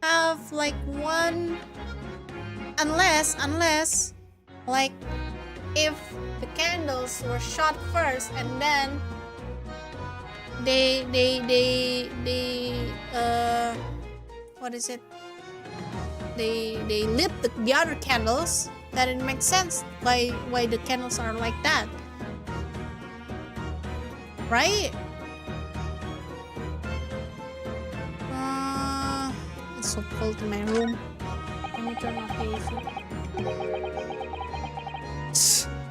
have like one? Unless, like, if the candles were shot first and then they what is it? They lit the other candles. That it makes sense why the candles are like that, right? It's so cold in my room. Let me turn off the AC.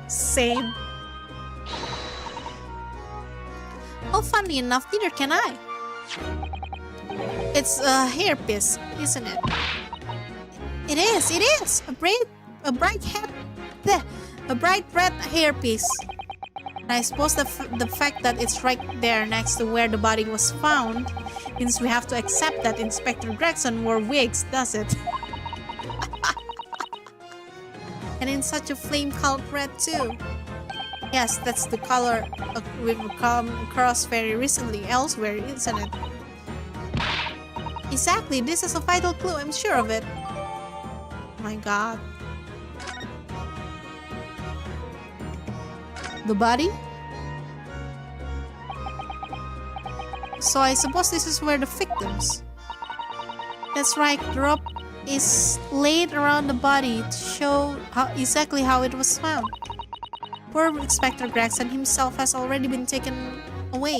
Same. Oh, funny enough, neither can I. It's a hairpiece, isn't it? It is. A bright red hairpiece. And I suppose the fact that it's right there next to where the body was found means we have to accept that Inspector Gregson wore wigs, does it? And in such a flame-colored red too. Yes, that's the color we've come across very recently elsewhere, isn't it? Exactly, this is a vital clue, I'm sure of it. Oh my god. The body? So I suppose this is where the victims. That's right, the rope is laid around the body to show exactly how it was found. Poor Inspector Gregson himself has already been taken away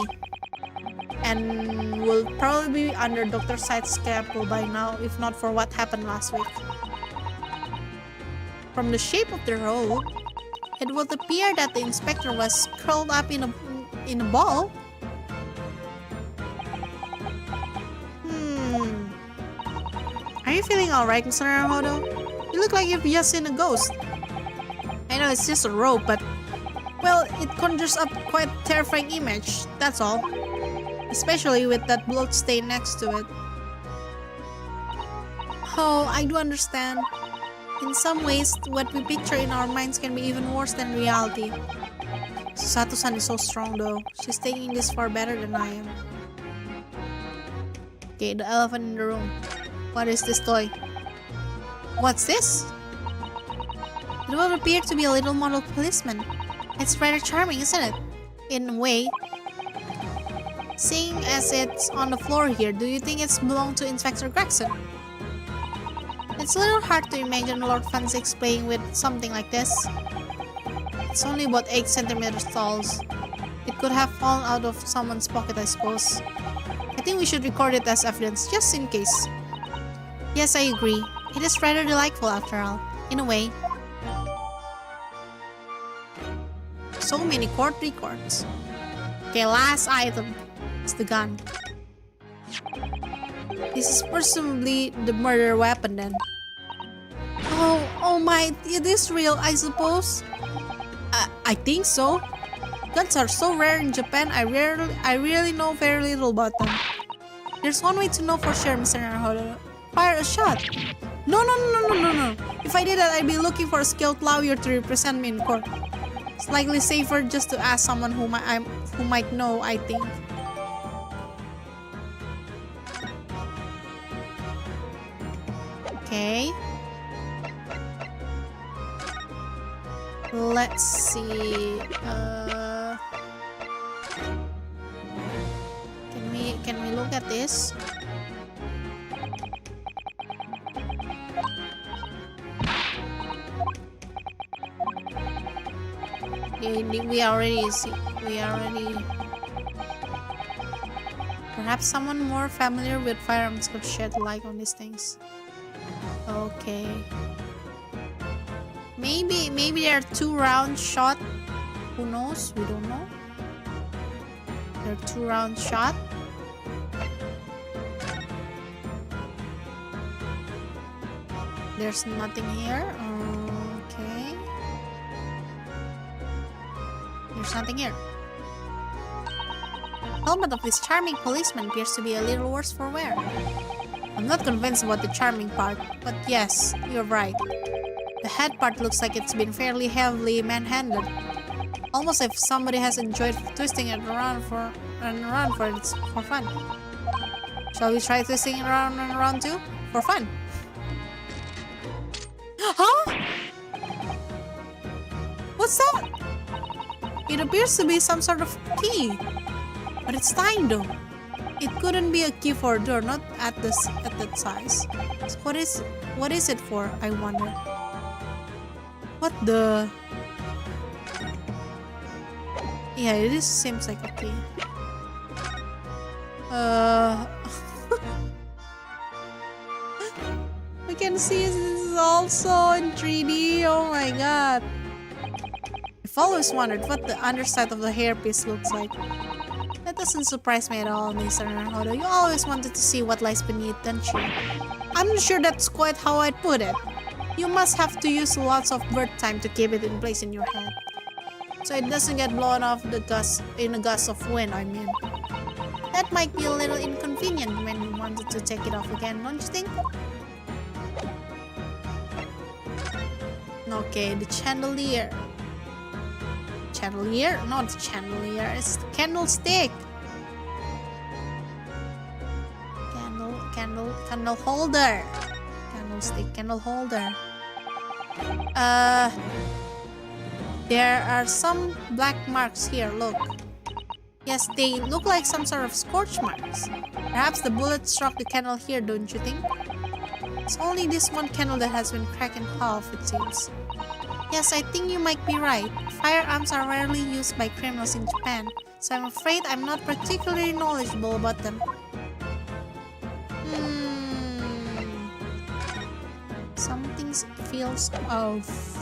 and will probably be under Dr. Sight's scalpel by now, if not for what happened last week. From the shape of the rope, it would appear that the inspector was curled up in a ball. Are you feeling alright, Mr. Naruhodo? You look like you've just seen a ghost. I know it's just a rope, but well, it conjures up quite a terrifying image, that's all. Especially with that blood stain next to it. Oh, I do understand. In some ways, what we picture in our minds can be even worse than reality. Sato-san is so strong though. She's taking this far better than I am. Okay, the elephant in the room. What is this toy? What's this? It will appear to be a little model policeman. It's rather charming, isn't it? In a way. Seeing as it's on the floor here, do you think it's belonged to Inspector Gregson? It's a little hard to imagine Lord Fanzix playing with something like this. It's only about 8 centimeters tall. It could have fallen out of someone's pocket, I suppose. I think we should record it as evidence, just in case. Yes, I agree. It is rather delightful after all, in a way. So many court records. Okay, last item. It's the gun. This is presumably the murder weapon then. Oh my, it is real, I suppose. I think so. Guns are so rare in Japan, I really know very little about them. There's one way to know for sure, Mr. Naruhodo. Fire a shot. No. If I did that, I'd be looking for a skilled lawyer to represent me in court. It's likely safer just to ask someone who might know, I think. Okay. Let's see. Can we look at this? We already see. Perhaps someone more familiar with firearms could shed light on these things. Okay. Maybe there are 2 round shot. Who knows? We don't know. There are 2 round shot. There's nothing here. Okay. There's nothing here. The helmet of this charming policeman appears to be a little worse for wear. I'm not convinced about the charming part, but yes, you're right. The head part looks like it's been fairly heavily manhandled. Almost if somebody has enjoyed twisting it around for fun. Shall we try twisting it around and around too? For fun. Huh? What's that? It appears to be some sort of key. But it's tiny though. It couldn't be a key for a door, not at that size. So what is it for, I wonder? What the? Yeah, it is seems like a key. We can see this is also in 3D. Oh my god. I've always wondered what the underside of the hairpiece looks like. That doesn't surprise me at all, Mr. Naruto. You always wanted to see what lies beneath, don't you? I'm not sure that's quite how I'd put it. You must have to use lots of bird time to keep it in place in your head. So it doesn't get blown off in a gust of wind, I mean. That might be a little inconvenient when you wanted to take it off again, don't you think? Okay, the chandelier. Chandelier? Not the chandelier, it's the candlestick. Candle holder. Candlestick, candle holder. There are some black marks here, look. Yes, they look like some sort of scorch marks. Perhaps the bullet struck the candle here, don't you think? It's only this one candle that has been cracked in half, it seems. Yes, I think you might be right. Firearms are rarely used by criminals in Japan, so I'm afraid I'm not particularly knowledgeable about them. Something feels off.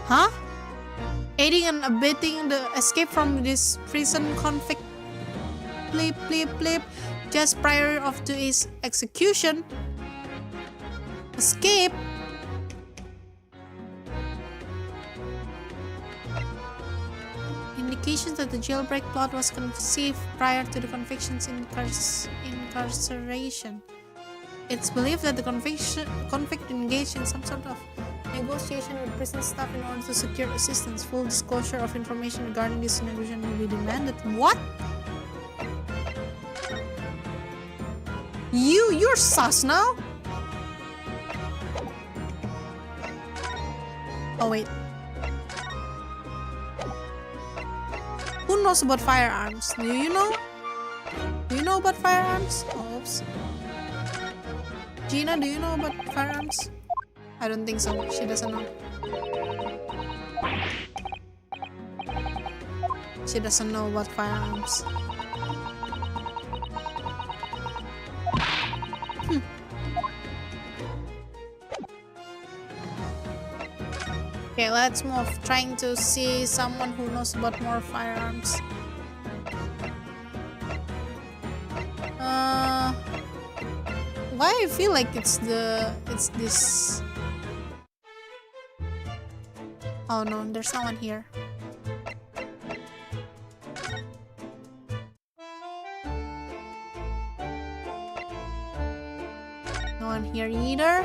Huh? Aiding and abetting the escape from this prison convict just prior to his execution. Escape? Indications that the jailbreak plot was conceived prior to the conviction's incarceration. It's believed that the convict engaged in some sort of negotiation with prison staff in order to secure assistance. Full disclosure of information regarding this negotiation will be demanded. What? You're sus now? Oh wait. Who knows about firearms? Do you know? Do you know about firearms? Oh, oops. Gina, do you know about firearms? I don't think so. She doesn't know. She doesn't know about firearms. Okay, let's move. Trying to see someone who knows about more firearms. Why I feel like it's this. Oh no, there's no one here. No one here either.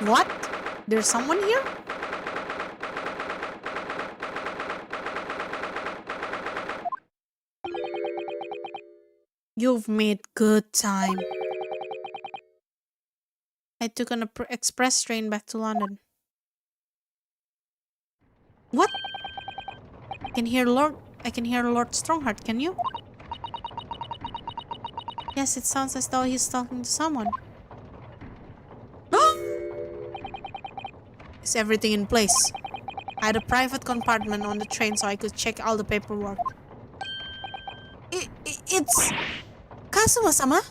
What? There's someone here? You've made good time. I took an express train back to London. What? I can hear Lord Strongheart, can you? Yes, it sounds as though he's talking to someone. Is everything in place? I had a private compartment on the train so I could check all the paperwork. It's Kazuma-sama?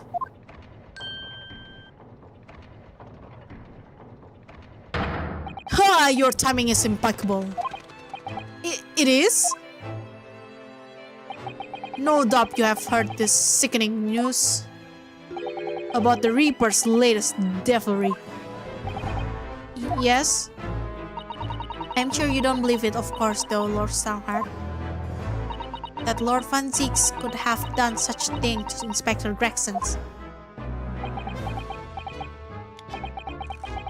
Ha! Your timing is impeccable. It is? No doubt you have heard this sickening news. about the Reaper's latest devilry. Yes? I'm sure you don't believe it, of course, though, Lord Strongheart. That Lord Van Zieks could have done such a thing to Inspector Gregson's.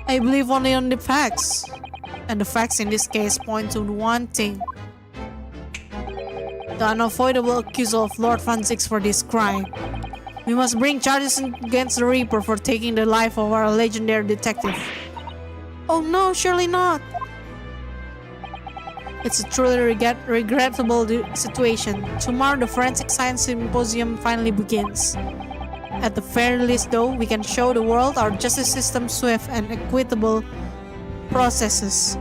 I believe only on the facts. And the facts in this case point to one thing. The unavoidable accusal of Lord Van Zieks for this crime. We must bring charges against the Reaper for taking the life of our legendary detective. Oh no, surely not. It's a truly regrettable situation. Tomorrow the Forensic Science Symposium finally begins. At the very least though, we can show the world our justice system's swift and equitable processes.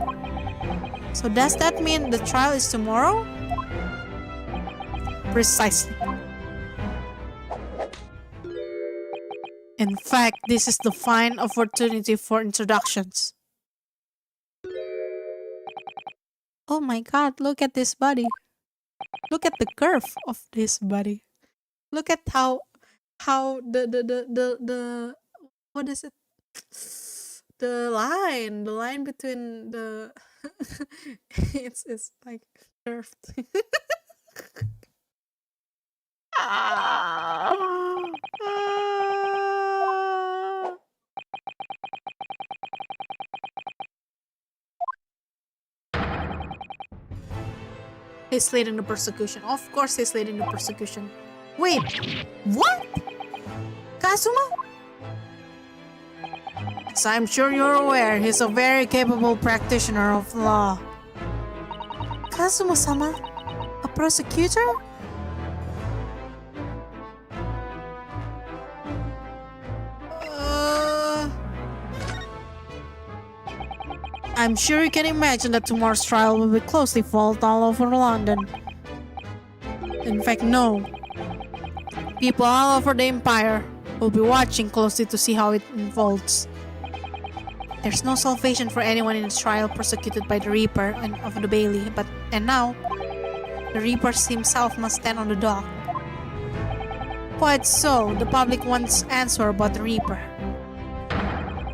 So does that mean the trial is tomorrow? Precisely. In fact, this is the fine opportunity for introductions. Oh my god, look at this body. Look at the curve of this body. Look at how the what is it? The line between the it's like curved. He's leading the persecution. Of course he's leading the persecution. Wait, what? Kazuma? As I'm sure you're aware, he's a very capable practitioner of law. Kazuma-sama? A prosecutor? I'm sure you can imagine that tomorrow's trial will be closely followed all over London. In fact, no. People all over the Empire will be watching closely to see how it unfolds. There's no salvation for anyone in a trial persecuted by the Reaper and of the Bailey, and now, the Reaper himself must stand on the dock. Quite so, the public wants answer about the Reaper.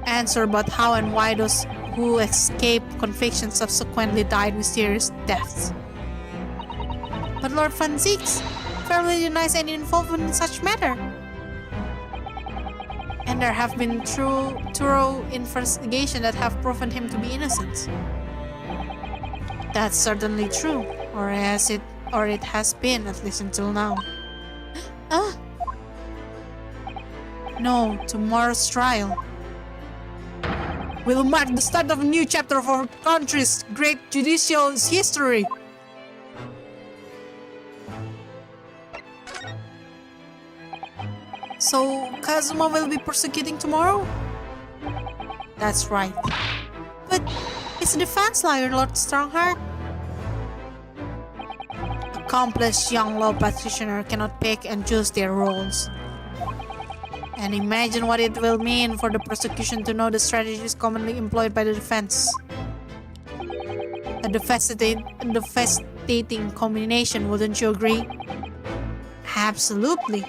Answer about how and why those who escaped conviction subsequently died mysterious deaths. But Lord Van Zieks firmly denies any involvement in such matter. And there have been thorough investigations that have proven him to be innocent. That's certainly true, or it has been, at least until now. No, tomorrow's trial will mark the start of a new chapter of our country's great judicial history. So, Kazuma will be persecuting tomorrow? That's right. But is the defense lawyer Lord Strongheart? Accomplished young law practitioner cannot pick and choose their roles. And imagine what it will mean for the prosecution to know the strategies commonly employed by the defense. A devastating combination, wouldn't you agree? Absolutely.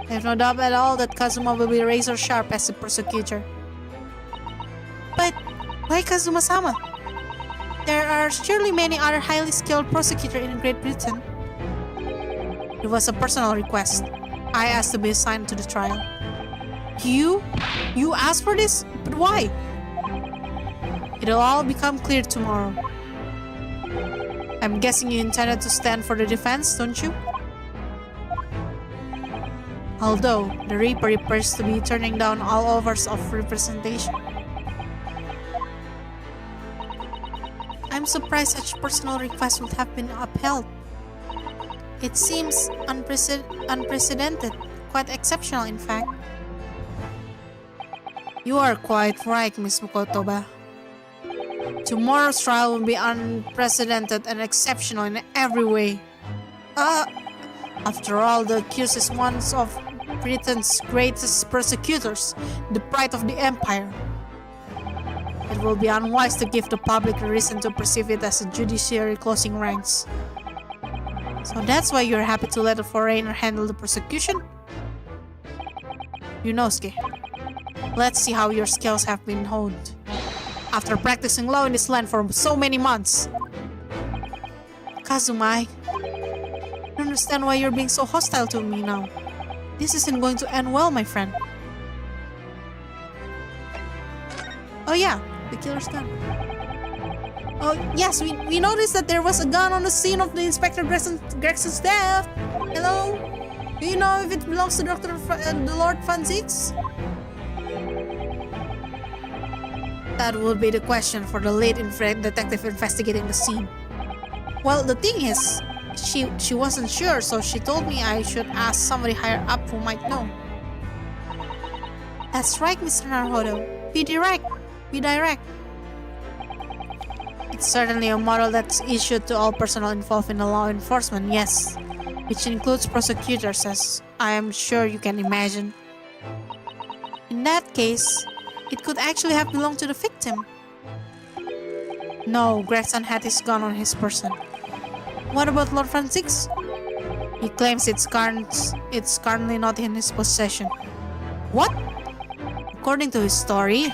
I have no doubt at all that Kazuma will be razor sharp as a prosecutor. But why Kazuma-sama? There are surely many other highly skilled prosecutors in Great Britain. It was a personal request. I asked to be assigned to the trial. You asked for this? But why? It'll all become clear tomorrow. I'm guessing you intended to stand for the defense, don't you? Although, the Reaper appears to be turning down all offers of representation. I'm surprised such personal requests would have been upheld. It seems unprecedented, quite exceptional in fact. You are quite right, Miss Mukotoba. Tomorrow's trial will be unprecedented and exceptional in every way. After all, the accused is one of Britain's greatest persecutors, the pride of the Empire. It will be unwise to give the public a reason to perceive it as a judiciary closing ranks. So that's why you're happy to let a foreigner handle the prosecution? Yunosuke, Let's see how your skills have been honed. After practicing law in this land for so many months. Kazuma, I don't understand why you're being so hostile to me now. This isn't going to end well, my friend. Oh yeah, the killer's gun. Oh yes, we noticed that there was a gun on the scene of the Inspector Gregson's death. Hello? Do you know if it belongs to the Lord Francis? That would be the question for the lead detective investigating the scene. Well, the thing is, she wasn't sure, so she told me I should ask somebody higher up who might know. That's right, Mr. Naruhodo. Be direct. Be direct. It's certainly a model that's issued to all personnel involved in the law enforcement, yes. Which includes prosecutors, as I am sure you can imagine. In that case, it could actually have belonged to the victim. No, Gregson had his gun on his person. What about Lord Francis? He claims it's currently not in his possession. What? According to his story,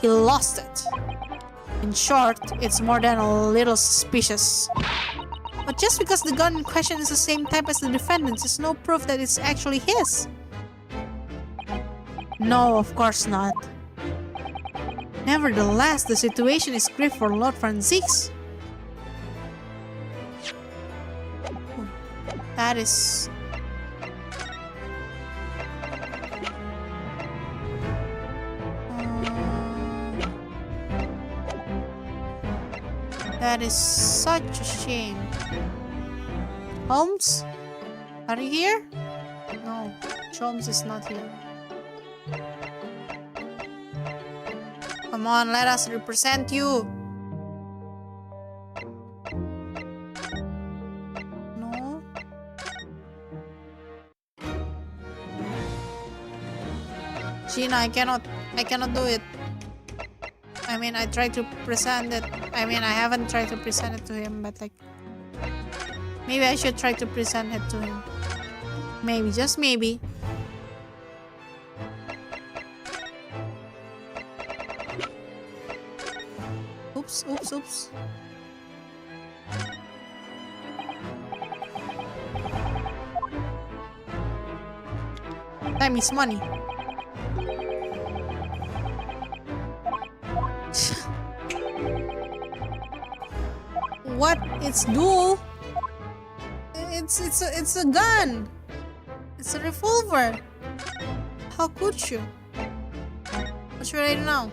he lost it. In short, it's more than a little suspicious. But just because the gun in question is the same type as the defendant's is no proof that it's actually his. No, of course not. Nevertheless, the situation is grave for Lord Francis. That is... that is such a shame. Holmes? Are you here? No, Holmes is not here. Come on, let us represent you. No. Gina, I cannot do it. I mean, I tried to present it. I mean, I haven't tried to present it to him, but like, maybe I should try to present it to him. Maybe, just maybe. Oops, oops, oops. Time is money. What? It's dual? It's a gun. It's a revolver. How could you? What should I do now?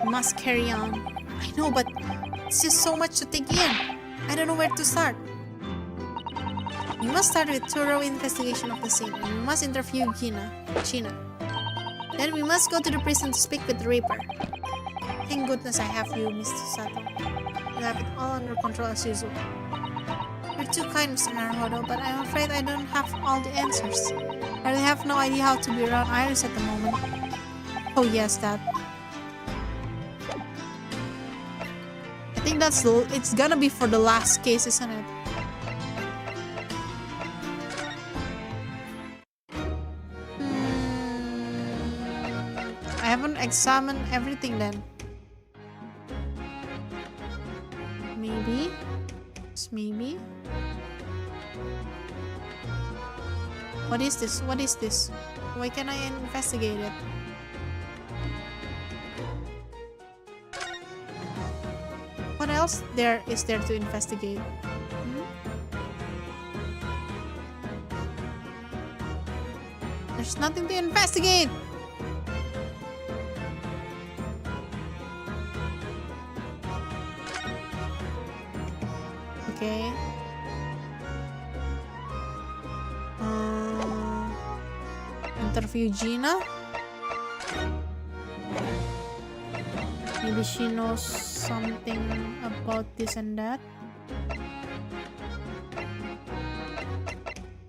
We must carry on. I know, but it's just so much to take in. I don't know where to start. We must start with thorough investigation of the scene, and we must interview China. Then we must go to the prison to speak with the Reaper. Thank goodness I have you, Mr. Sato. You have it all under control as usual. You're too kind, Mr. Naruhodo, but I'm afraid I don't have all the answers. I really have no idea how to be around Iris at the moment. Oh yes, that. I think it's gonna be for the last case, isn't it? I haven't examined everything then. Maybe. Just maybe. What is this? What is this? Why can't I investigate it? What else is there to investigate? There's nothing to investigate! Okay. Interview Gina. Maybe she knows something about this and that.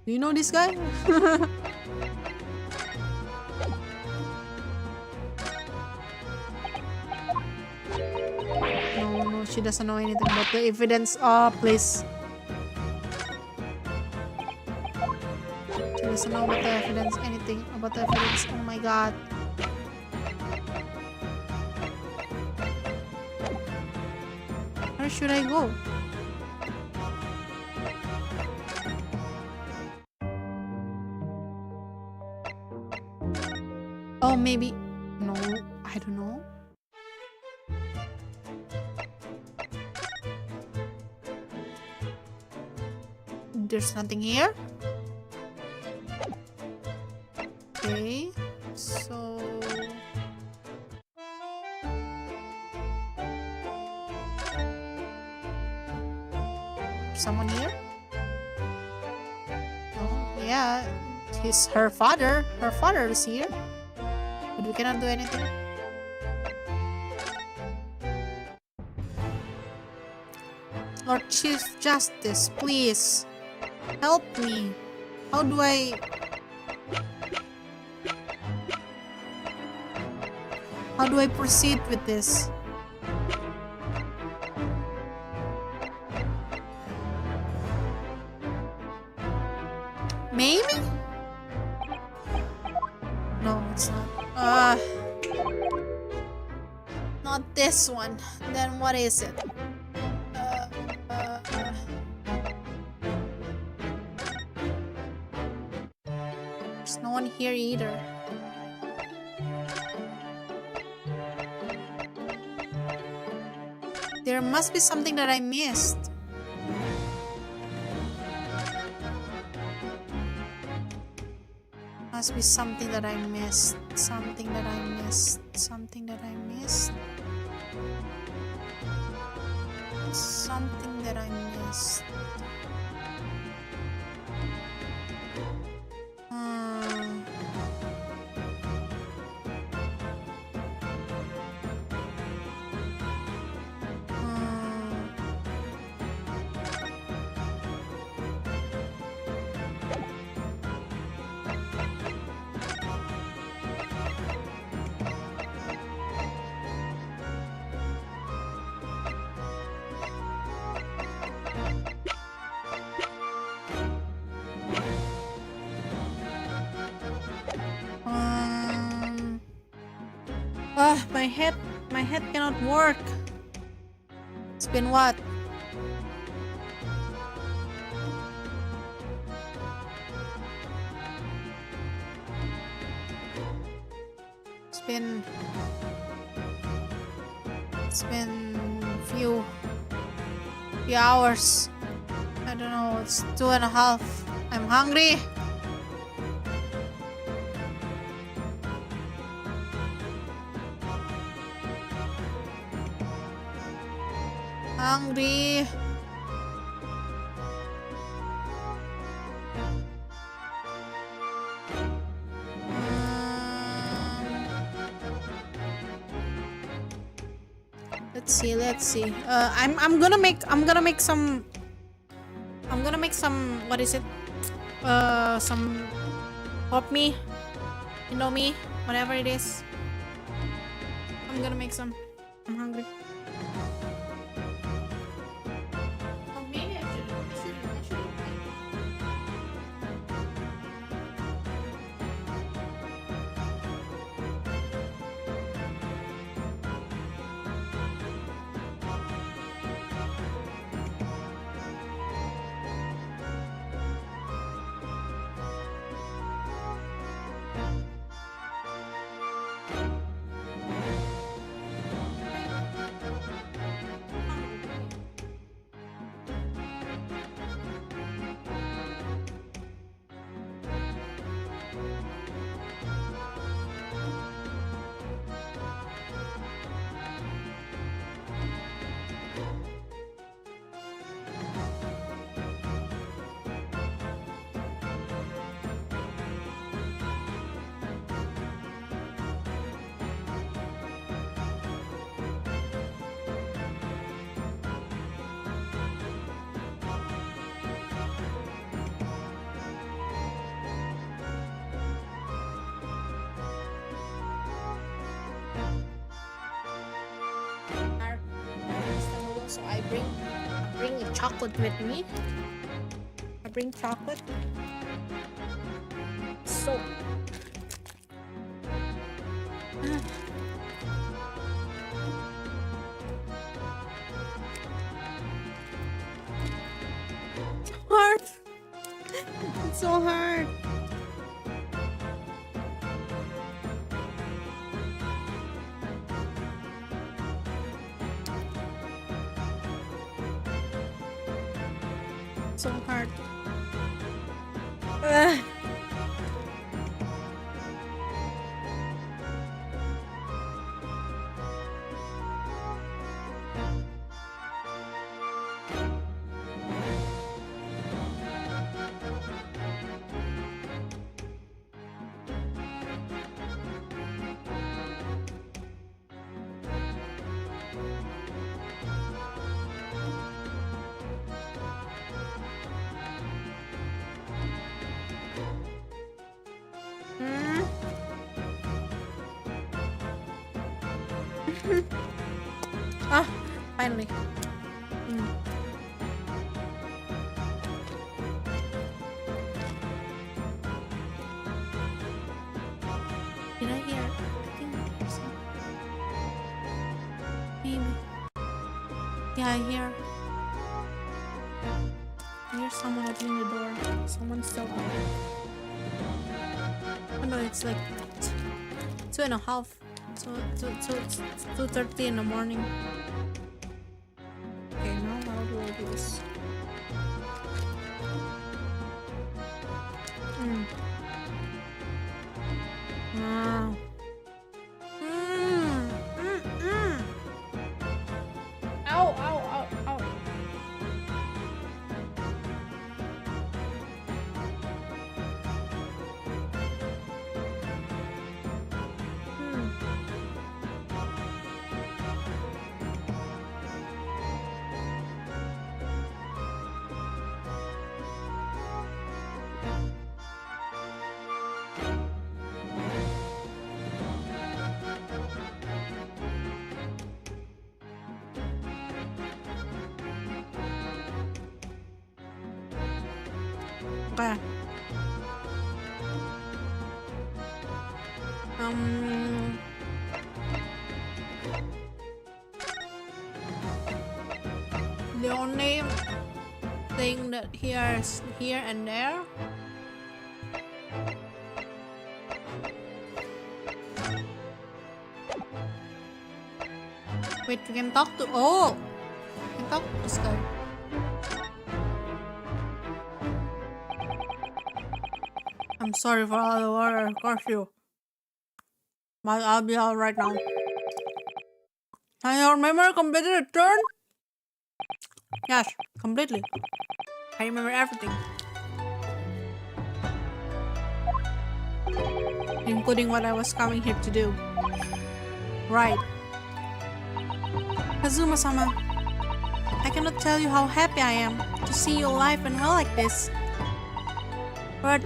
Do you know this guy? No, she doesn't know anything about the evidence. Oh, please. She doesn't know about the evidence, anything about the evidence. Oh my god. Where should I go? Oh, maybe. No, I don't know. There's nothing here. Okay, so someone here? Oh, yeah, he's her father. Her father is here, but we cannot do anything. Lord Chief Justice, please help me. How do I proceed with this? Maybe? No, it's not. Not this one. Then what is it? There's no one here either. There must be something that I missed. Must be something that I missed. Something that I missed. Something that I missed. Something that I missed. My head cannot work. It's been what? It's been few hours. I don't know, it's 2.5. I'm hungry. Hungry. Let's see. I'm gonna make some. What is it? Some pop me, Indomie, whatever it is. I'm gonna make some. I'm hungry. So I bring a chocolate with me. I bring chocolate. So hard. It's so hard. So hard. Ugh. Mm. Ah, finally. Mm. Did I hear? I think there's some- maybe. Yeah, I hear someone opening the door. Someone's still out. Oh no, it's like 2:30. So it's 2:30 in the morning. Okay, now how do I do this? Ah. Ow, ow, ow, ow. Okay. The only thing that here is here and there. Wait, we can talk to. Oh, we can talk to this guy. I'm sorry for all the water, curfew. But I'll be out right now. Has your memory completely returned? Yes, completely. I remember everything. Including what I was coming here to do. Right. Kazuma-sama, I cannot tell you how happy I am to see you alive and well like this. But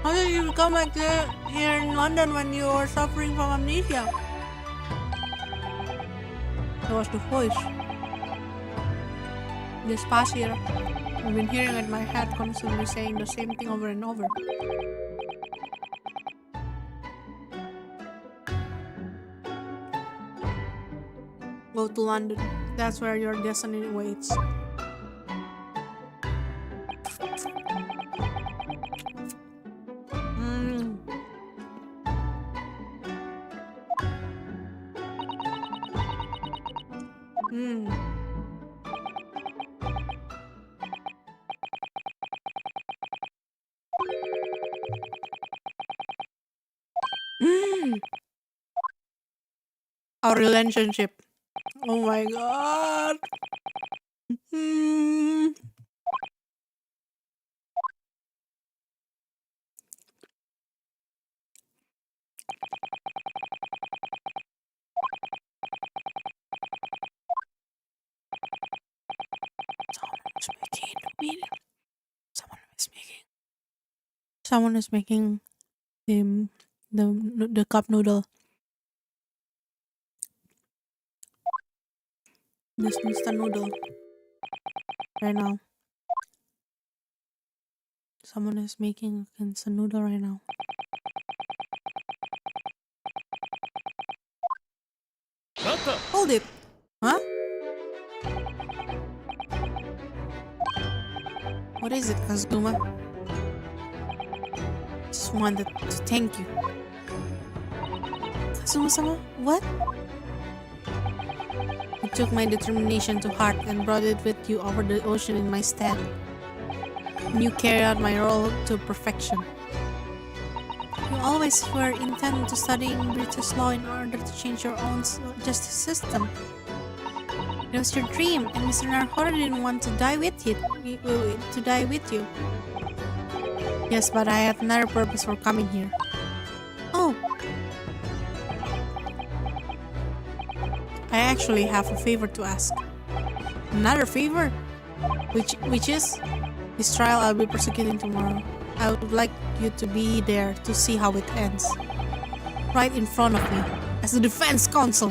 how did you become like this here in London when you were suffering from amnesia? It was the voice. This past year, I've been hearing it in my head constantly saying the same thing over and over. Go to London. That's where your destiny waits. Our relationship. Oh my god. Someone is making the cup noodle. This instant noodle. Right now. Someone is making instant noodle right now. Hold it! Huh? What is it, Kazuma? Just wanted to thank you. Kazuma-sama, what? You took my determination to heart and brought it with you over the ocean in my stead. And you carried out my role to perfection. You always were intending to study British law in order to change your own justice system. It was your dream, and Mr. Narhora didn't want to die with you. Yes, but I had another purpose for coming here. Oh. I actually have a favor to ask. Another favor? Which is? This trial I'll be prosecuting tomorrow. I would like you to be there to see how it ends. Right in front of me, as the defense counsel.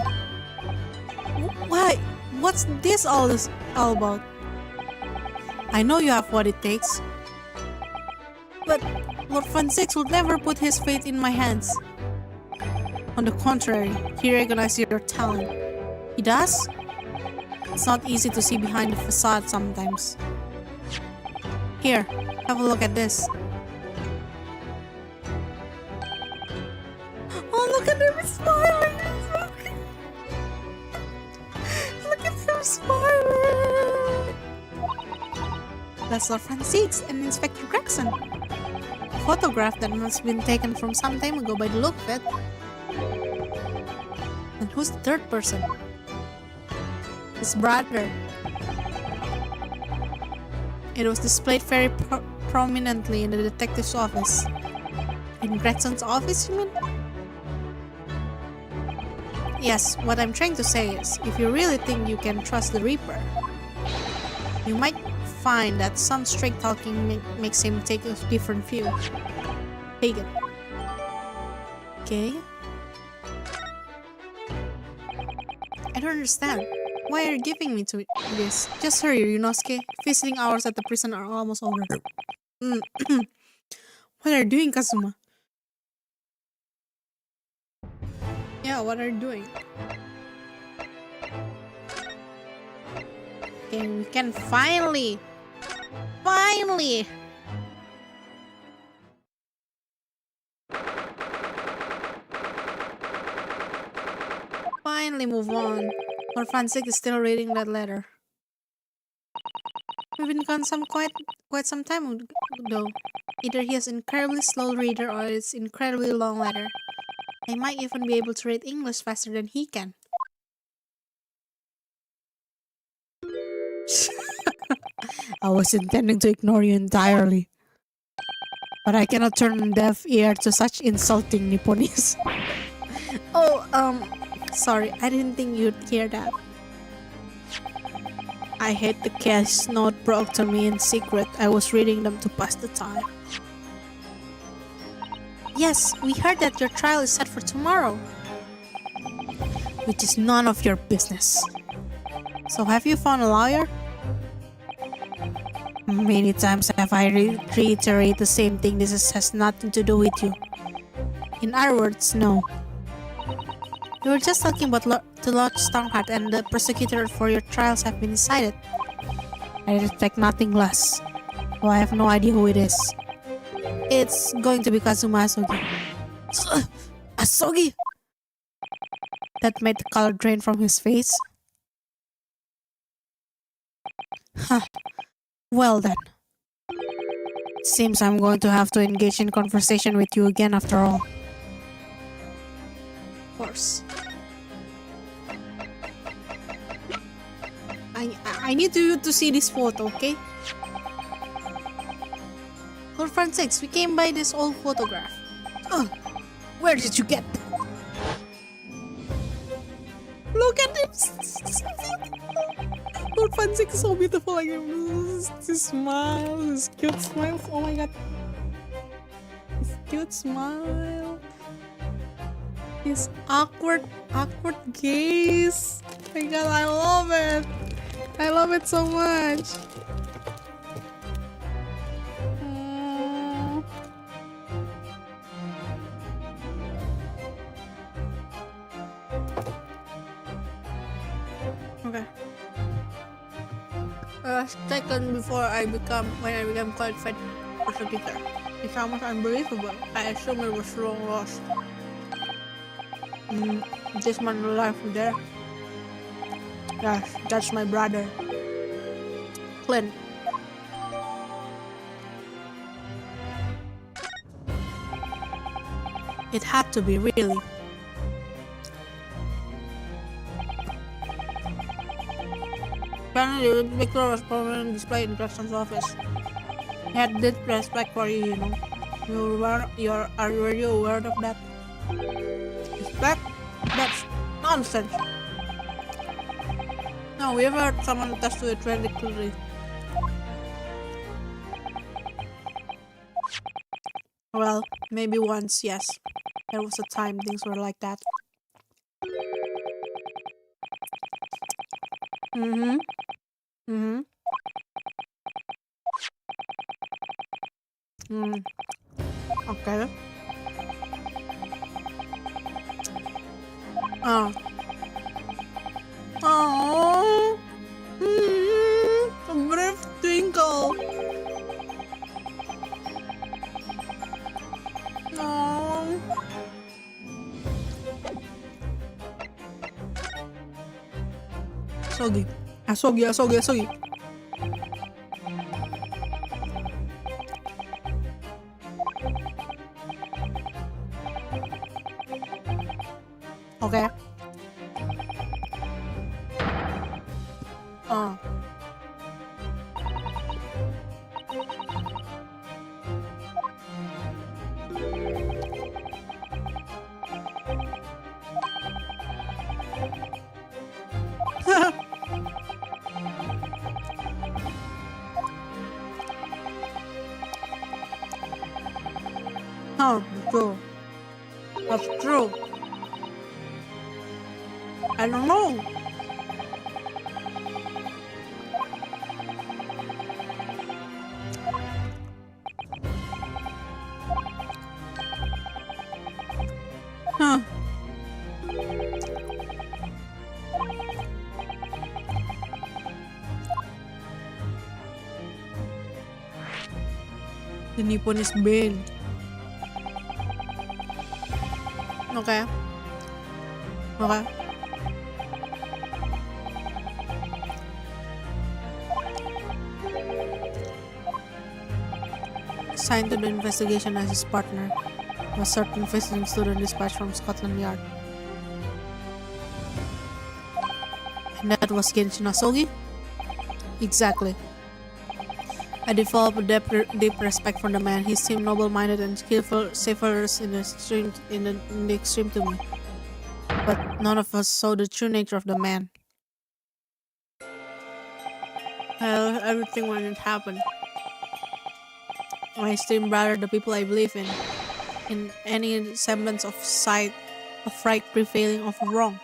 Why? What's this all about? I know you have what it takes. But Lord Van Six will never put his faith in my hands. On the contrary, he recognizes your talent. He does? It's not easy to see behind the facade sometimes. Here, have a look at this. Oh, look at him smiling! Look at him smiling! That's Lord Francis and Inspector Gregson. A photograph that must have been taken from some time ago by the look of it. And who's the third person? His brother. It was displayed very prominently in the detective's office. In Gregson's office, you mean? Yes, what I'm trying to say is, if you really think you can trust the Reaper, you might find that some straight talking makes him take a different view. Take it. Okay? I don't understand. Why are you giving me to this? Just hurry, Ryunosuke. Visiting hours at the prison are almost over. What are you doing, Kazuma? Yeah, what are you doing? Okay, we can finally move on. Lord Francis is still reading that letter. We've been gone quite some time though. Either he is an incredibly slow reader or it's incredibly long letter. I might even be able to read English faster than he can. I was intending to ignore you entirely. But I cannot turn a deaf ear to such insulting Nipponese. Oh, sorry, I didn't think you'd hear that. I hate the case note brought to me in secret. I was reading them to pass the time. Yes, we heard that your trial is set for tomorrow. Which is none of your business. So have you found a lawyer? Many times have I reiterate the same thing. Has nothing to do with you. In other words, no. We were just talking about to Lord Stormheart and the prosecutor for your trials have been decided. I expect nothing less. Though I have no idea who it is. It's going to be Kazuma Asogi. Asogi! That made the color drain from his face. Huh. Well then. Seems I'm going to have to engage in conversation with you again after all. Of course. I need you to see this photo, okay? Lord Francis, we came by this old photograph. Oh, where did you get that? Look at him! Lord Francis is so beautiful. Like his smile, his cute smile. Oh my god. His cute smile. His awkward gaze. my god, I love it. I love it so much. Mm. Okay. Second, when I become qualified prosecutor. It's almost unbelievable. I assume it was long lost. This man alive there. Yes, that's my brother. Clint. It had to be, really. Apparently, Victor was prominently displayed in Jackson's office. He had deep respect for you, you know. Are you aware of that? Respect? That's nonsense. No, we ever heard someone attest to it really clearly. Well, maybe once, yes. There was a time things were like that. Mm-hmm. Mm-hmm. Okay. Oh. Oh. A brief twinkle. Oh. Asogi. Asogi. Okay. Oh. Oh, true. That's true. I don't know. Huh. The Nippon is big. Okay. Okay. Assigned to the investigation as his partner was certain visiting student dispatched from Scotland Yard. And that was Genshin Asogi? Exactly. I developed a deep respect for the man. He seemed noble-minded and skillful, sailors in the extreme to me. But none of us saw the true nature of the man. Everything when it happened. My esteemed brother, the people I believe in any semblance of sight, of right prevailing of wrong.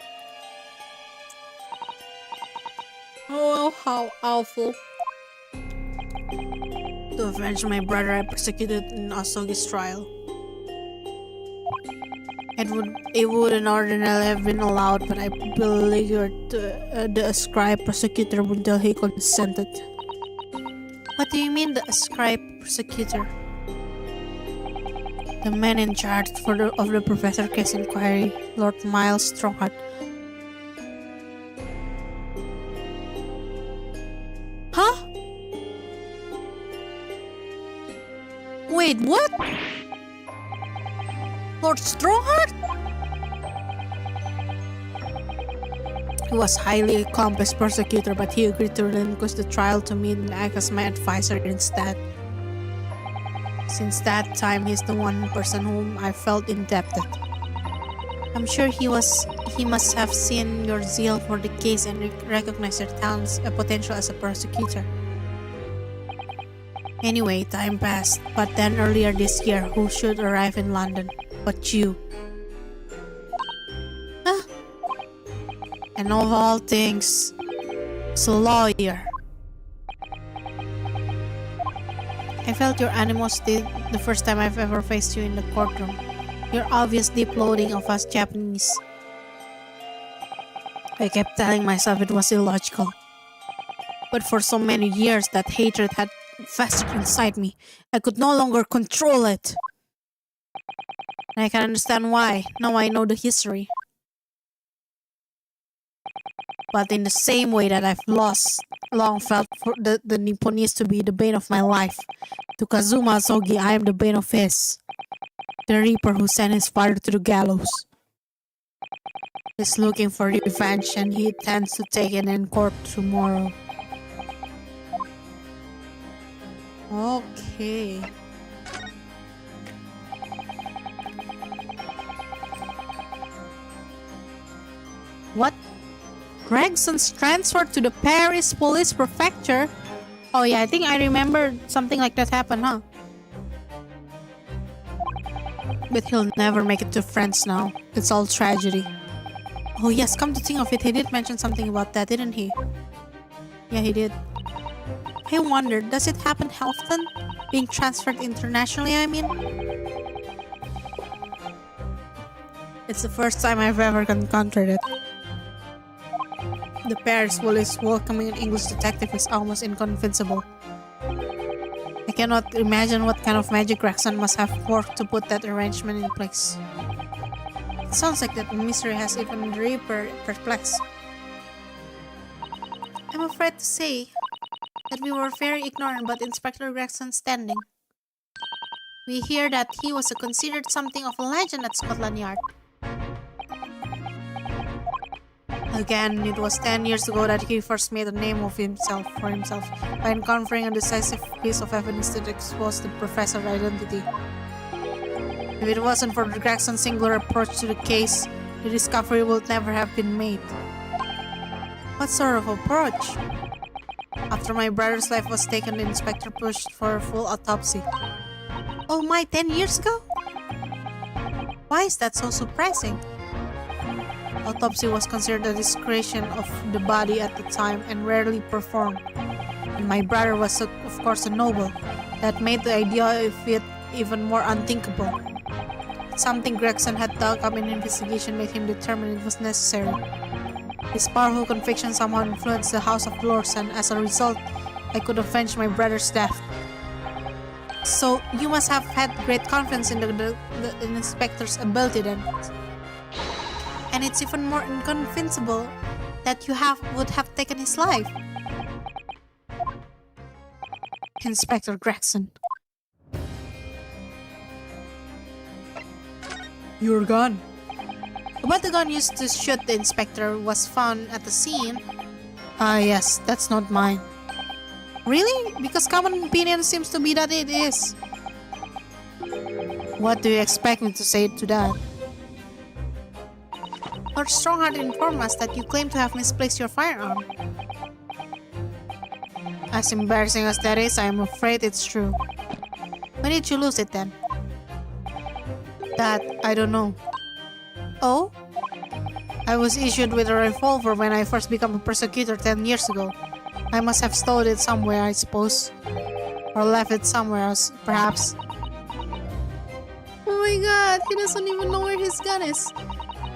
Oh, how awful. To avenge my brother, I persecuted in Asogi's trial. It wouldn't ordinarily have been allowed, but I beleaguered the ascribed prosecutor until he consented. What do you mean, the ascribed prosecutor? The man in charge of the Professor case inquiry, Lord Miles Strongheart. Huh? Wait, what? Lord Strongheart? He was highly accomplished prosecutor, but he agreed to relinquish the trial to me and act as my advisor instead. Since that time, he's the one person whom I felt indebted. I'm sure he must have seen your zeal for the case and recognized your talents and potential as a prosecutor. Anyway, time passed, but then earlier this year, who should arrive in London but you? Huh? And of all things, it's a lawyer. I felt your animosity the first time I've ever faced you in the courtroom. Your obvious deep loathing of us Japanese. I kept telling myself it was illogical. But for so many years that hatred had festered inside me. I could no longer control it. And I can understand why. Now I know the history. But in the same way that I've long felt for the Nipponese to be the bane of my life, to Kazuma Asogi I am the bane of his. The reaper who sent his father to the gallows. He's looking for revenge and he intends to take it in court tomorrow. Okay. What? Gregson's transferred to the Paris Police Prefecture? Oh yeah, I think I remember something like that happened, huh? But he'll never make it to France now. It's all tragedy. Oh yes, come to think of it, he did mention something about that, didn't he? Yeah, he did. I wonder, does it happen often? Being transferred internationally, I mean? It's the first time I've ever encountered it. The Paris police welcoming an English detective is almost inconceivable. I cannot imagine what kind of magic Gregson must have worked to put that arrangement in place. It sounds like that mystery has even the Reaper perplexed. I'm afraid to say that we were very ignorant about Inspector Gregson's standing. We hear that he was considered something of a legend at Scotland Yard. Again, it was 10 years ago that he first made a name of himself by uncovering a decisive piece of evidence that exposed the professor's identity. If it wasn't for Gregson's singular approach to the case, the discovery would never have been made. What sort of approach? After my brother's life was taken, the inspector pushed for a full autopsy. Oh my, 10 years ago? Why is that so surprising? Autopsy was considered a discretion of the body at the time and rarely performed. And my brother was, of course, a noble. That made the idea of it even more unthinkable. Something Gregson had dug up in investigation made him determine it was necessary. His powerful conviction somehow influenced the House of Lords, and as a result, I could avenge my brother's death. So, you must have had great confidence in the inspector's ability then. And it's even more inconceivable that you would have taken his life. Inspector Gregson. Your gun. But the gun used to shoot the inspector was found at the scene. Ah yes, that's not mine. Really? Because common opinion seems to be that it is. What do you expect me to say to that? Lord Strongheart informed us that you claim to have misplaced your firearm. As embarrassing as that is, I am afraid it's true. When did you lose it then? That, I don't know. Oh? I was issued with a revolver when I first became a prosecutor 10 years ago. I must have stolen it somewhere, I suppose. Or left it somewhere else, perhaps. Oh my god, he doesn't even know where his gun is.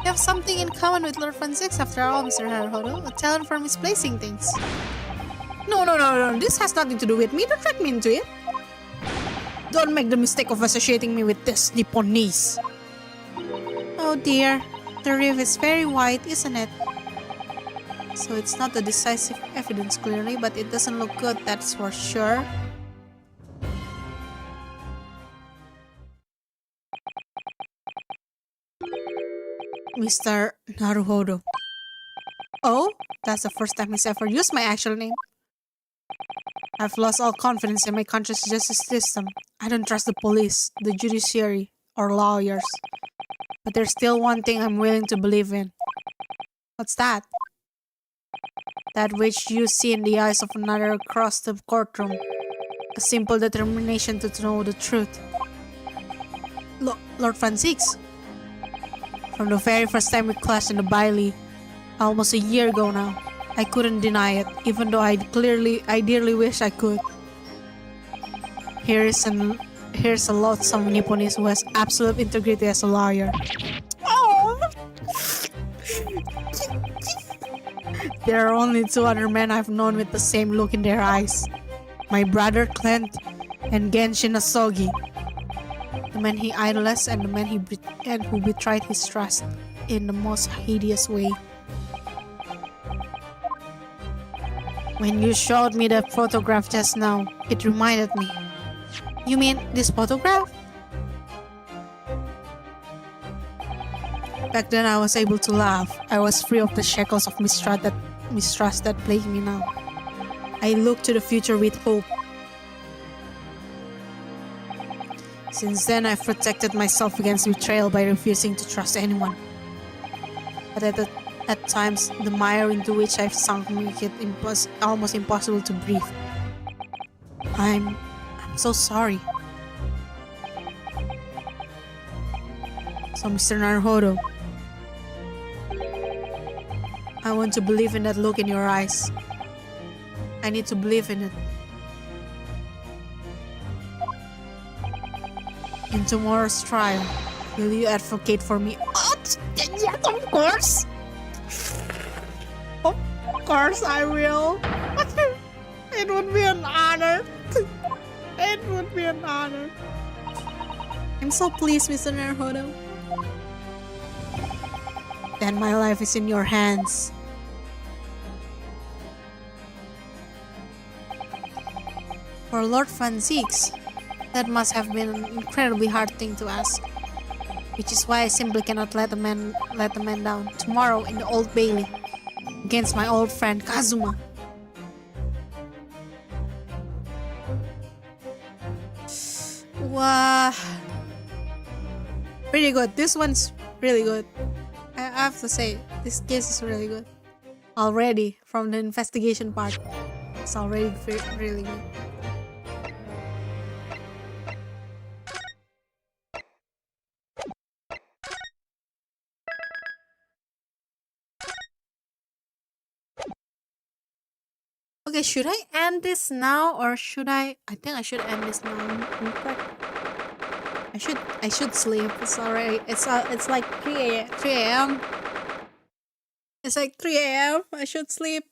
You have something in common with Lord Francis after all, Mr. Haruhodo. A talent for misplacing things. No. This has nothing to do with me. Don't drag me into it. Don't make the mistake of associating me with this Nipponese. Oh dear. The reef is very wide, isn't it? So it's not the decisive evidence clearly, but it doesn't look good, that's for sure. Mr. Naruhodo. Oh, that's the first time he's ever used my actual name. I've lost all confidence in my country's justice system. I don't trust the police, the judiciary, or lawyers. But there's still one thing I'm willing to believe in. What's that? That which you see in the eyes of another across the courtroom. A simple determination to know the truth. Lord Francis. From the very first time we clashed in the bailey, Almost a year ago now. I couldn't deny it, even though I dearly wish I could. Here's a loathsome Nipponese who has absolute integrity as a lawyer. Oh! There are only two other men I've known with the same look in their eyes. My brother Clint and Genshin Asogi. The man he idolized and the man who betrayed his trust in the most hideous way. When you showed me the photograph just now, it reminded me. You mean this photograph? Back then I was able to laugh. I was free of the shackles of mistrust that plague me now. I look to the future with hope. Since then, I've protected myself against betrayal by refusing to trust anyone. But at times, the mire into which I've sunk make it almost impossible to breathe. I'm so sorry. So, Mr. Naruhodo, I want to believe in that look in your eyes. I need to believe in it. In tomorrow's trial, will you advocate for me? Oh, yes, of course! Of course I will. It would be an honor. It would be an honor. I'm so pleased, Mr. Naruhodo. Then my life is in your hands. For Lord Van Zieks, that must have been an incredibly hard thing to ask. Which is why I simply cannot let the man down tomorrow in the Old Bailey against my old friend Kazuma. Wow. Pretty good. This one's really good. I have to say, this case is really good. Already, from the investigation part, it's already really good. Okay, should I end this now or should I think I should end this now. I should sleep. It's already it's like 3 a.m. It's like 3 a.m. I should sleep.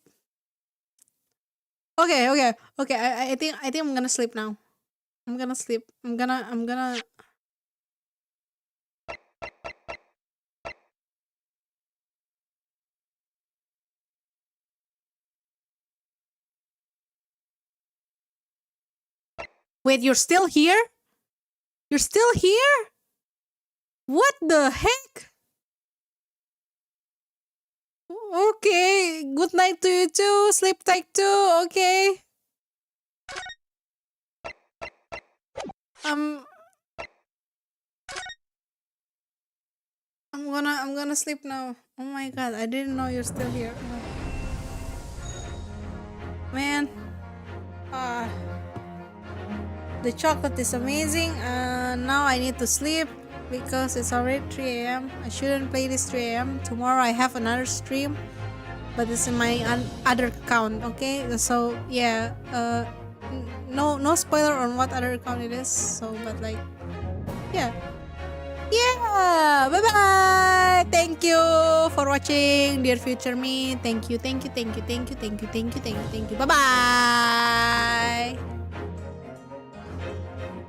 Okay. I think I'm gonna sleep now. I'm gonna sleep. I'm gonna Wait, you're still here? You're still here? What the heck? Okay, good night to you too. Sleep tight too. Okay. I'm gonna sleep now. Oh my god, I didn't know you're still here. Man. The chocolate is amazing. Now I need to sleep because it's already 3 a.m. I shouldn't play this 3 a.m. Tomorrow I have another stream, but it's in my other account. Okay, so yeah, no spoiler on what other account it is. So, but like, yeah. Bye bye. Thank you for watching, dear future me. Thank you. Bye bye.